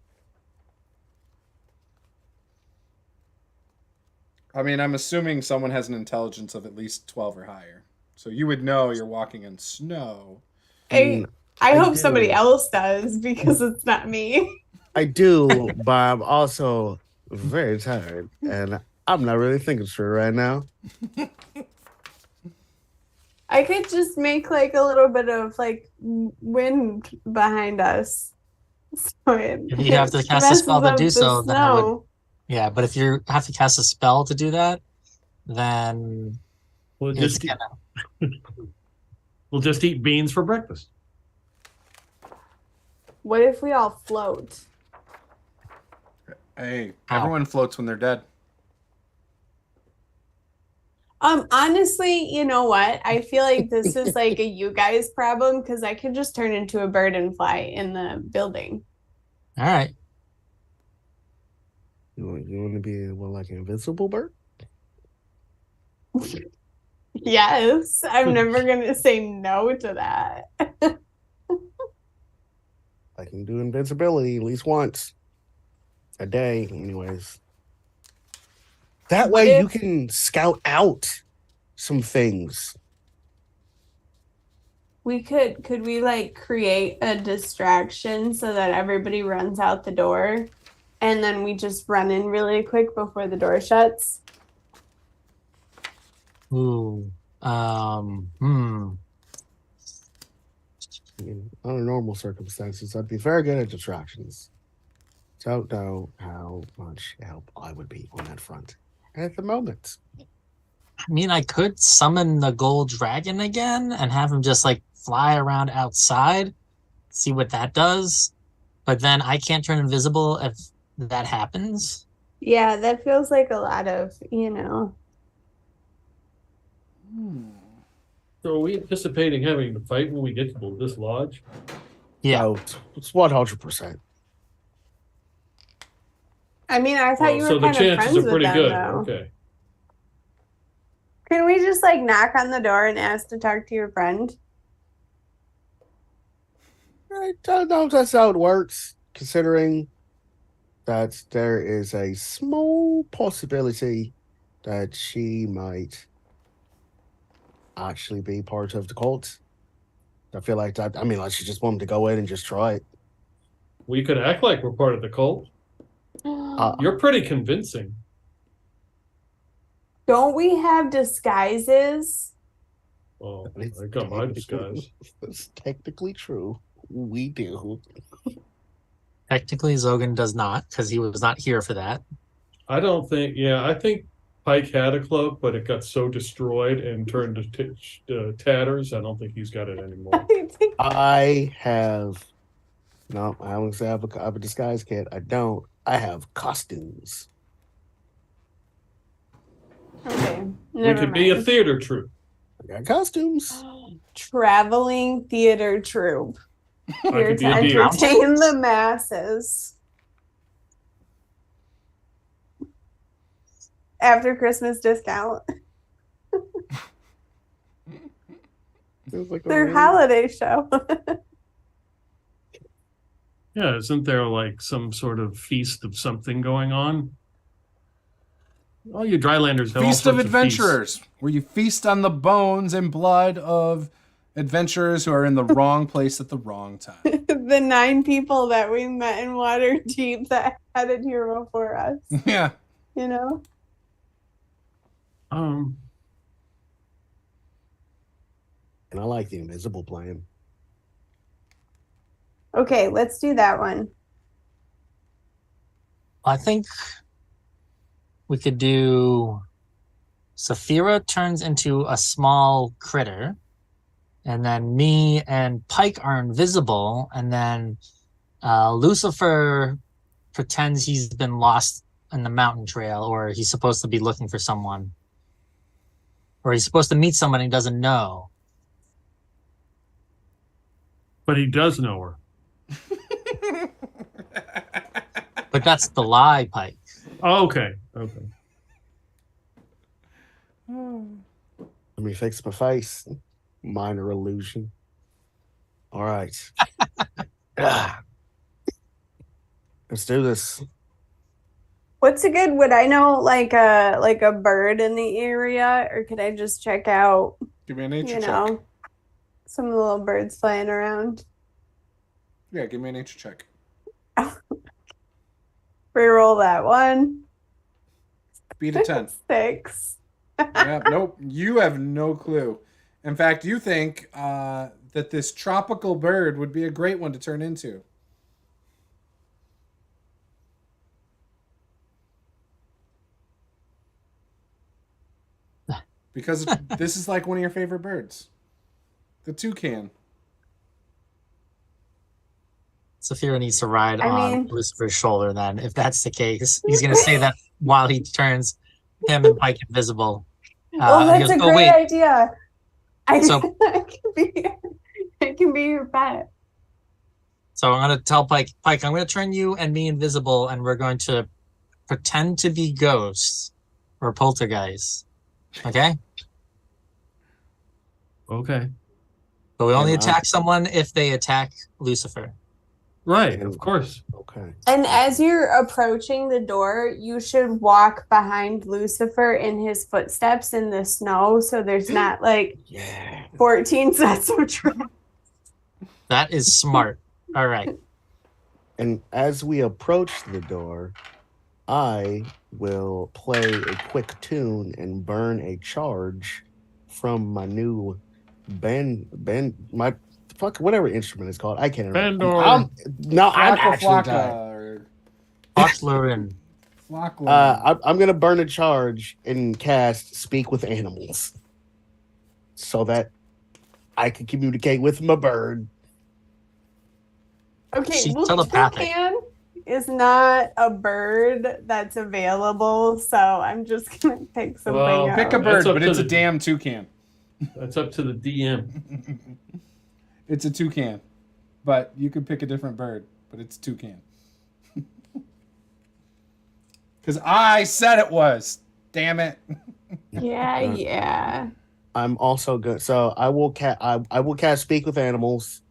I mean, I'm assuming someone has an intelligence of at least 12 or higher. So you would know you're walking in snow. I I hope do. somebody else does because it's not me. I do, but I'm also very tired, and I'm not really thinking straight right now. I could just make like a little bit of like wind behind us. So If you have to cast a spell to do so, then I would. Yeah, but if you have to cast a spell to do that, then We'll it's just we'll just eat beans for breakfast. What if we all float? Hey, everyone floats when they're dead. Honestly, you know what? I feel like this is like a you guys problem because I could just turn into a bird and fly in the building. All right. You want to be like an invincible bird? Yes, I'm never gonna say no to that. I can do invincibility at least once a day, anyways. That way you can scout out some things. Could we like create a distraction so that everybody runs out the door and then we just run in really quick before the door shuts? Ooh. Under normal circumstances, I'd be very good at distractions. Don't know how much help I would be on that front at the moment. I mean, I could summon the gold dragon again and have him just like fly around outside, see what that does. But then I can't turn invisible if that happens. Yeah, that feels like a lot of, you know. So are we anticipating having to fight when we get to this lodge? Yeah. So it's 100%. I mean, I thought you were So the kind of chances friends are with pretty them, good. though. Okay. Can we just like knock on the door and ask to talk to your friend? I don't know if that's how it works, considering that there is a small possibility that she might actually be part of the cult. I feel like that. I mean, like she just wanted to go in and just try it. We could act like we're part of the cult. You're pretty convincing. Don't we have disguises? Oh, I got my disguise. That's technically true. We do. Technically, Zogan does not because he was not here for that. I don't think. Yeah, I think Pike had a cloak, but it got so destroyed and turned to tatters. I don't think he's got it anymore. I have. No, I don't say I have a disguise kit. I don't. I have costumes. Okay, We never could be a mind. theater troupe. I got costumes. Traveling theater troupe. I Here could be to a deer. entertain the masses. After Christmas discount. Like Their holiday show. Yeah, isn't there like some sort of feast of something going on? All you Drylanders have Feast all of sorts Adventurers, where you feast on the bones and blood of adventurers who are in the wrong place at the wrong time. The 9 people that we met in Waterdeep that headed here before us. Yeah. You know? feasts. And I like the invisible plan. Okay, let's do that one. I think we could do Saphira turns into a small critter, and then me and Pike are invisible, and then Lucifer pretends he's been lost in the mountain trail, or he's supposed to be looking for someone, or he's supposed to meet someone he doesn't know. But he does know her. But that's the lie, Pike. Oh, okay. Okay. Let me fix my face. Minor illusion. All right. Let's do this. What's a good? Would I know like a bird in the area, or could I just check out? Give me a nature You check. know, some of the little birds flying around. Yeah, give me a nature check. Reroll that one. Beat a 10. 6. Yeah, nope. You have no clue. In fact, you think that this tropical bird would be a great one to turn into. Because this is like one of your favorite birds. The toucan. Saphira needs to ride I on mean- Lucifer's shoulder then, if that's the case. He's going to say that while he turns him and Pike invisible. Well, He that's goes, a "Oh, great wait." idea. So- I can be your pet. So I'm going to tell Pike, I'm going to turn you and me invisible, and we're going to pretend to be ghosts or poltergeists. Okay? Okay. But we only And attack someone if they attack Lucifer. Right, of course. Okay. And as you're approaching the door, you should walk behind Lucifer in his footsteps in the snow, so there's not like Yeah. 14 sets of traps. That is smart. All right. And as we approach the door, I will play a quick tune and burn a charge from my new whatever instrument it's called. I can't remember. Bandor. I'm actually Flocka tired. or Foxlurin. Flockland. I'm gonna burn a charge and cast Speak with Animals, so that I can communicate with my bird. Okay, She's well, telepathic. toucan is not a bird that's available, so I'm just gonna pick something Well, out. Pick a That's bird, up but to it's a the- damn toucan. That's up to the DM. It's a toucan. But you could pick a different bird, but it's a toucan. Because I said it was. Damn it. Yeah. I'm also good. So I will cast Speak with Animals,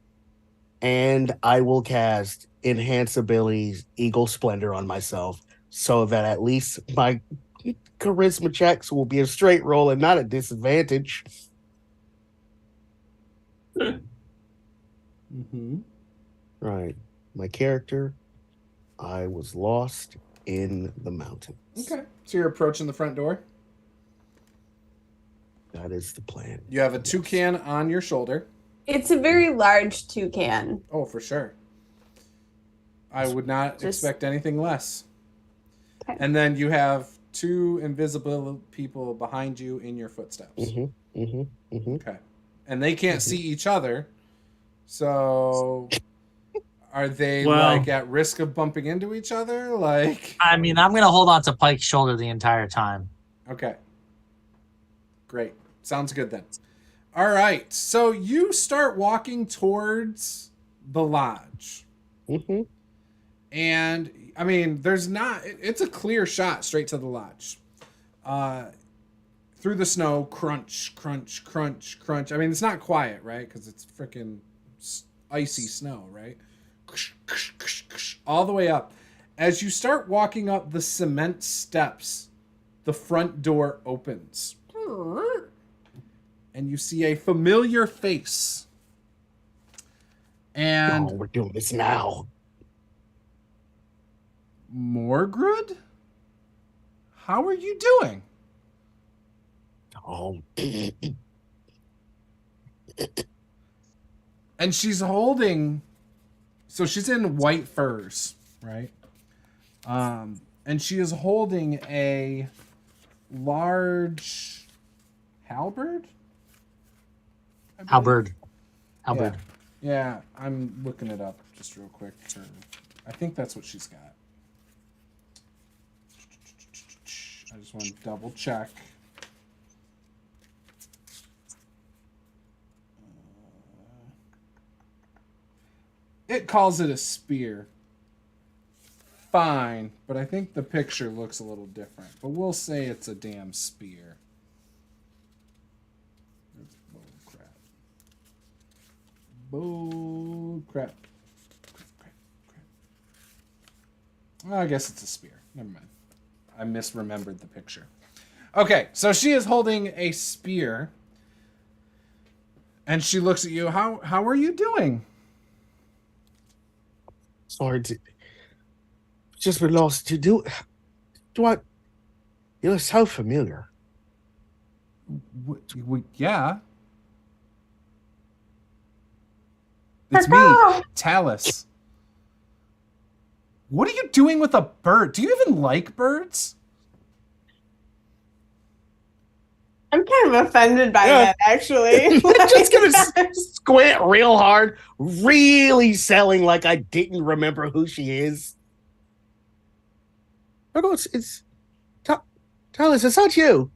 and I will cast Enhance Abilities Eagle Splendor on myself, so that at least my charisma checks will be a straight roll and not a disadvantage. Mm-hmm. Right. My character, I was lost in the mountains. Okay. So you're approaching the front door. That is the plan. You have a Yes. toucan on your shoulder. It's a very large toucan. Oh, for sure. I would not Just- expect anything less. Okay. And then you have two invisible people behind you in your footsteps. Mm-hmm. Mm-hmm. Mm-hmm. Okay. And they can't see each other. So are they Well- like at risk of bumping into each other? Like, I mean, I'm going to hold on to Pike's shoulder the entire time. okay. Great. Sounds good then. All right. So you start walking towards the lodge. Mm-hmm. And I mean, it's a clear shot straight to the lodge. Through the snow, crunch, crunch, crunch, crunch. I mean, it's not quiet, right? Because it's freaking icy snow, right? All the way up. As you start walking up the cement steps, the front door opens. And you see a familiar face. And Oh, we're doing this now. Morgrud? How are you doing? Oh, And she's holding, so she's in white furs, right? And she is holding a large halberd. I believe? Halberd. Halberd. Yeah, I'm looking it up just real quick. I think that's what she's got. I just want to double check. It calls it a spear. Fine, but I think the picture looks a little different. But we'll say it's a damn spear. Bull crap. Bull crap. Crap. I guess it's a spear. Never mind. I misremembered the picture. Okay, so she is holding a spear, and she looks at you. How are you doing? Sorry, just been lost. Do I? You look so familiar. Yeah. It's me, Talis. What are you doing with a bird? Do you even like birds? I'm kind of offended by that, actually. I'm just gonna squint real hard, really selling like I didn't remember who she is. Oh no, it's Talis, it's not you.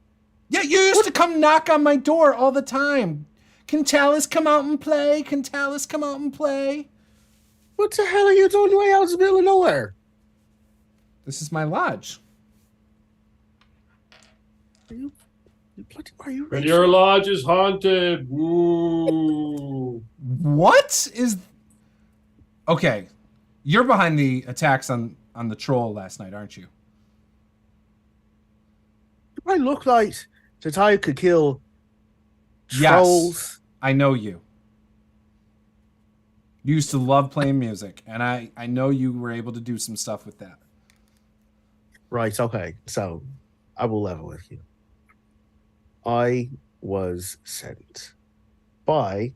Yeah, you used to come knock on my door all the time. Can Talis come out and play? Can Talis come out and play? What the hell are you doing way out in the middle of nowhere? This is my lodge. Are you And your lodge is haunted. Woo. What is... Okay, you're behind the attacks on the troll last night, aren't you? Do I look like that I could kill Yes, trolls? I know you. You used to love playing music, and I know you were able to do some stuff with that. Right, okay. So I will level with you. I was sent by,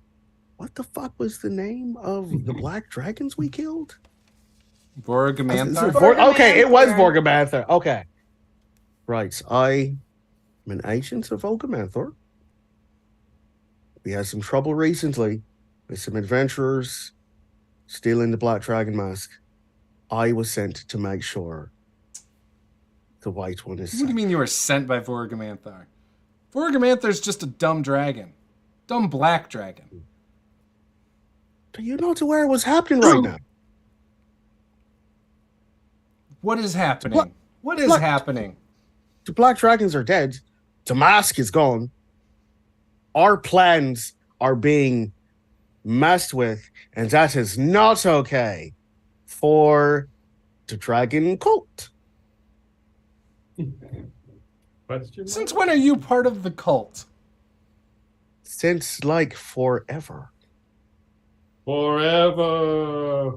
what the fuck was the name of the black dragons we killed? Vorgamanthar? Okay, it was Vorgamanthar. Okay. Right, I am an agent of Vorgamanthar. We had some trouble recently with some adventurers stealing the black dragon mask. I was sent to make sure the white one is What do you mean you were sent by Vorgamanthar? Vorgamanthar's just a dumb dragon. Dumb black dragon. Do you not aware what's happening right now? What is happening? What is happening? The black dragons are dead. The mask is gone. Our plans are being messed with, and that is not okay for the dragon cult. Since when are you part of the cult? Since like forever. Forever.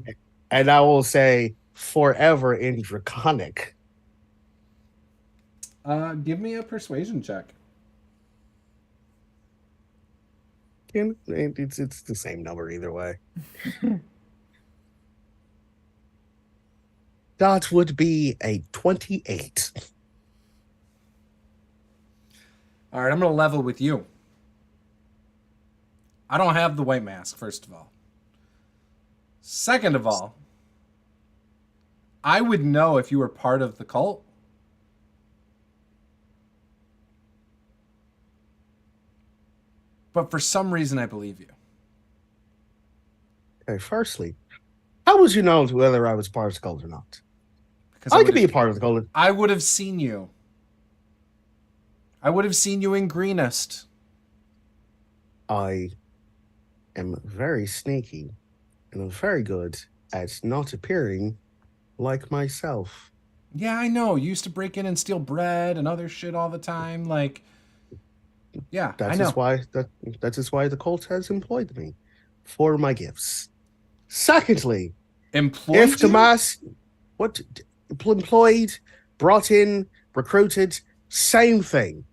And I will say forever in Draconic. Give me a persuasion check. It's the same number either way. That would be a 28. All right, I'm going to level with you. I don't have the white mask, first of all. Second of all, I would know if you were part of the cult. But for some reason, I believe you. Okay, firstly, how would you know whether I was part of the cult or not? Because I could be a part of the cult. I would have seen you. I would have seen you in Greenest. I am very sneaky and I'm very good at not appearing like myself. Yeah, I know. You used to break in and steal bread and other shit all the time. Like, yeah, I know. That is why the cult has employed me for my gifts. Secondly, Employed employed, brought in, recruited, same thing.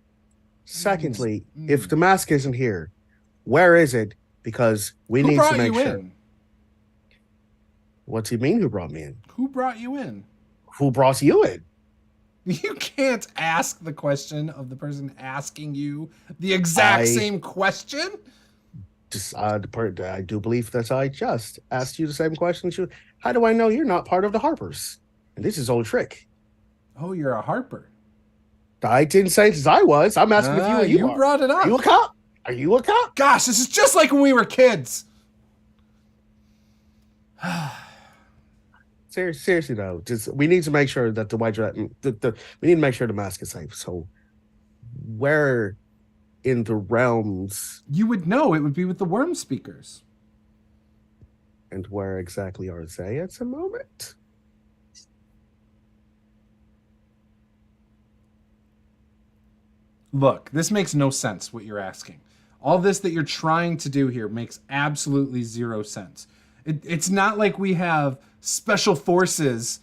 Secondly, if the mask isn't here, where is it? Because we need to make sure. In? What do you mean, who brought me in? Who brought you in? Who brought you in? You can't ask the question of the person asking you the exact same question. I do believe that I just asked you the same question. How do I know you're not part of the Harpers? And this is old trick. Oh, you're a Harper. I didn't say it as I was. I'm asking if you are. You brought it up. Are you a cop? Are you a cop? Gosh, this is just like when we were kids. Seriously though, we need to make sure that the white dragon. We need to make sure the mask is safe. So, where in the realms? You would know. It would be with the worm speakers. And where exactly are they at the moment? Look, this makes no sense, what you're asking. All this that you're trying to do here makes absolutely zero sense. It's not like we have special forces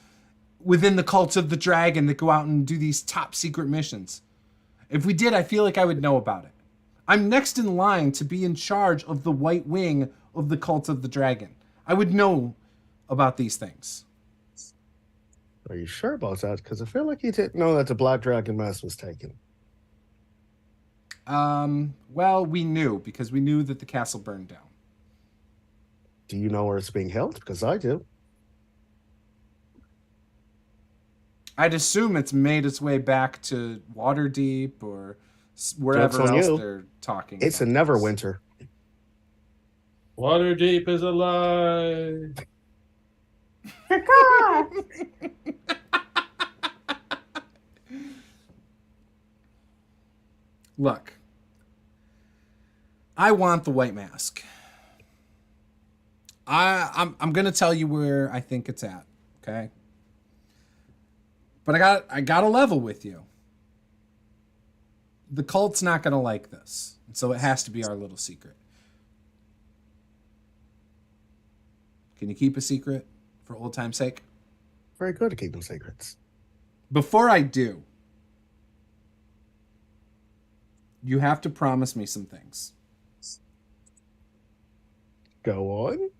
within the Cult of the Dragon that go out and do these top secret missions. If we did, I feel like I would know about it. I'm next in line to be in charge of the White Wing of the Cult of the Dragon. I would know about these things. Are you sure about that? Because I feel like you didn't know that the Black Dragon Mask was taken. Well, we knew, because we knew that the castle burned down. Do you know where it's being held? Because I do. I'd assume it's made its way back to Waterdeep or wherever That's on else you. they're talking It's a about this. Neverwinter. Waterdeep is alive. Caw-caw! Look, I want the white mask. I'm gonna tell you where I think it's at, okay? But I got a level with you. The cult's not gonna like this, so it has to be our little secret. Can you keep a secret for old time's sake? Very good at keeping secrets. Before I do, you have to promise me some things. Go on.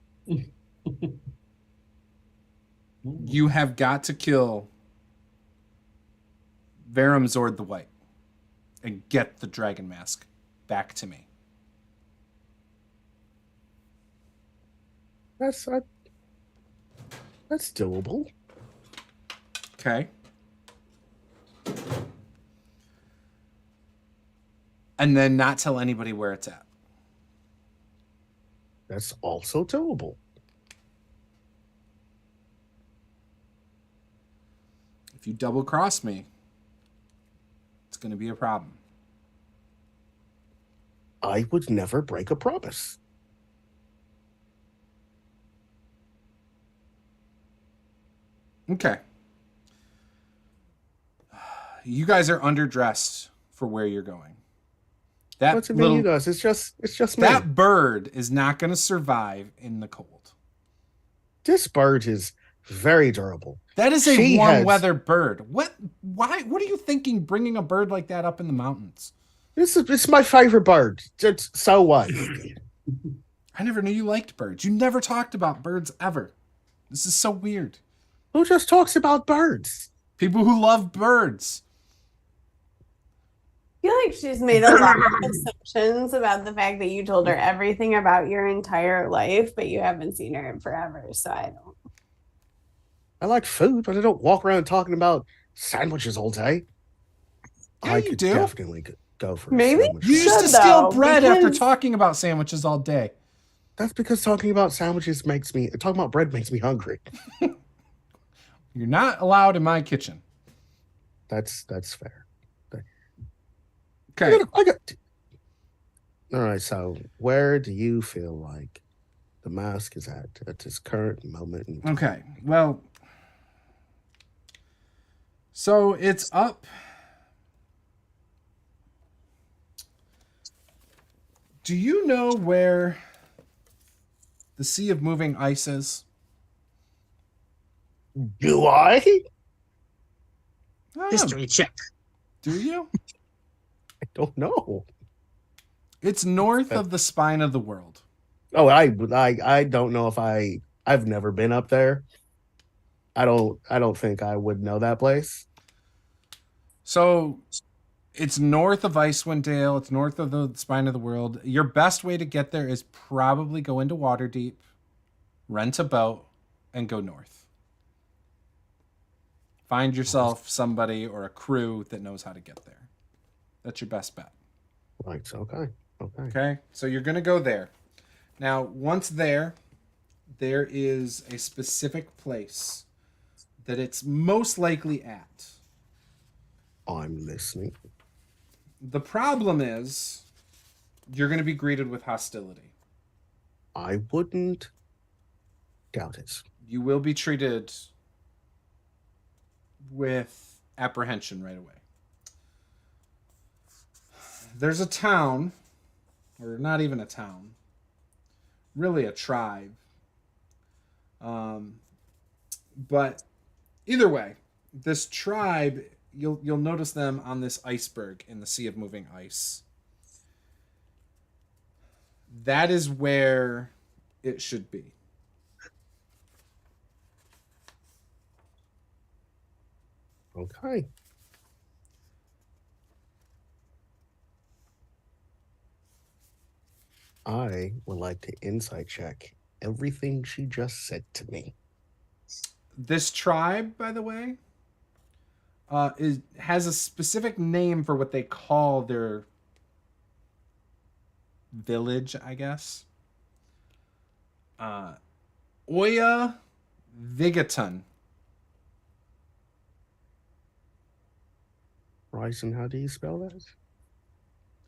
You have got to kill Verum Zord the White and get the dragon mask back to me. That's doable. Okay. And then not tell anybody where it's at. That's also doable. If you double cross me, it's going to be a problem. I would never break a promise. Okay. You guys are underdressed for where you're going. That What's it mean, you guys? It's just me. that bird is not going to survive in the cold. This bird is very durable. That is a She warm has- weather bird. Why? What are you thinking bringing a bird like that up in the mountains? It's my favorite bird. So what? I never knew you liked birds. You never talked about birds ever. This is so weird. Who just talks about birds? People who love birds. I feel like she's made a lot of assumptions about the fact that you told her everything about your entire life, but you haven't seen her in forever. So I don't. I like food, but I don't walk around talking about sandwiches all day. Yeah, I you could do. definitely go for Maybe a sandwich. You used to should, steal though, bread after because- talking about sandwiches all day. That's because talking about sandwiches talking about bread makes me hungry. You're not allowed in my kitchen. That's fair. Okay. All right, so where do you feel like the mask is at this current moment? Okay. Well, so it's up. Do you know where the Sea of Moving Ice is? Do I? History check. Do you? I don't know. It's north of the spine of the world. Oh, I don't know if I've never been up there. I don't think I would know that place. So it's north of Icewind Dale. It's north of the spine of the world. Your best way to get there is probably go into Waterdeep, rent a boat, and go north. Find yourself somebody or a crew that knows how to get there. That's your best bet. Right. Okay. Okay, so you're going to go there. Now, once there is a specific place that it's most likely at. I'm listening. The problem is you're going to be greeted with hostility. I wouldn't doubt it. You will be treated with apprehension right away. there's a town, or not even a town, really a tribe. But either way, this tribe, you'll notice them on this iceberg in the sea of moving ice. That is where it should be. Okay. I would like to insight check everything she just said to me. This tribe, by the way, has a specific name for what they call their village, I guess. Oya Vigaton. Bryson, how do you spell that?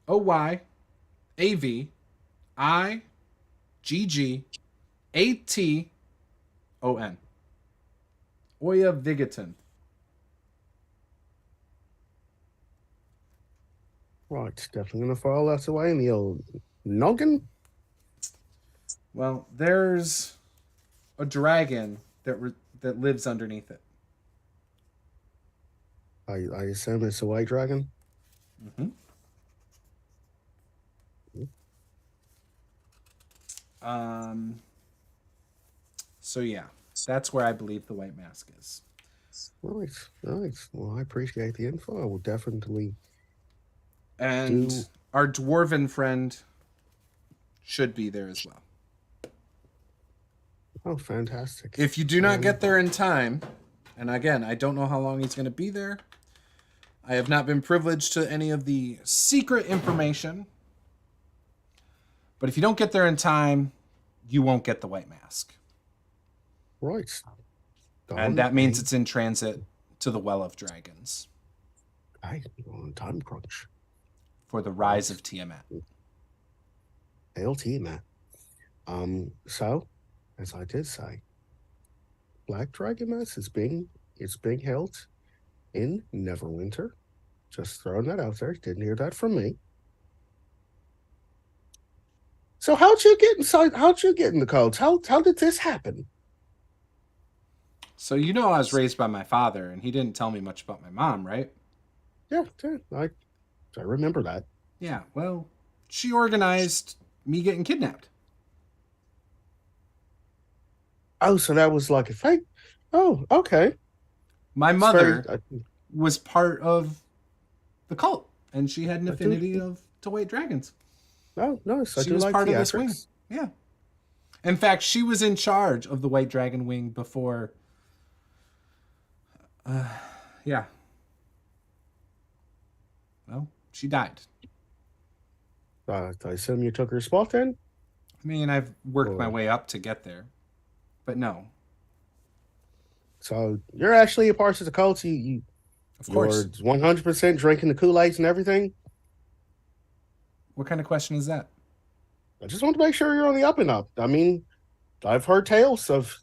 OYAVIGGATON. Oya Vigaton. Right, definitely going to file that away in the old noggin. Well, there's a dragon that lives underneath it. I assume it's a white dragon. Mm-hmm. So yeah, that's where I believe the white mask is. Right, right. Well, I appreciate the info. I will definitely. And our dwarven friend should be there as well. Oh, fantastic. If you do not get there in time, and again, I don't know how long he's going to be there. I have not been privileged to any of the secret information. But if you don't get there in time, you won't get the white mask. Right. And that means it's in transit to the Well of Dragons. I on time crunch. For the rise of Tiamat. Hail Tiamat. So, as I did say, Black Dragon Mass is being held in Neverwinter. Just throwing that out there. Didn't hear that from me. So how'd you get inside? How'd you get in the codes? How did this happen? So you know I was raised by my father, and he didn't tell me much about my mom, right? Yeah, I remember that. Yeah, well, she organized me getting kidnapped. Oh, so that was like a fake? Oh, okay. My mother was part of the cult, and she had an affinity to white dragons. Oh, nice. She was part of this wing. Yeah. In fact, she was in charge of the white dragon wing before. Yeah. Well, she died. I assume you took her spot then? I mean, I've worked my way up to get there, but no. So you're actually a part of the cult. You of course, you're 100% drinking the Kool-Aids and everything. What kind of question is that? I just want to make sure you're on the up and up. I mean, I've heard tales of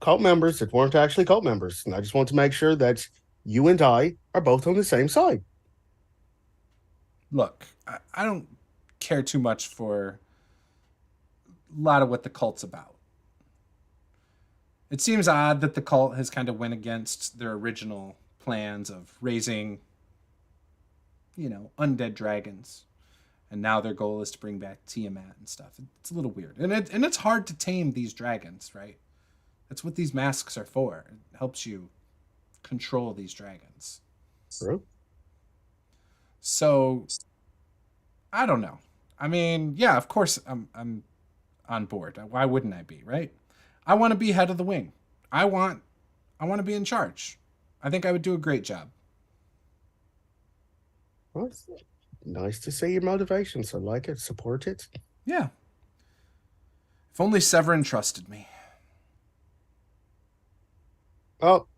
cult members that weren't actually cult members, and I just want to make sure that you and I are both on the same side. Look, I don't care too much for a lot of what the cult's about. It seems odd that the cult has kind of went against their original plans of raising, undead dragons. And now their goal is to bring back Tiamat and stuff. It's a little weird. And it's hard to tame these dragons, right? That's what these masks are for. It helps you control these dragons. True. So, I don't know. I mean, yeah, of course I'm on board. Why wouldn't I be, right? I want to be head of the wing. I want to be in charge. I think I would do a great job. Well, nice to see your motivations. I like it. Support it. Yeah. If only Severin trusted me. Oh.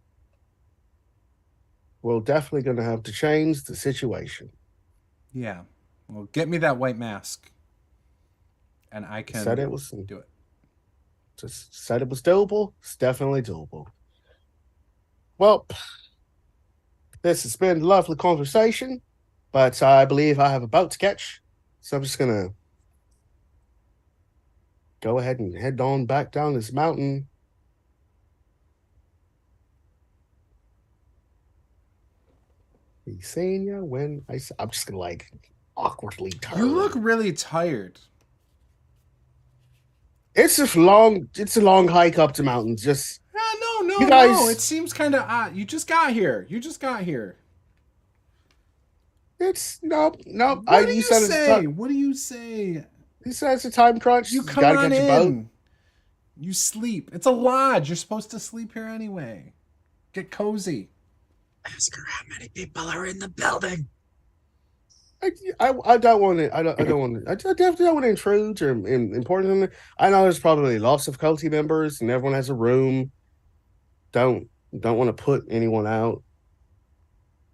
We're definitely going to have to change the situation. Yeah. Well, get me that white mask. And I can do it. Just said it was doable. It's definitely doable. Well, this has been a lovely conversation. but I believe I have a boat to catch, so I'm just gonna go ahead and head on back down this mountain. Be seeing you when I'm just gonna like awkwardly turn. You look really tired. It's a long hike up to mountains. Just No. You guys- It seems kind of odd. You just got here. it's nope. What do you say? What do you say? You said it's a time crunch. You come gotta on catch a boat. in. You sleep. It's a lodge. You're supposed to sleep here anyway. Get cozy. Ask her how many people are in the building. I don't want to. I definitely don't want to intrude or important. I know there's probably lots of culty members, and everyone has a room. Don't want to put anyone out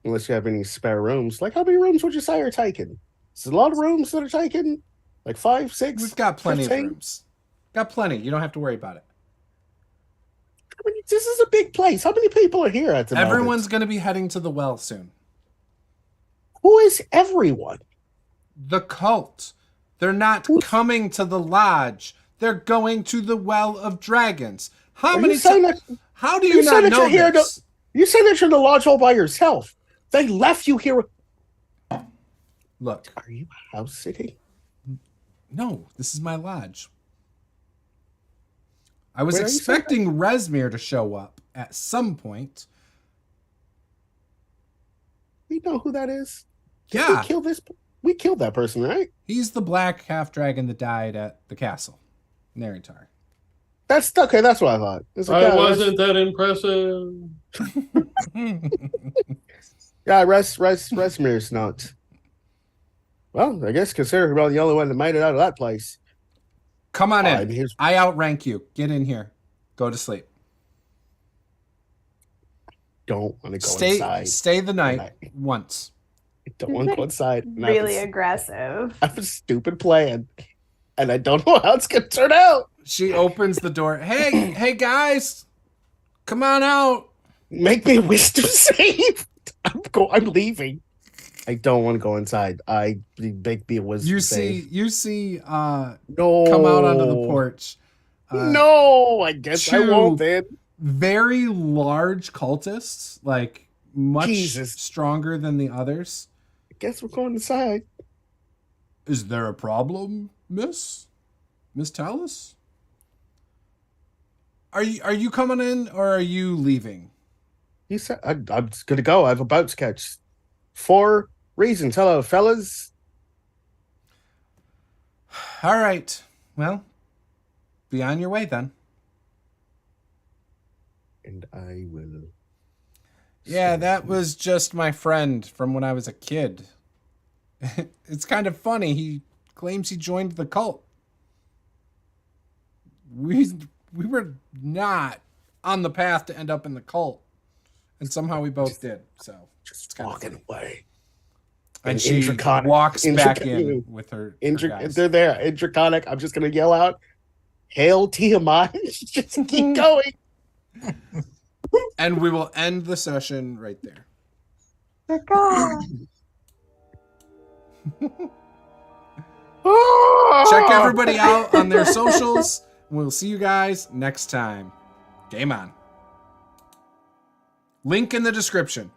unless you have any spare rooms. Like, how many rooms would you say are taken? Is a lot of rooms that are taken? Like 5, 6? We've got plenty 15? of rooms. Got plenty. You don't have to worry about it. I mean, this is a big place. How many people are here at the moment? Everyone's going to be heading to the well soon. Who is everyone? The cult. They're not coming to the lodge. They're going to the Well of Dragons. How do you not know this? You said that you're in the lodge all by yourself. They left you here. Look. Are you house sitting? No, this is my lodge. I was expecting Resmir to show up at some point. We know who that is. Yeah. We killed that person, right? He's the black half-dragon that died at the castle. Neritar. That's okay. That's what I thought. I wasn't that impressive. Yeah, Resmir's not. Well, I guess consider we're the only one that made it out of that place. Come on in. I outrank you. Get in here. Go to sleep. Don't want to go inside. Stay the night once. I don't want to go inside. Really aggressive. I have a stupid plan, and I don't know how it's going to turn out. She opens the door. Hey me come on out. Make me a wisdom save. I'm leaving. I don't want to go inside. Make me a wisdom save. You see no. Come out onto the porch. No, I guess I won't then. Very large cultists, like much stronger than the others. I guess we're going inside. Is there a problem, Miss Talis? Are you coming in or are you leaving? You said I'm just gonna go. I have a boat to catch. 4 reasons. Hello, fellas. All right. Well, be on your way then. And I will. Yeah, that was just my friend from when I was a kid. It's kind of funny. He claims he joined the cult. We were not on the path to end up in the cult. And somehow we both did. So just walking away. And she walks back in with her guys. They're there. In Draconic, I'm just going to yell out, "Hail Tiamat." Just keep going. And we will end the session right there. Check everybody out on their socials. We'll see you guys next time. Game on. Link in the description.